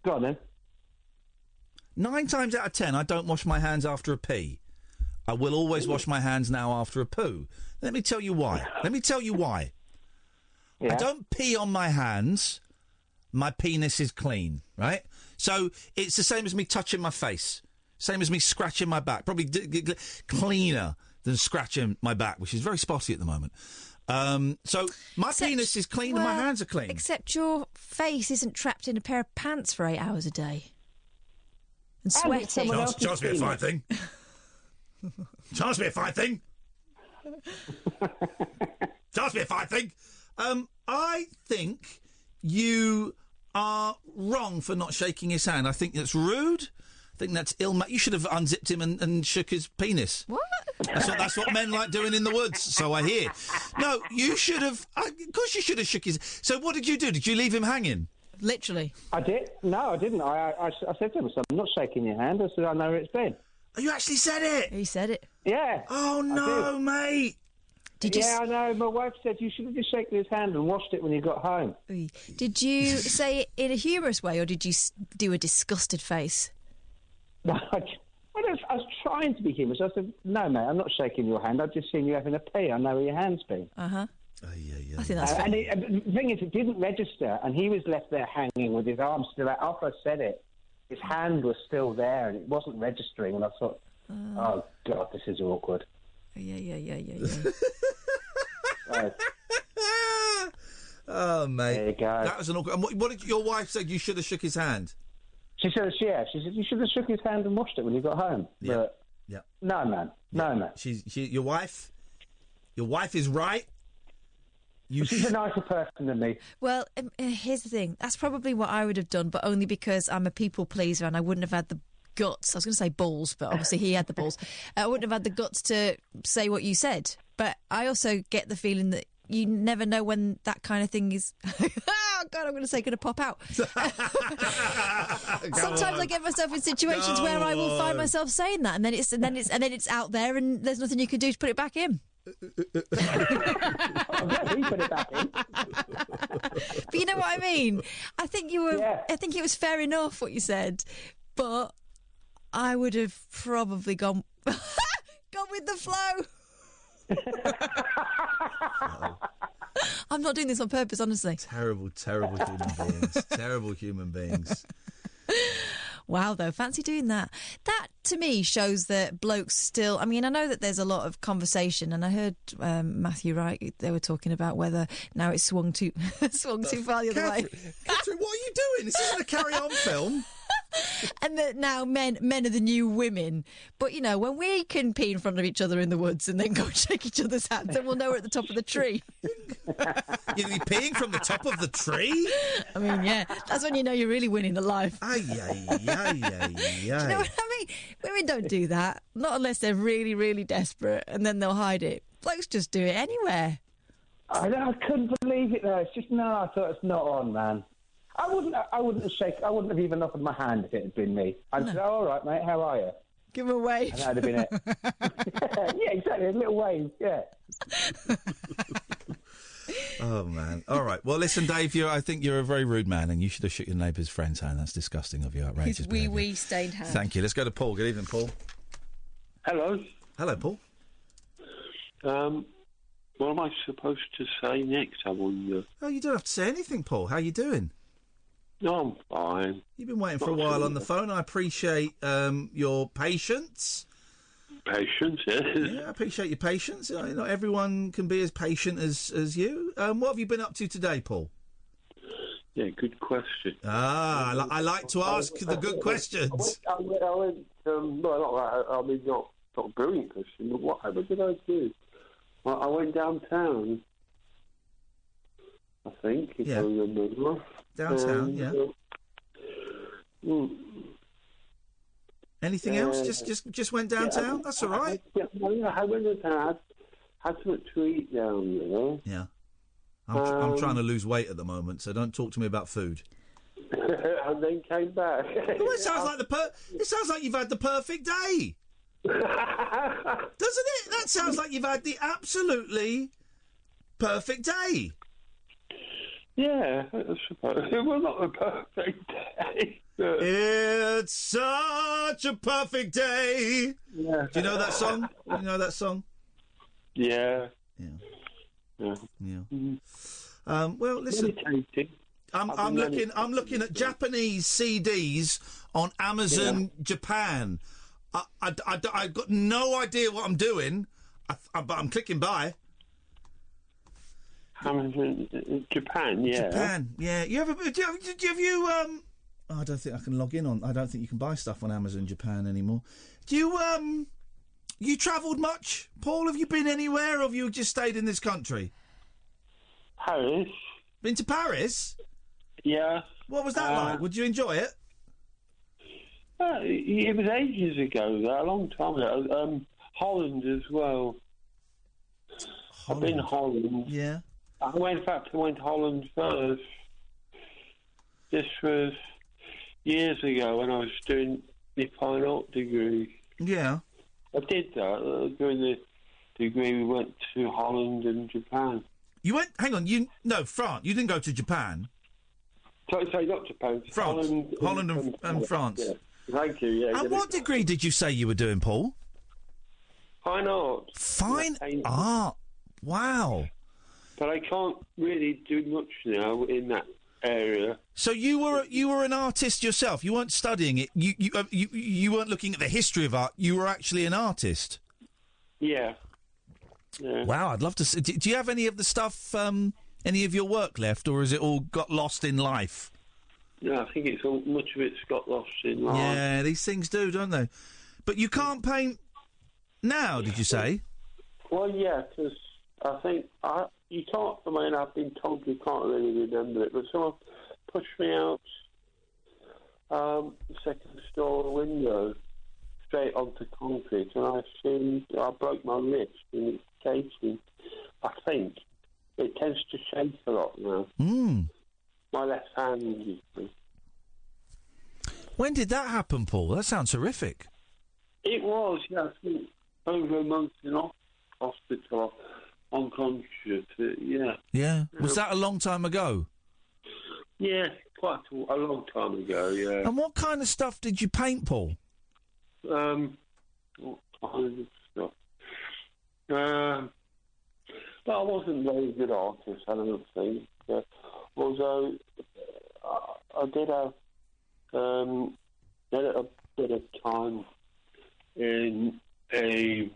Go on, then. 9 times out of 10, I don't wash my hands after a pee. I will always wash my hands now after a poo. Let me tell you why. Yeah. I don't pee on my hands. My penis is clean, right? So it's the same as me touching my face. Same as me scratching my back. Probably cleaner than scratching my back, which is very spotty at the moment. So my penis is clean and my hands are clean. Except your face isn't trapped in a pair of pants for 8 hours a day. And sweating. Chance me a fine thing. Chance me a fine thing. Chance me a fine thing. I think you are wrong for not shaking his hand. I think that's rude. I think that's ill. You should have unzipped him and shook his penis. What? That's what men like doing in the woods, so I hear. No, you should have... Of course you should have shook his... So what did you do? Did you leave him hanging? Literally. I did. No, I didn't. I said to him, I'm not shaking your hand. I said, I know where it's been. Oh, you actually said it? He said it. Yeah. Oh, no, mate. Yeah, I know. My wife said you should have just shaken his hand and washed it when you got home. Did you say it in a humorous way, or did you do a disgusted face? No, I was trying to be humorous. I said, no, mate, I'm not shaking your hand. I've just seen you having a pee. I know where your hand's been. Uh-huh. Yeah. I think that's fair. And the thing is, it didn't register, and he was left there hanging with his arm still out. After I said it, his hand was still there, and it wasn't registering, and I thought, oh, God, this is awkward. Yeah. Right. Oh, mate. There you go. That was an awkward... And what did your wife say? You should have shook his hand? She said, you should have shook his hand and washed it when you got home. Yeah. But yeah. No, man. No, man. Your wife is right. She's a nicer person than me. Well, here's the thing. That's probably what I would have done, but only because I'm a people pleaser and I wouldn't have had the guts. I was going to say balls, but obviously he had the balls. I wouldn't have had the guts to say what you said. But I also get the feeling that you never know when that kind of thing is... Oh, God, I'm going to pop out. Sometimes I get myself in situations where I will find myself saying that, and then it's out there, and there's nothing you can do to put it back in. We put it back in. But you know what I mean? I think you were. Yeah. I think it was fair enough what you said, but I would have probably gone with the flow. I'm not doing this on purpose, honestly. Terrible human beings. Terrible human beings. Wow, though, fancy doing that. That, to me, shows that blokes still... I mean, I know that there's a lot of conversation, and I heard Matthew Wright, they were talking about whether now it's swung too far the other way. Catherine, what are you doing? This isn't a carry-on film. And that now men are the new women. But, you know, when we can pee in front of each other in the woods and then go and shake each other's hands, then we'll know we're at the top of the tree. You'll be peeing from the top of the tree? I mean, yeah, that's when you know you're really winning at life. Ay. Do you know what I mean? Women don't do that. Not unless they're really, really desperate, and then they'll hide it. Blokes just do it anywhere. I couldn't believe it, though. It's just, I thought it's not on, man. I wouldn't have even offered my hand if it had been me. I'd say, all right, mate, how are you? Give him a wave. And that would have been it. Yeah, exactly, a little wave, yeah. Oh, man. All right. Well, listen, Dave, I think you're a very rude man, and you should have shook your neighbour's friend's hand. That's disgusting of you, outrageous His behaviour. wee stained hand. Thank you. Let's go to Paul. Good evening, Paul. Hello. Hello, Paul. What am I supposed to say next, I wonder? Oh, you don't have to say anything, Paul. How are you doing? No, I'm fine. You've been waiting for a while on the phone. I appreciate your patience. Patience, yes. Yeah, I appreciate your patience. Not everyone can be as patient as you. What have you been up to today, Paul? Yeah, good question. I like to ask the good questions. I went not a brilliant question, but whatever did I do? I went downtown, I think, if I remember. Downtown, yeah. Anything else? Just went downtown? That's all right. I went downtown. Had something to eat down there. Yeah. I'm trying to lose weight at the moment, so don't talk to me about food. And then came back. Well, it sounds like you've had the perfect day. Doesn't it? That sounds like you've had the absolutely perfect day. Yeah, I suppose. It was not a perfect day. It's such a perfect day. Yeah. Do you know that song? Yeah. Well, listen. I'm looking at Japanese CDs on Amazon Japan. I've got no idea what I'm doing, but I'm clicking buy. Amazon Japan, yeah. Japan, yeah. Have you? I don't think I can log in on. I don't think you can buy stuff on Amazon Japan anymore. Do you? You travelled much, Paul? Have you been anywhere, or have you just stayed in this country? Paris. Been to Paris? Yeah. What was that like? Would you enjoy it? It was ages ago, a long time ago. Holland as well. I've been to Holland. Yeah. I went to Holland first. This was years ago when I was doing the fine art degree. Yeah. I did that during the degree, we went to Holland and Japan. You went... Hang on, France. You didn't go to Japan. Sorry, not Japan. France. Holland and France. Yeah. Thank you, yeah. And what degree did you say you were doing, Paul? Fine art. Fine art. Wow. But I can't really do much now in that area. So you were an artist yourself. You weren't studying it. You weren't looking at the history of art. You were actually an artist. Yeah. Wow, I'd love to see. Do you have any of the stuff, any of your work left, or has it all got lost in life? No, I think much of it's got lost in life. Yeah, these things do, don't they? But you can't paint now, did you say? Well, yeah, because I think you can't. I mean, I've been told you can't really remember it, but someone pushed me out the second story window straight onto concrete, and I broke my wrist, and it's shaking. I think it tends to shake a lot now. My left hand, usually. When did that happen, Paul? That sounds horrific. It was, yeah. I think over a month in hospital, unconscious. Yeah. Yeah. Was that a long time ago? Yeah, quite a long time ago. Yeah. And what kind of stuff did you paint, Paul? What kind of stuff? Well, I wasn't a very good artist, I don't think. Although I did have a bit of time in the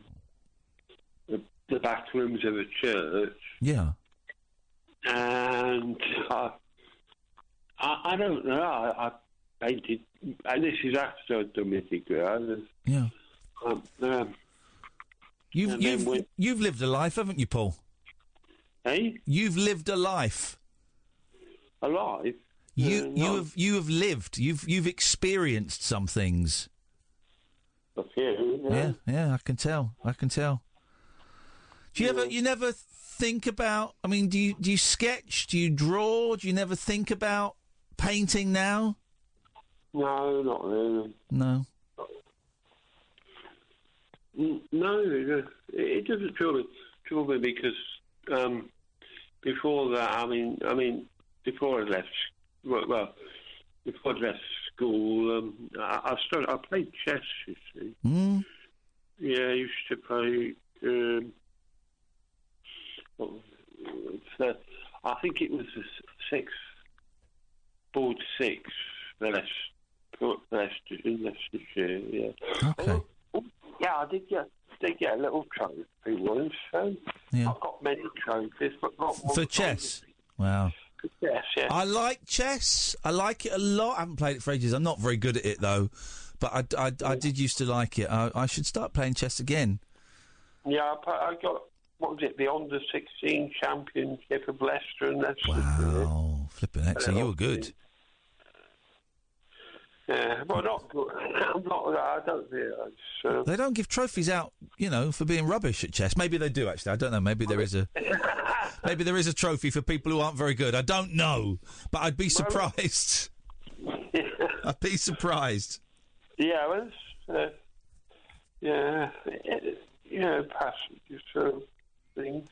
back rooms of a church. Yeah. And I don't know. I painted, and this is after I'd done my degree. Yeah. You've lived a life, haven't you, Paul? Hey? You've lived a life. A life? You have lived. You've experienced some things. A few. Yeah. I can tell. Do you never think about? I mean, do you sketch? Do you draw? Do you never think about painting now? No, not really. No. No, it doesn't trouble me because before that, I mean, before I left, before I left school, I played chess. You see. Yeah, I used to play. I think it was the board 6, the Leicestershire. Yeah. Okay. Yeah, I did get a little trophy once. So Yeah. I've got many trophies, but not one For chess. Wow. Yes, yeah. I like chess. I like it a lot. I haven't played it for ages. I'm not very good at it though, but I did used to like it. I should start playing chess again. Yeah, I got, what was it, the under 16 championship of Leicester and Leicester. Wow, flipping heck! So you were good. Yeah, well, not good. I'm not. I don't think They don't give trophies out, for being rubbish at chess. Maybe they do actually. I don't know. Maybe there is a trophy for people who aren't very good. I don't know, but I'd be surprised. I'd be surprised. Yeah, well, passages of things,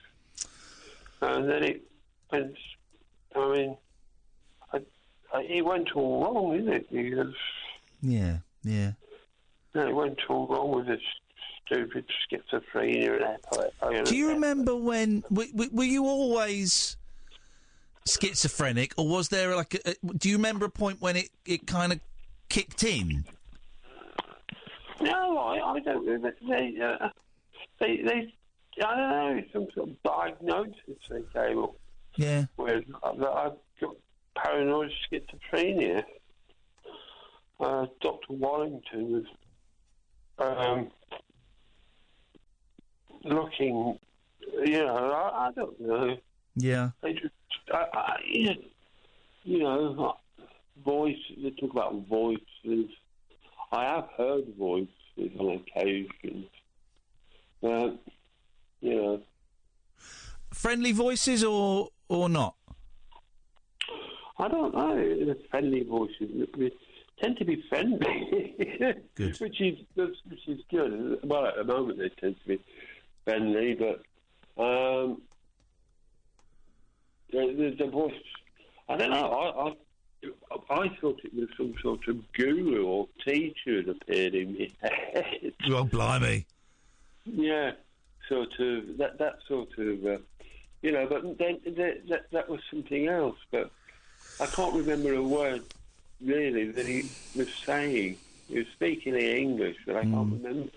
and then it went. I mean, it went all wrong, didn't it? Because yeah. It went all wrong with this stupid schizophrenia and epilepsy. Do you remember when? Were you always schizophrenic, or was there do you remember a point when it kind of kicked in? No, I don't remember. They I don't know, some sort of diagnosis they came up. Yeah. With that I've got paranoid schizophrenia. Dr. Warrington was looking, I don't know. Yeah. They just, voices, they talk about voices. I have heard voices on occasion. Friendly voices or not? I don't know. The friendly voices they tend to be friendly, good. which is good. Well, at the moment they tend to be Ben Lee, but there was, I don't know, I thought it was some sort of guru or teacher had appeared in my head. Oh, blimey. Yeah, sort of, that sort of, but then that was something else, but I can't remember a word, really, that he was saying. He was speaking in English, but I can't remember.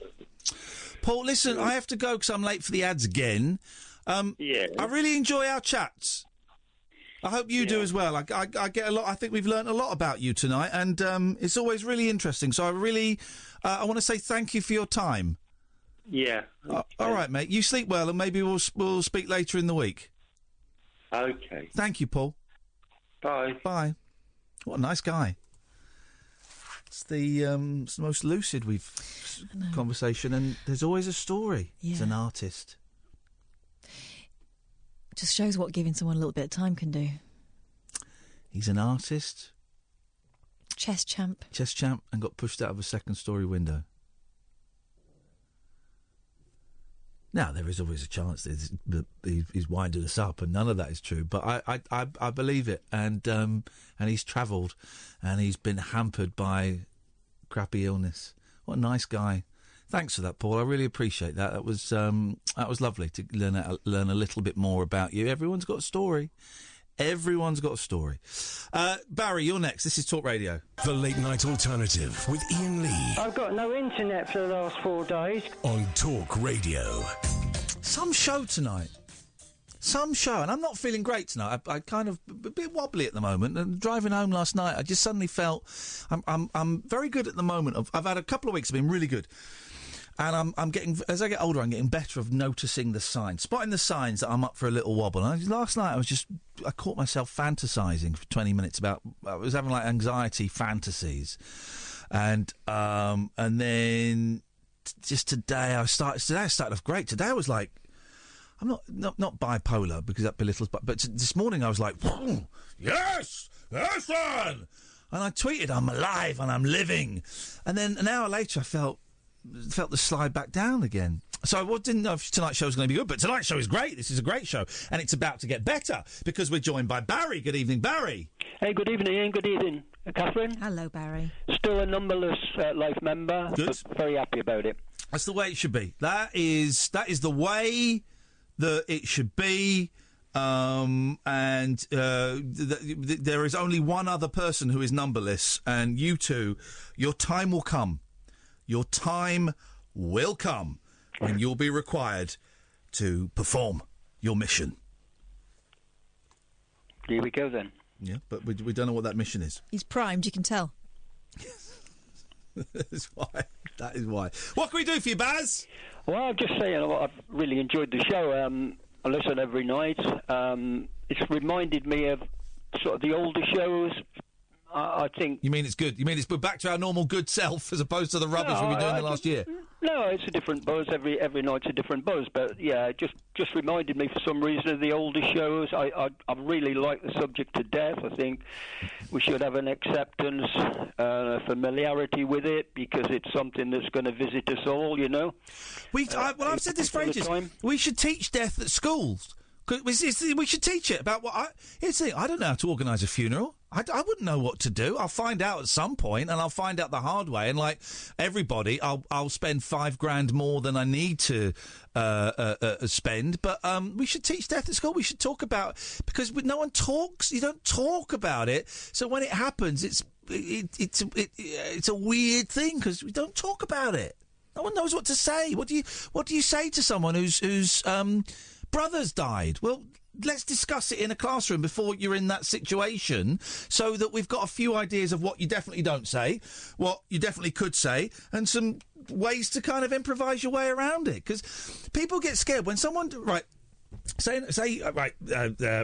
Paul, listen, I have to go because I'm late for the ads again. Yeah. I really enjoy our chats. I hope you do as well. I get a lot. I think we've learnt a lot about you tonight, and it's always really interesting. So I really, I want to say thank you for your time. Yeah. Okay. All right, mate. You sleep well, and maybe we'll speak later in the week. Okay. Thank you, Paul. Bye. Bye. What a nice guy. It's the most lucid conversation, and there's always a story. Yeah. He's an artist. Just shows what giving someone a little bit of time can do. He's an artist. Chess champ, and got pushed out of a second-storey window. Now, there is always a chance that he's winding us up, and none of that is true. But I believe it, and he's travelled, and he's been hampered by crappy illness. What a nice guy! Thanks for that, Paul. I really appreciate that. That was lovely to learn a little bit more about you. Everyone's got a story. Everyone's got a story. Barry, you're next. This is Talk Radio. The Late Night Alternative with Iain Lee. I've got no internet for the last 4 days. On Talk Radio. Some show tonight. Some show. And I'm not feeling great tonight. I kind of a bit wobbly at the moment. And driving home last night, I just suddenly felt I'm very good at the moment. I've had a couple of weeks. I've been really good. And I'm getting, as I get older, I'm getting better of noticing the signs, spotting the signs that I'm up for a little wobble. And last night I caught myself fantasising for 20 minutes I was having like anxiety fantasies. And then just today I started off great. Today I was like, I'm not bipolar because that belittles, but this morning I was like, yes, son! And I tweeted, I'm alive and I'm living. And then an hour later I felt the slide back down again. So I didn't know if tonight's show was going to be good, but tonight's show is great. This is a great show, and it's about to get better because we're joined by Barry. Good evening, Barry. Hey, good evening, Ian. Good evening, Catherine. Hello, Barry. Still a numberless Life member. Good. But very happy about it. That's the way it should be. That is the way that it should be. There is only one other person who is numberless, and you two, your time will come. Your time will come when you'll be required to perform your mission. Here we go then. Yeah, but we don't know what that mission is. He's primed, you can tell. That is why. What can we do for you, Baz? Well, I'm just saying, I've really enjoyed the show. I listen every night. It's reminded me of sort of the older shows. I think... You mean it's good? You mean we're back to our normal good self as opposed to the rubbish we've been doing the last year? No, it's a different buzz. Every night's a different buzz. But, yeah, it just reminded me for some reason of the older shows. I really like the subject to death. I think we should have an acceptance, a familiarity with it because it's something that's going to visit us all, you know. I've said this for ages. We should teach death at schools. We should teach it about here's the thing, I don't know how to organise a funeral. I wouldn't know what to do. I'll find out at some point, and I'll find out the hard way. And like everybody, I'll spend $5,000 more than I need to spend. But we should teach death at school. We should talk about because no one talks. You don't talk about it. So when it happens, it's a weird thing because we don't talk about it. No one knows what to say. What do you say to someone whose brother's died? Well, let's discuss it in a classroom before you're in that situation so that we've got a few ideas of what you definitely don't say, what you definitely could say, and some ways to kind of improvise your way around it. Because people get scared when someone... a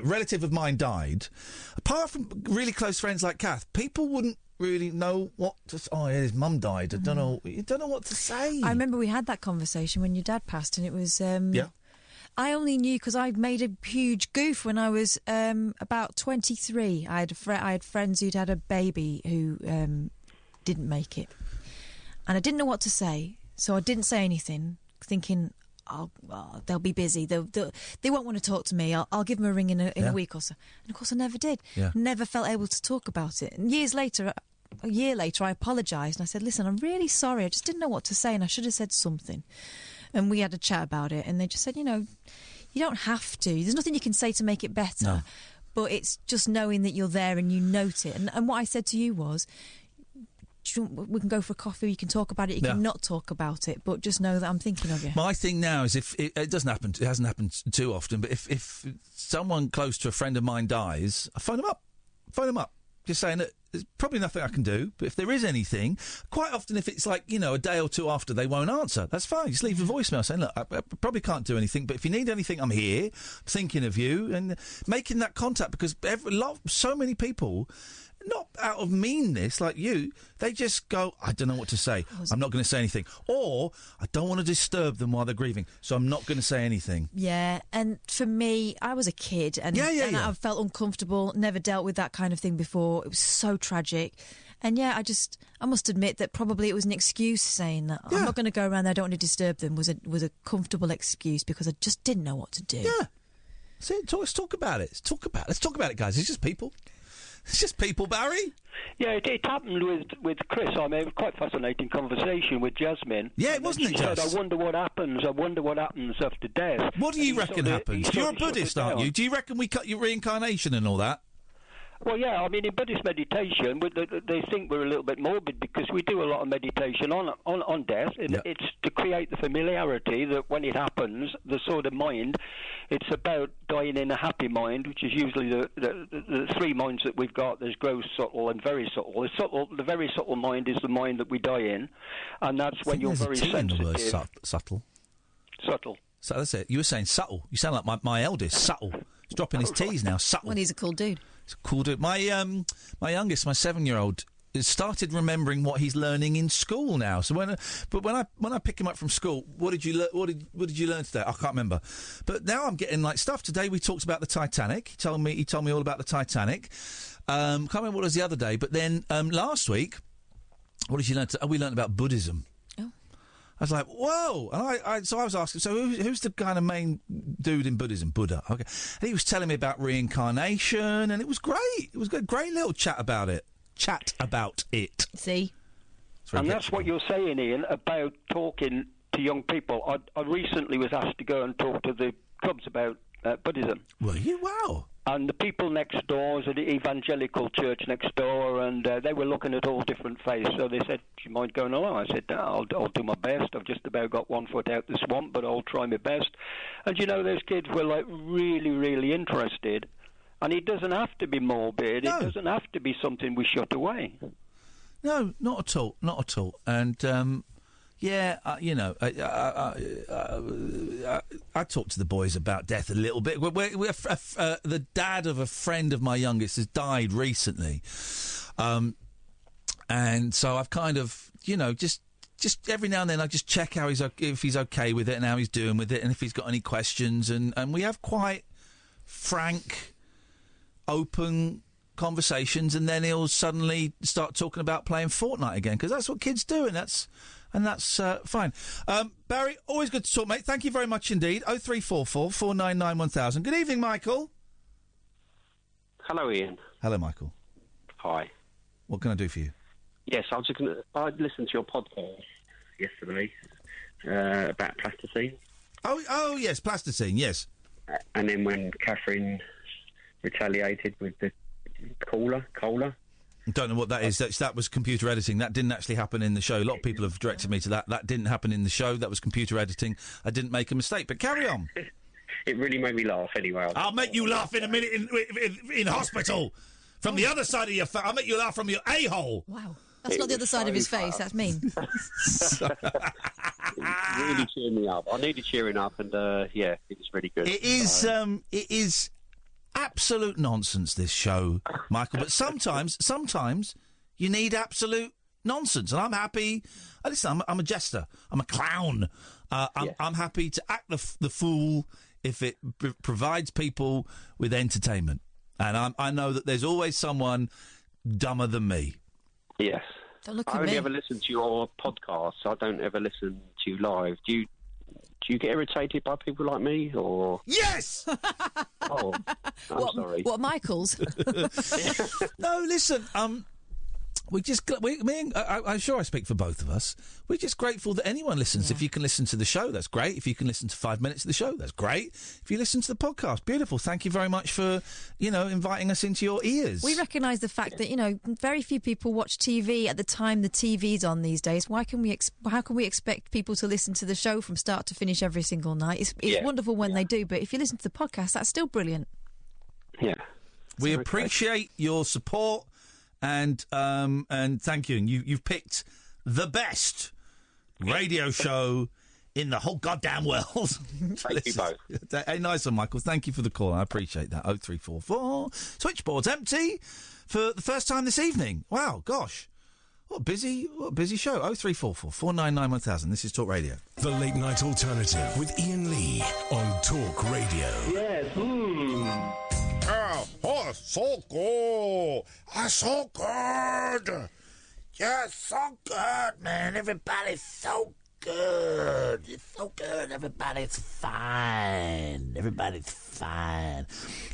relative of mine died. Apart from really close friends like Kath, people wouldn't really know what to... Oh, yeah, his mum died. I don't know. You don't know what to say. I remember we had that conversation when your dad passed, and it was... yeah. I only knew because I'd made a huge goof when I was about 23. I had friends who'd had a baby who didn't make it. And I didn't know what to say, so I didn't say anything, thinking they'll be busy. They won't want to talk to me. I'll give them a ring in a week or so. And of course, I never did. Yeah. Never felt able to talk about it. And a year later, I apologised and I said, "Listen, I'm really sorry. I just didn't know what to say, and I should have said something." And we had a chat about it, and they just said, you don't have to. There's nothing you can say to make it better. No. But it's just knowing that you're there and you note it. And what I said to you was, we can go for a coffee, you can talk about it, you can not talk about it, but just know that I'm thinking of you. My thing now is if it doesn't happen, it hasn't happened too often, but if someone close to a friend of mine dies, I phone them up. Just saying that there's probably nothing I can do, but if there is anything, quite often if it's like, a day or two after they won't answer, that's fine. Just leave a voicemail saying, look, I probably can't do anything, but if you need anything, I'm here, I'm thinking of you, and making that contact, because so many people, not out of meanness like you, they just go, I don't know what to say. I'm not going to say anything. Or, I don't want to disturb them while they're grieving, so I'm not going to say anything. Yeah, and for me, I was a kid, and I felt uncomfortable, never dealt with that kind of thing before. It was so tragic. And I must admit that probably it was an excuse saying that I'm not going to go around there, I don't want to disturb them, was a comfortable excuse because I just didn't know what to do. Yeah. Let's talk about it. Let's talk about it, guys. It's just people. It's just people, Barry. Yeah, it happened with Chris. I mean, it was quite a fascinating conversation with Jasmine. Yeah, it wasn't it, Jas? Said, I wonder what happens after death. What do you reckon happens? You're a Buddhist, aren't you? Do you reckon we cut your reincarnation and all that? Well, yeah, I mean, in Buddhist meditation, they think we're a little bit morbid because we do a lot of meditation on death. And it's to create the familiarity that when it happens, the sort of mind, it's about dying in a happy mind, which is usually the three minds that we've got. There's gross, subtle, and very subtle. The very subtle mind is the mind that we die in, and that's when you're very sensitive. In the word subtle. Subtle. So that's it. You were saying subtle. You sound like my eldest, subtle. He's dropping his T's now, subtle. Well, he's a cool dude. It's a cool dude. My youngest, my 7-year-old, has started remembering what he's learning in school now. So when I pick him up from school, what did you learn today? I can't remember. But now I'm getting like stuff. Today we talked about the Titanic. He told me all about the Titanic. Can't remember what it was the other day. But then last week, what did you learn? We learned about Buddhism. I was like, whoa! And so I was asking, so who's the kind of main dude in Buddhism? Buddha. Okay. And he was telling me about reincarnation, and it was great. It was a great little chat about it. See? And that's what you're saying, Ian, about talking to young people. I recently was asked to go and talk to the clubs about Buddhism. Were you? Wow. And the people next door, so the evangelical church next door, and they were looking at all different faiths. So they said, do you mind going along? I said, no, I'll do my best. I've just about got one foot out the swamp, but I'll try my best. And, those kids were, like, really, really interested. And it doesn't have to be morbid. No. It doesn't have to be something we shut away. No, not at all. Not at all. And, I talked to the boys about death a little bit. The dad of a friend of my youngest has died recently, and so I've kind of, just every now and then I just check if he's okay with it and how he's doing with it, and if he's got any questions, and we have quite frank, open conversations, and then he'll suddenly start talking about playing Fortnite again, because that's what kids do, and that's fine. Barry, always good to talk, mate. Thank you very much indeed. 0344 499 1000. Good evening, Michael. Hello, Ian. Hello, Michael. Hi. What can I do for you? Yes, I listened to your podcast yesterday about plasticine. Oh, yes, plasticine, yes. And then when Catherine retaliated with the cola. I don't know what that is. That was computer editing. That didn't actually happen in the show. A lot of people have directed me to that. That didn't happen in the show. That was computer editing. I didn't make a mistake. But carry on. It really made me laugh anyway. I'll make you laugh in a minute in hospital. From the other side of your face. I'll make you laugh from your a-hole. Wow. That's not the other side of his face. That's mean. It really cheered me up. I needed cheering up, and it was really good. It is absolute nonsense, this show, Michael. But sometimes you need absolute nonsense, and I'm happy. Listen, I'm a jester. I'm a clown. I'm happy to act the fool if it provides people with entertainment. And I know that there's always someone dumber than me. Yes. Don't look at I only me. ever listen to your podcast. I don't ever listen to you live. Do Do you get irritated by people like me, or...? Yes! Oh, I'm sorry. What, Michael's? No, listen, I'm sure I speak for both of us. We're just grateful that anyone listens. If you can listen to the show, that's great. If you can listen to 5 minutes of the show, that's great. If you listen to the podcast, beautiful. Thank you very much for, inviting us into your ears. We recognise the fact that, very few people watch TV at the time the TV's on these days. How can we expect people to listen to the show from start to finish every single night? It's wonderful when they do, but if you listen to the podcast, that's still brilliant. Yeah. We appreciate your support. And thank you. And you've picked the best radio show in the whole goddamn world. Thank you both. Hey, nice one, Michael. Thank you for the call. I appreciate that. 0344. Switchboard's empty for the first time this evening. Wow, gosh. What a busy show. 0344 499 1000. This is Talk Radio. The Late Night Alternative with Iain Lee on Talk Radio. Yes. Oh, so good. So good. Yeah, so good, man. Everybody's so good. It's so good. Everybody's fine. Everybody's fine.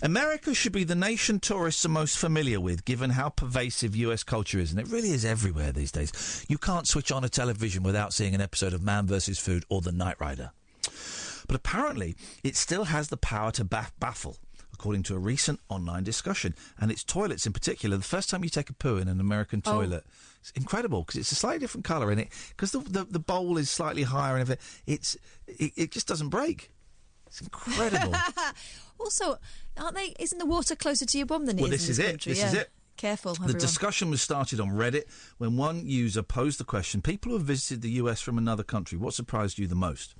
America should be the nation tourists are most familiar with, given how pervasive US culture is, and it really is everywhere these days. You can't switch on a television without seeing an episode of Man vs. Food or The Knight Rider. But apparently, it still has the power to baffle, according to a recent online discussion. And its toilets in particular, the first time you take a poo in an American toilet, it's incredible because it's a slightly different colour in it, because the bowl is slightly higher and everything. It just doesn't break. It's incredible. Also, isn't the water closer to your bum than it is in this country? This is it. Careful, everyone. The discussion was started on Reddit when one user posed the question, people who have visited the US from another country, what surprised you the most?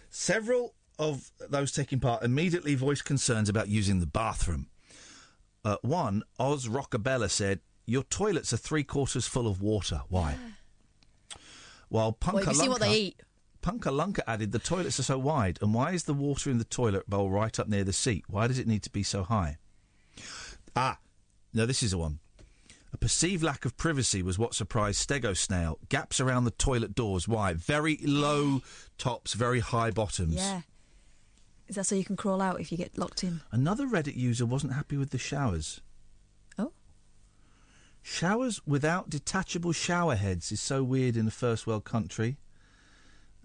Several of those taking part immediately voiced concerns about using the bathroom. One, Oz Rockabella, said, your toilets are 3/4 full of water. Why? While you see what they eat. Punkalunka added, the toilets are so wide, and why is the water in the toilet bowl right up near the seat? Why does it need to be so high? No, this is the one. A perceived lack of privacy was what surprised Stego Snail. Gaps around the toilet doors. Why? Very low tops, very high bottoms. Yeah. Is that so you can crawl out if you get locked in? Another Reddit user wasn't happy with the showers. Oh? Showers without detachable shower heads is so weird in a first world country.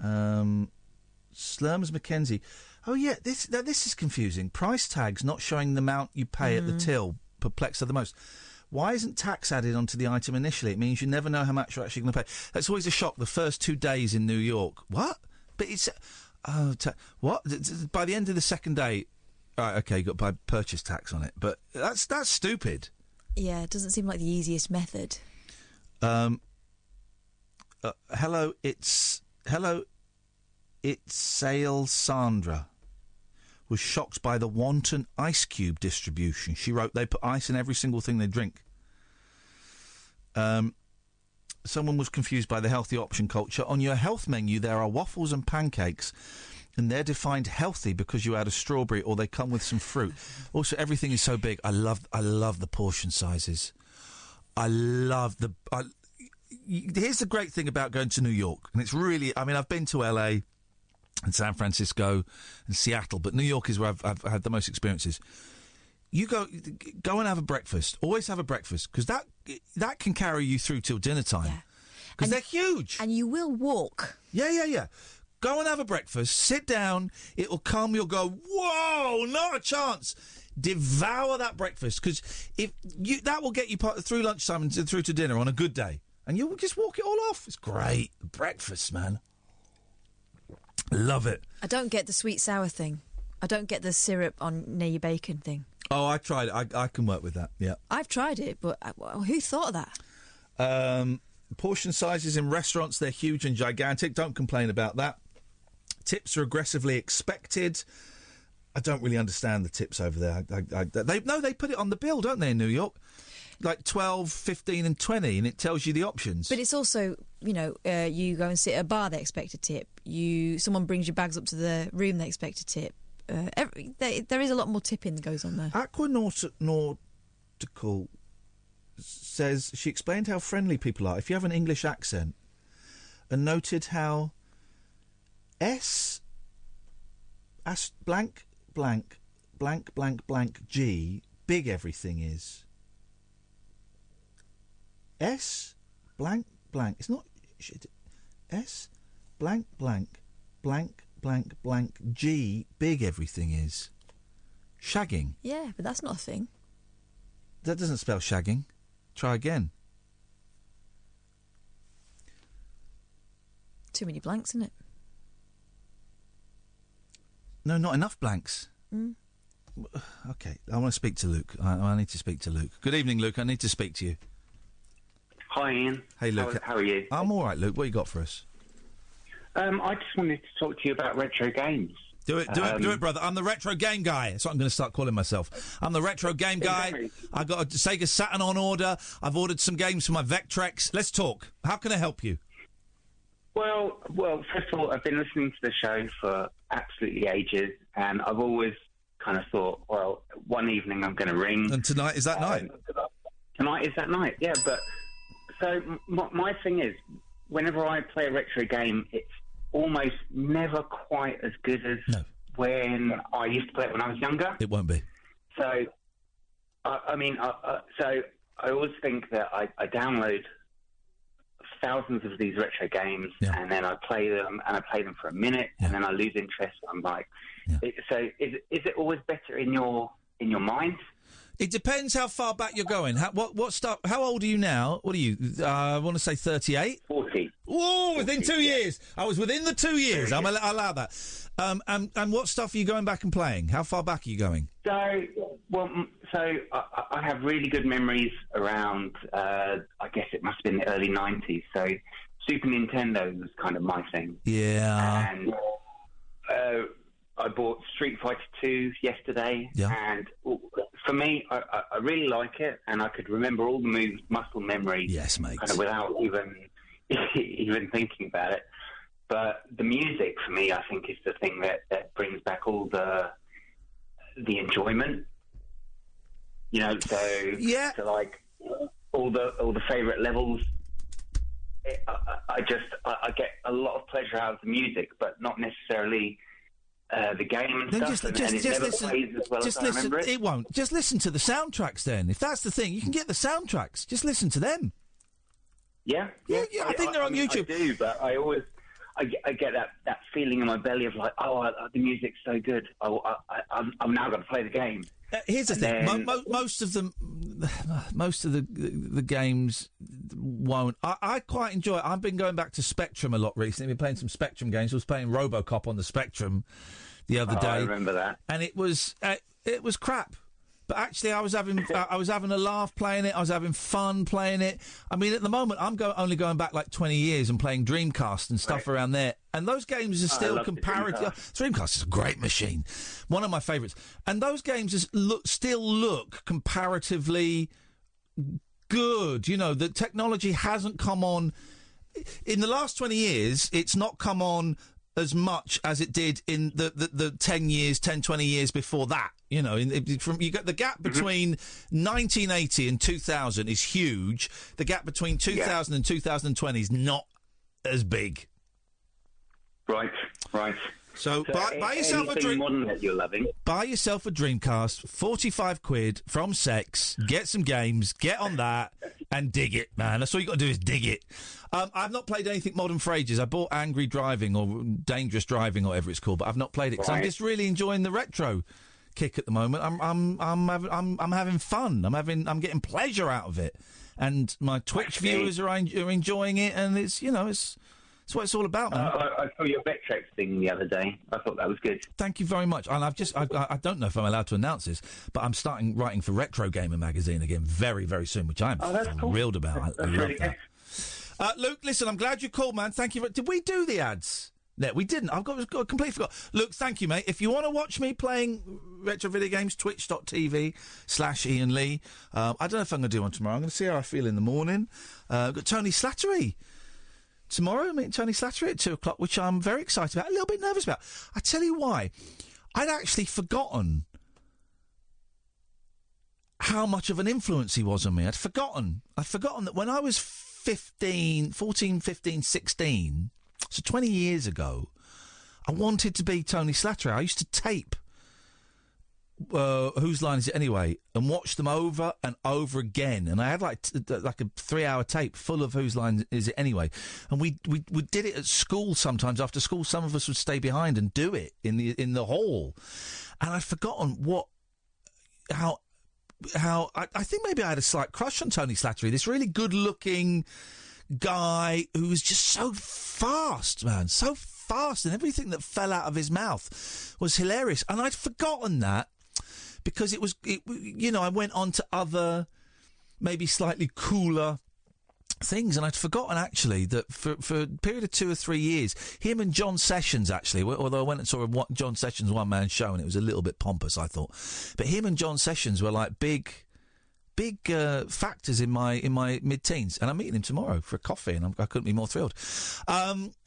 Slurms Mackenzie. Oh, yeah, this is confusing. Price tags not showing the amount you pay at the till perplex her the most. Why isn't tax added onto the item initially? It means you never know how much you're actually going to pay. That's always a shock, the first 2 days in New York. What? But it's... what? By the end of the second day... Right, OK, you got to buy purchase tax on it. But that's stupid. Yeah, it doesn't seem like the easiest method. Hello, it's Sale Sandra was shocked by the wanton ice cube distribution. She wrote they put ice in every single thing they drink. Someone was confused by the healthy option culture. On your health menu, there are waffles and pancakes, and they're defined healthy because you add a strawberry or they come with some fruit. Also, everything is so big. I love the portion sizes. Here's the great thing about going to New York, and it's really... I mean, I've been to LA and San Francisco and Seattle, but New York is where I've had the most experiences. You go and have a breakfast. Always have a breakfast, because that can carry you through till dinner time. Because they're huge. And you will walk. Yeah. Go and have a breakfast. Sit down. It'll come. You'll go, whoa, not a chance. Devour that breakfast, because that will get you through lunchtime and through to dinner on a good day. And you'll just walk it all off. It's great. Breakfast, man. Love it. I don't get the sweet sour thing. I don't get the syrup near your bacon thing. Oh, I tried it. I can work with that, yeah. I've tried it, but who thought of that? Portion sizes in restaurants, they're huge and gigantic. Don't complain about that. Tips are aggressively expected. I don't really understand the tips over there. They put it on the bill, don't they, in New York? Like 12, 15 and 20, and it tells you the options. But it's also, you go and sit at a bar, they expect a tip. Someone brings your bags up to the room, they expect a tip. There is a lot more tipping that goes on there. Aquanautical says she explained how friendly people are if you have an English accent, and noted how blank, blank, blank, blank, blank, G, big everything is. S, blank, blank. It's not... S, blank, blank, blank, blank, blank, G, big everything is. Shagging. Yeah, but that's not a thing. That doesn't spell shagging. Try again. Too many blanks, isn't it? No, not enough blanks. Mm. Okay, I want to speak to Luke. I need to speak to Luke. Good evening, Luke. I need to speak to you. Hi, Ian. Hey, Luke. How are you? I'm all right, Luke. What you got for us? I just wanted to talk to you about retro games. Do it, brother. I'm the retro game guy. That's what I'm going to start calling myself. I'm the retro game guy. Exactly. I've got a Sega Saturn on order. I've ordered some games for my Vectrex. Let's talk. How can I help you? Well, first of all, I've been listening to the show for absolutely ages, and I've always kind of thought, well, one evening I'm going to ring. And tonight is that night? Tonight is that night, yeah. But so my thing is, whenever I play a retro game, it's almost never quite as good as when I used to play it when I was younger. It won't be. So, so I always think that I download thousands of these retro games, and then I play them, and I play them for a minute, and then I lose interest. I'm like, so is it always better in your mind? It depends how far back you're going. What stuff? How old are you now? What are you? I want to say 38. 40. Oh, within 2 years. I was within the 2 years. I allow that. And what stuff are you going back and playing? How far back are you going? So I have really good memories around. I guess it must have been the early 90s. So Super Nintendo was kind of my thing. Yeah. And I bought Street Fighter 2 yesterday, and for me, I really like it, and I could remember all the moves, muscle memory, yes, mate, kind of without even thinking about it. But the music for me, I think, is the thing that brings back all the enjoyment. You know, so like all the favourite levels. I get a lot of pleasure out of the music, but not necessarily the game and stuff. Just listen. Just listen. It won't. Just listen to the soundtracks then. If that's the thing, you can get the soundtracks. Just listen to them. Yeah. I think they're on YouTube. I do, but I get that feeling in my belly of like, the music's so good. I'm now going to play the game. Here's the thing: most of the games won't. I quite enjoy it. I've been going back to Spectrum a lot recently. I've been playing some Spectrum games. I was playing RoboCop on the Spectrum the other day. I remember that, and it was crap. But actually, I was having a laugh playing it. I was having fun playing it. I mean, at the moment, I'm only going back like 20 years and playing Dreamcast and stuff around there. And those games are still comparative. Dreamcast is a great machine, one of my favourites. And those games still look comparatively good. You know, the technology hasn't come on in the last 20 years. It's not come on as much as it did in the 10, 20 years before that. You know, you got the gap between 1980 and 2000 is huge. The gap between 2000 and 2020 is not as big. Right. So buy yourself a dream. Modern that you're loving. Buy yourself a Dreamcast, £45 from Sex. Get some games, get on that, and dig it, man. That's all you got to do is dig it. I've not played anything modern for ages. I bought Angry Driving or Dangerous Driving or whatever it's called, but I've not played it because I'm just really enjoying the retro kick at the moment. I'm having fun. I'm getting pleasure out of it, and my Twitch viewers are enjoying it, and it's it's what it's all about, man. I saw your Vectrex thing the other day. I thought that was good. Thank you very much. And I don't know if I'm allowed to announce this, but I'm starting writing for Retro Gamer magazine again very, very soon, which I'm thrilled about. I love that. Luke, listen, I'm glad you called, man. Thank you. Did we do the ads? No, we didn't. I've completely forgot. Luke, thank you, mate. If you want to watch me playing retro video games, twitch.tv/Iain Lee. I don't know if I'm going to do one tomorrow. I'm going to see how I feel in the morning. I've got Tony Slattery tomorrow. I'm meeting Tony Slattery at 2 o'clock, which I'm very excited about, a little bit nervous about. I tell you why. I'd actually forgotten how much of an influence he was on me. I'd forgotten that when I was 14, 15, 16... So 20 years ago, I wanted to be Tony Slattery. I used to tape Whose Line Is It Anyway and watch them over and over again. And I had like a 3-hour tape full of Whose Line Is It Anyway. And we did it at school sometimes. After school, some of us would stay behind and do it in the hall. And I'd forgotten how I think maybe I had a slight crush on Tony Slattery, this really good-looking guy who was just so fast, man, so fast, and everything that fell out of his mouth was hilarious. And I'd forgotten that because I went on to other, maybe slightly cooler things, and I'd forgotten actually that for a period of 2 or 3 years, him and John Sessions actually, although I went and saw John Sessions' one-man show and it was a little bit pompous, I thought, but him and John Sessions were like big factors in my mid-teens, and I'm meeting him tomorrow for a coffee, and I couldn't be more thrilled.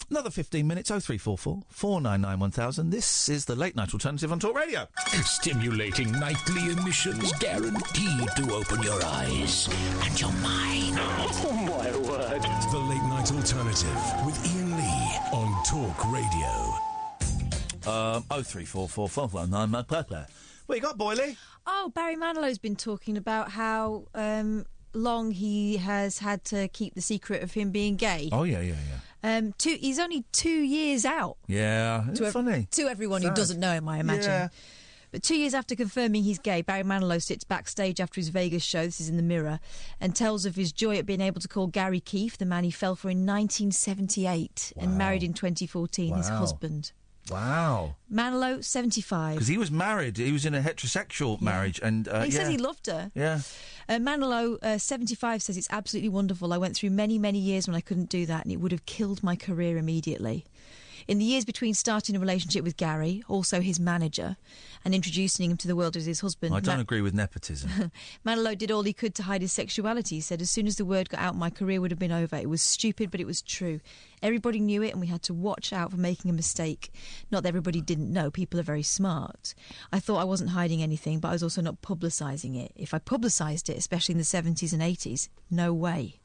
Another 15 minutes, 0344 499 1000. This is the Late Night Alternative on Talk Radio. Stimulating nightly emissions guaranteed to open your eyes and your mind. Oh, my word. The Late Night Alternative with Iain Lee on Talk Radio. 0344 499 What you got, Boyley? Oh, Barry Manilow's been talking about how long he has had to keep the secret of him being gay. Oh, yeah. He's only 2 years out. Yeah, it's funny. To everyone who doesn't know him, I imagine. Yeah. But 2 years after confirming he's gay, Barry Manilow sits backstage after his Vegas show, this is in the Mirror, and tells of his joy at being able to call Gary Keefe, the man he fell for in 1978 and married in 2014, his husband. Wow. Manilow, 75. Because he was married. He was in a heterosexual marriage. And he says he loved her. Yeah. Manilow, 75, says it's absolutely wonderful. I went through many, many years when I couldn't do that, and it would have killed my career immediately. In the years between starting a relationship with Gary, also his manager, and introducing him to the world as his husband... I don't agree with nepotism. Manilow did all he could to hide his sexuality. He said, as soon as the word got out, my career would have been over. It was stupid, but it was true. Everybody knew it, and we had to watch out for making a mistake. Not that everybody didn't know. People are very smart. I thought I wasn't hiding anything, but I was also not publicising it. If I publicised it, especially in the 70s and 80s, no way.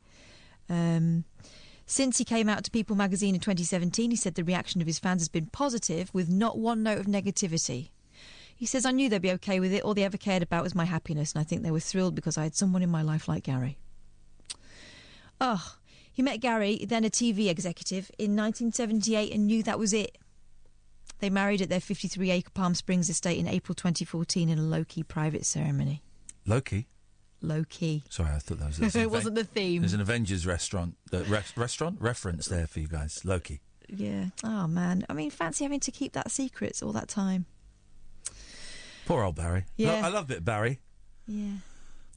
Since he came out to People magazine in 2017, he said the reaction of his fans has been positive, with not one note of negativity. He says, I knew they'd be OK with it. All they ever cared about was my happiness, and I think they were thrilled because I had someone in my life like Gary. Oh, he met Gary, then a TV executive, in 1978 and knew that was it. They married at their 53-acre Palm Springs estate in April 2014 in a low-key private ceremony. Low-key? Low-key. Sorry, I thought that was... It wasn't the theme. There's an Avengers restaurant reference there for you guys. Low-key. Yeah. Oh, man. I mean, fancy having to keep that secret all that time. Poor old Barry. Yeah. I love it, Barry. Yeah.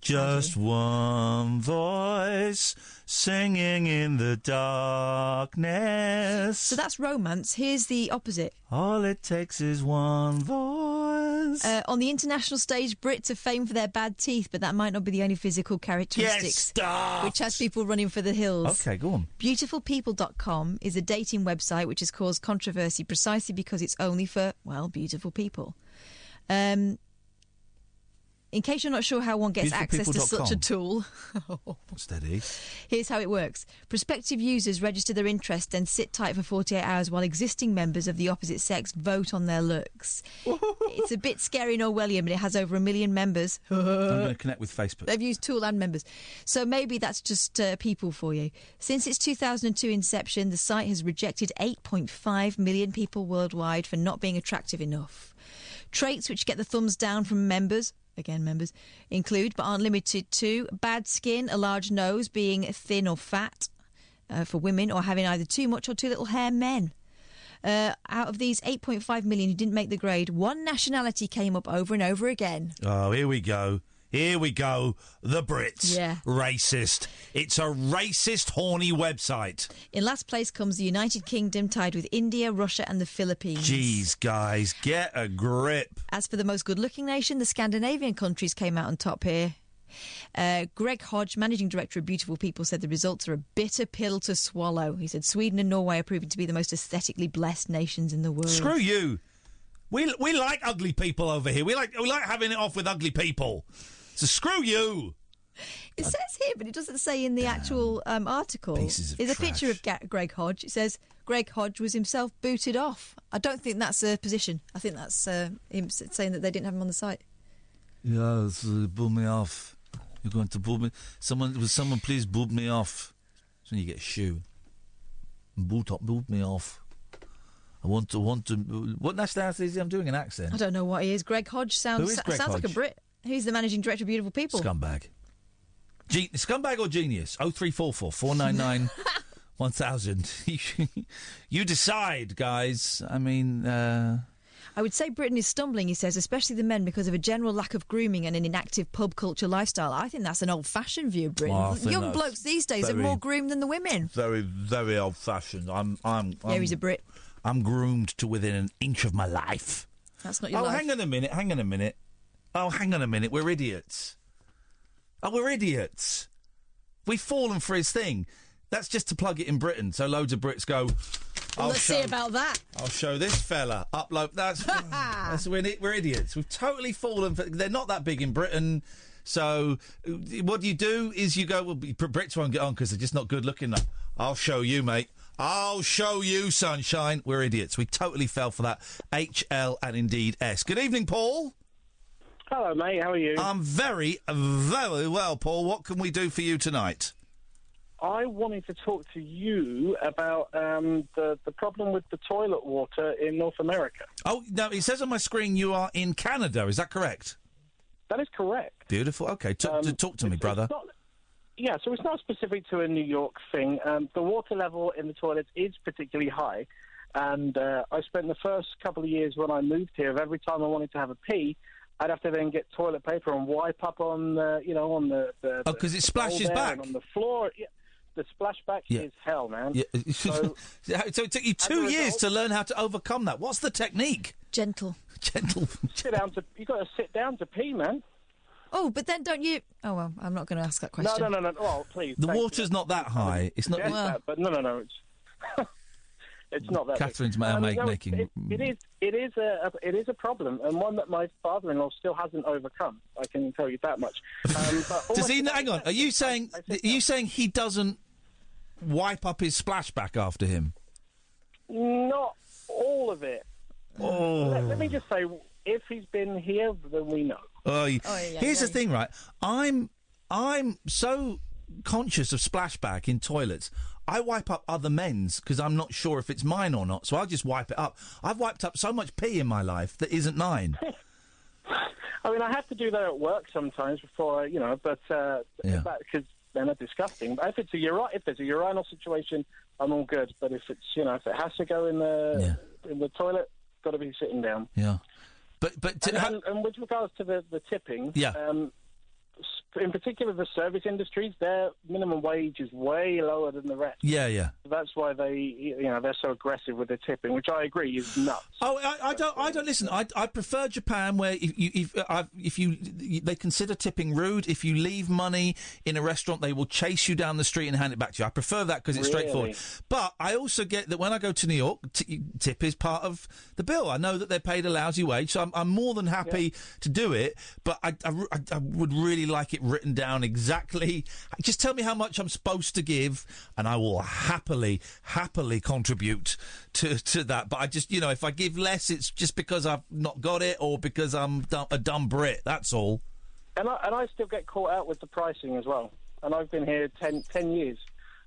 Just one voice singing in the darkness. So that's romance. Here's the opposite. All it takes is one voice. On the international stage, Brits are famed for their bad teeth, but that might not be the only physical characteristics. Yes, stop! Which has people running for the hills. Okay, go on. Beautifulpeople.com is a dating website which has caused controversy precisely because it's only for, well, beautiful people. In case you're not sure how one gets access to such a tool... Steady. Here's how it works. Prospective users register their interest, then sit tight for 48 hours while existing members of the opposite sex vote on their looks. It's a bit scary and Orwellian, but it has over 1 million members. I'm going to connect with Facebook. They've used tool and members. So maybe that's just people for you. Since its 2002 inception, the site has rejected 8.5 million people worldwide for not being attractive enough. Traits which get the thumbs down from members... Again, members include, but aren't limited to, bad skin, a large nose, being thin or fat for women, or having either too much or too little hair, men. Out of these 8.5 million who didn't make the grade, one nationality came up over and over again. Oh, here we go. Here we go. The Brits. Yeah. Racist. It's a racist, horny website. In last place comes the United Kingdom, tied with India, Russia and the Philippines. Jeez, guys, get a grip. As for the most good-looking nation, the Scandinavian countries came out on top here. Greg Hodge, managing director of Beautiful People, said the results are a bitter pill to swallow. He said Sweden and Norway are proving to be the most aesthetically blessed nations in the world. Screw you. We like ugly people over here. We like having it off with ugly people. So screw you. It says here, but it doesn't say in the actual article. Pieces of There's a picture of Greg Hodge. It says Greg Hodge was himself booted off. I don't think that's a position. I think that's him saying that they didn't have him on the site. Yeah, boob me off. You're going to boob me. Someone please boob me off. That's when you get a shoe. Boob me off. I want to. What nationality is he? I'm doing an accent. I don't know what he is. Greg Hodge sounds Greg like Hodge? a Brit. He's the managing director of Beautiful People. Scumbag. Scumbag or genius? 0344 499 1000. You decide, guys. I mean... I would say Britain is stumbling, he says, especially the men, because of a general lack of grooming and an inactive pub culture lifestyle. I think that's an old-fashioned view of Britain. Well, Young blokes these days are more groomed than the women. Very, very old-fashioned. Yeah, he's a Brit. I'm groomed to within an inch of my life. That's not your life. Hang on a minute. Oh, hang on a minute. We're idiots. Oh, we're idiots. We've fallen for his thing. That's just to plug it in Britain, so loads of Brits go... Let's see about that. I'll show this fella. Upload. That's we're idiots. We've totally fallen for... They're not that big in Britain, so what you do is you go, well, Brits won't get on because they're just not good looking enough. I'll show you, mate. I'll show you, sunshine. We're idiots. We totally fell for that. HL and indeed S. Good evening, Paul. Hello, mate. How are you? I'm very, very well, Paul. What can we do for you tonight? I wanted to talk to you about the problem with the toilet water in North America. Oh, no, it says on my screen you are in Canada. Is that correct? That is correct. Beautiful. Okay, talk to me, brother. Yeah, so it's not specific to a New York thing. The water level in the toilets is particularly high. And I spent the first couple of years when I moved here, of every time I wanted to have a pee, I'd have to then get toilet paper and wipe up on the, on the oh, because it splashes back. And on the floor. Yeah, the splashback is hell, man. Yeah. So it took you 2 years to learn how to overcome that. What's the technique? Gentle. You got to sit down to pee, man. Oh, but then don't you... Oh, well, I'm not going to ask that question. No. Oh, please. The water's not that high. It's not... That, but no. It's not that. Catherine's making... It is a problem, and one that my father-in-law still hasn't overcome. I can tell you that much. Does he? Hang on. Are you saying he doesn't wipe up his splashback after him? Not all of it. Oh. Let me just say, if he's been here, then we know. Here's the thing, right? I'm so conscious of splashback in toilets. I wipe up other men's because I'm not sure if it's mine or not, so I'll just wipe it up. I've wiped up so much pee in my life that isn't mine. I mean, I have to do that at work sometimes before, but because then they're disgusting. But if there's a urinal situation, I'm all good. But if it's, if it has to go in the toilet, got to be sitting down. Yeah, but and with regards to the tipping, in particular the service industries, their minimum wage is way lower than the rest. Yeah. So that's why they're so aggressive with the tipping, which I agree is nuts. Oh, I don't listen. I prefer Japan, where if you they consider tipping rude. If you leave money in a restaurant, they will chase you down the street and hand it back to you. I prefer that because it's straightforward. But I also get that when I go to New York, tip is part of the bill. I know that they're paid a lousy wage, so I'm more than happy to do it. But I would really like it written down exactly. Just tell me how much I'm supposed to give, and I will happily contribute to that. But I just, if I give less, it's just because I've not got it or because I'm a dumb Brit. That's all. And I still get caught out with the pricing as well. And I've been here 10 years.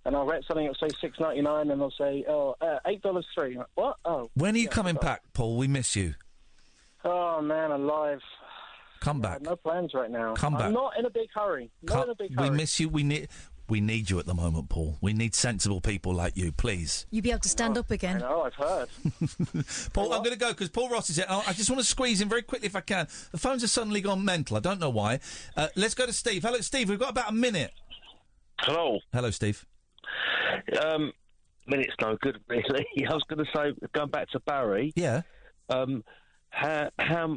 And I'll rent something that'll say $6.99, and they'll say, $8.03. What? Oh. When are you coming back, Paul? We miss you. Oh, man, alive. Come back. I have no plans right now. Come back. I'm not in a big hurry. We miss you. We need you at the moment, Paul. We need sensible people like you, please. You'll be able to stand up again. I know, I've heard. Paul, I'm going to go because Paul Ross is here. I just want to squeeze in very quickly if I can. The phones have suddenly gone mental. I don't know why. Let's go to Steve. Hello, Steve. We've got about a minute. Hello. Hello, Steve. Minute's no good, really. I was going to say, going back to Barry. Yeah. It's a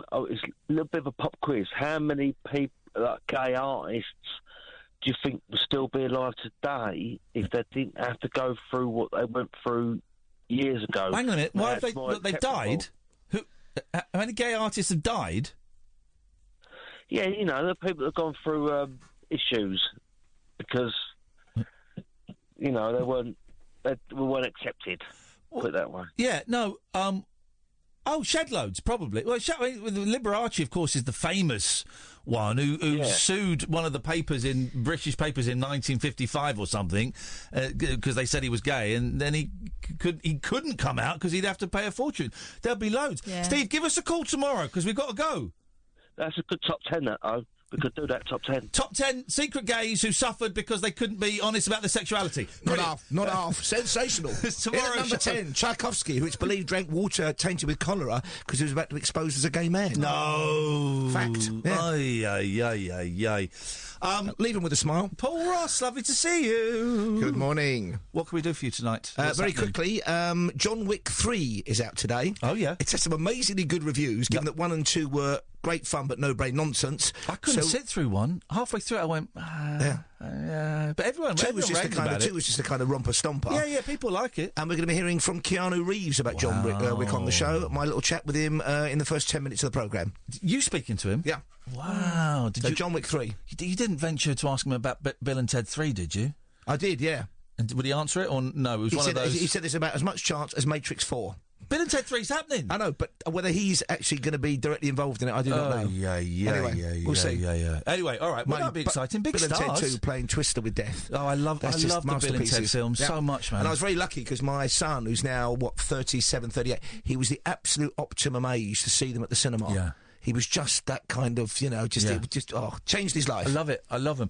little bit of a pop quiz. How many people, like gay artists, do you think will still be alive today if they didn't have to go through what they went through years ago? Hang on a minute. Why have they died? How many gay artists have died? Yeah, the people that have gone through issues because, you know, they weren't accepted. Put it that way. Yeah, no, shed loads, probably. Well, Liberace, of course, is the famous one who sued one of the papers British papers in 1955 or something because they said he was gay, and then he couldn't come out because he'd have to pay a fortune. There'll be loads. Yeah. Steve, give us a call tomorrow because we've got to go. That's a good top 10, we could do that, top 10. Top 10 secret gays who suffered because they couldn't be honest about their sexuality. Not half. Sensational. Tomorrow, number 10, Tchaikovsky, who it's believed drank water tainted with cholera because he was about to be exposed as a gay man. No. Fact. Yeah. Ay. Leave him with a smile. Paul Ross, lovely to see you. Good morning. What can we do for you tonight? Very quickly, John Wick 3 is out today. Oh, yeah. It's had some amazingly good reviews, given that 1 and 2 were great fun but no-brain nonsense. I couldn't sit through 1. Halfway through it, I went, but everyone was just raved about it. 2 was just a kind of romper-stomper. Yeah, people like it. And we're going to be hearing from Keanu Reeves about John Wick on the show. My little chat with him in the first 10 minutes of the programme. You speaking to him? Yeah. Wow. John Wick 3. You didn't venture to ask him about Bill and Ted 3, did you? I did, yeah. And would he answer it, or no? It was one of those... He said there's about as much chance as Matrix 4. Bill and Ted 3's happening. I know, but whether he's actually going to be directly involved in it, I do not know. We'll see. Yeah. Anyway, all right, well, that'll be exciting. Big Bill stars. and Ted 2 playing Twister with Death. Oh, I love the Bill and Ted film so much, man. And I was very lucky because my son, who's now, 37, 38, he was the absolute optimum age to see them at the cinema. Yeah. He was just that kind of, changed his life. I love it. I love him.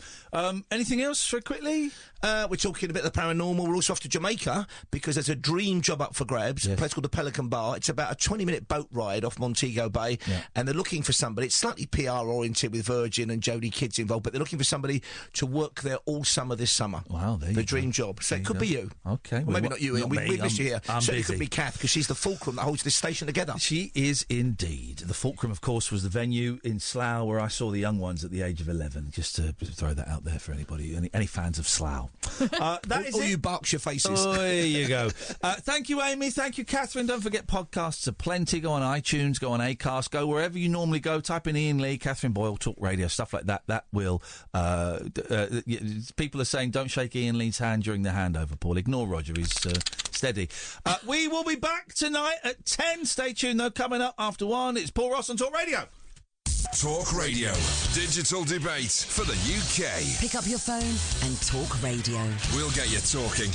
Anything else very quickly? We're talking a bit of the paranormal. We're also off to Jamaica because there's a dream job up for grabs. A place called the Pelican Bar. It's about a 20-minute boat ride off Montego Bay, and they're looking for somebody. It's slightly PR-oriented with Virgin and Jodie Kids involved, but they're looking for somebody to work there all summer this summer. Wow, the dream job. So it could be you. Okay. Well, maybe not you, Ian. We miss you here. I'm so busy. It could be Kath because she's the fulcrum that holds this station together. She is indeed. The fulcrum, of course, was the venue in Slough where I saw the young ones at the age of 11. Just to throw that out there for anybody, any fans of Slough. That is all it. You Berkshire faces. Oh, there you go. Thank you, Amy. Thank you, Catherine. Don't forget, podcasts are plenty. Go on iTunes, go on Acast, go wherever you normally go. Type in Iain Lee, Catherine Boyle, Talk Radio, stuff like that. That will... people are saying don't shake Iain Lee's hand during the handover, Paul. Ignore Roger. He's steady. We will be back tonight at 10. Stay tuned, though. Coming up after 1, it's Paul Ross on Talk Radio. Talk Radio. Digital debate for the UK. Pick up your phone and Talk Radio. We'll get you talking.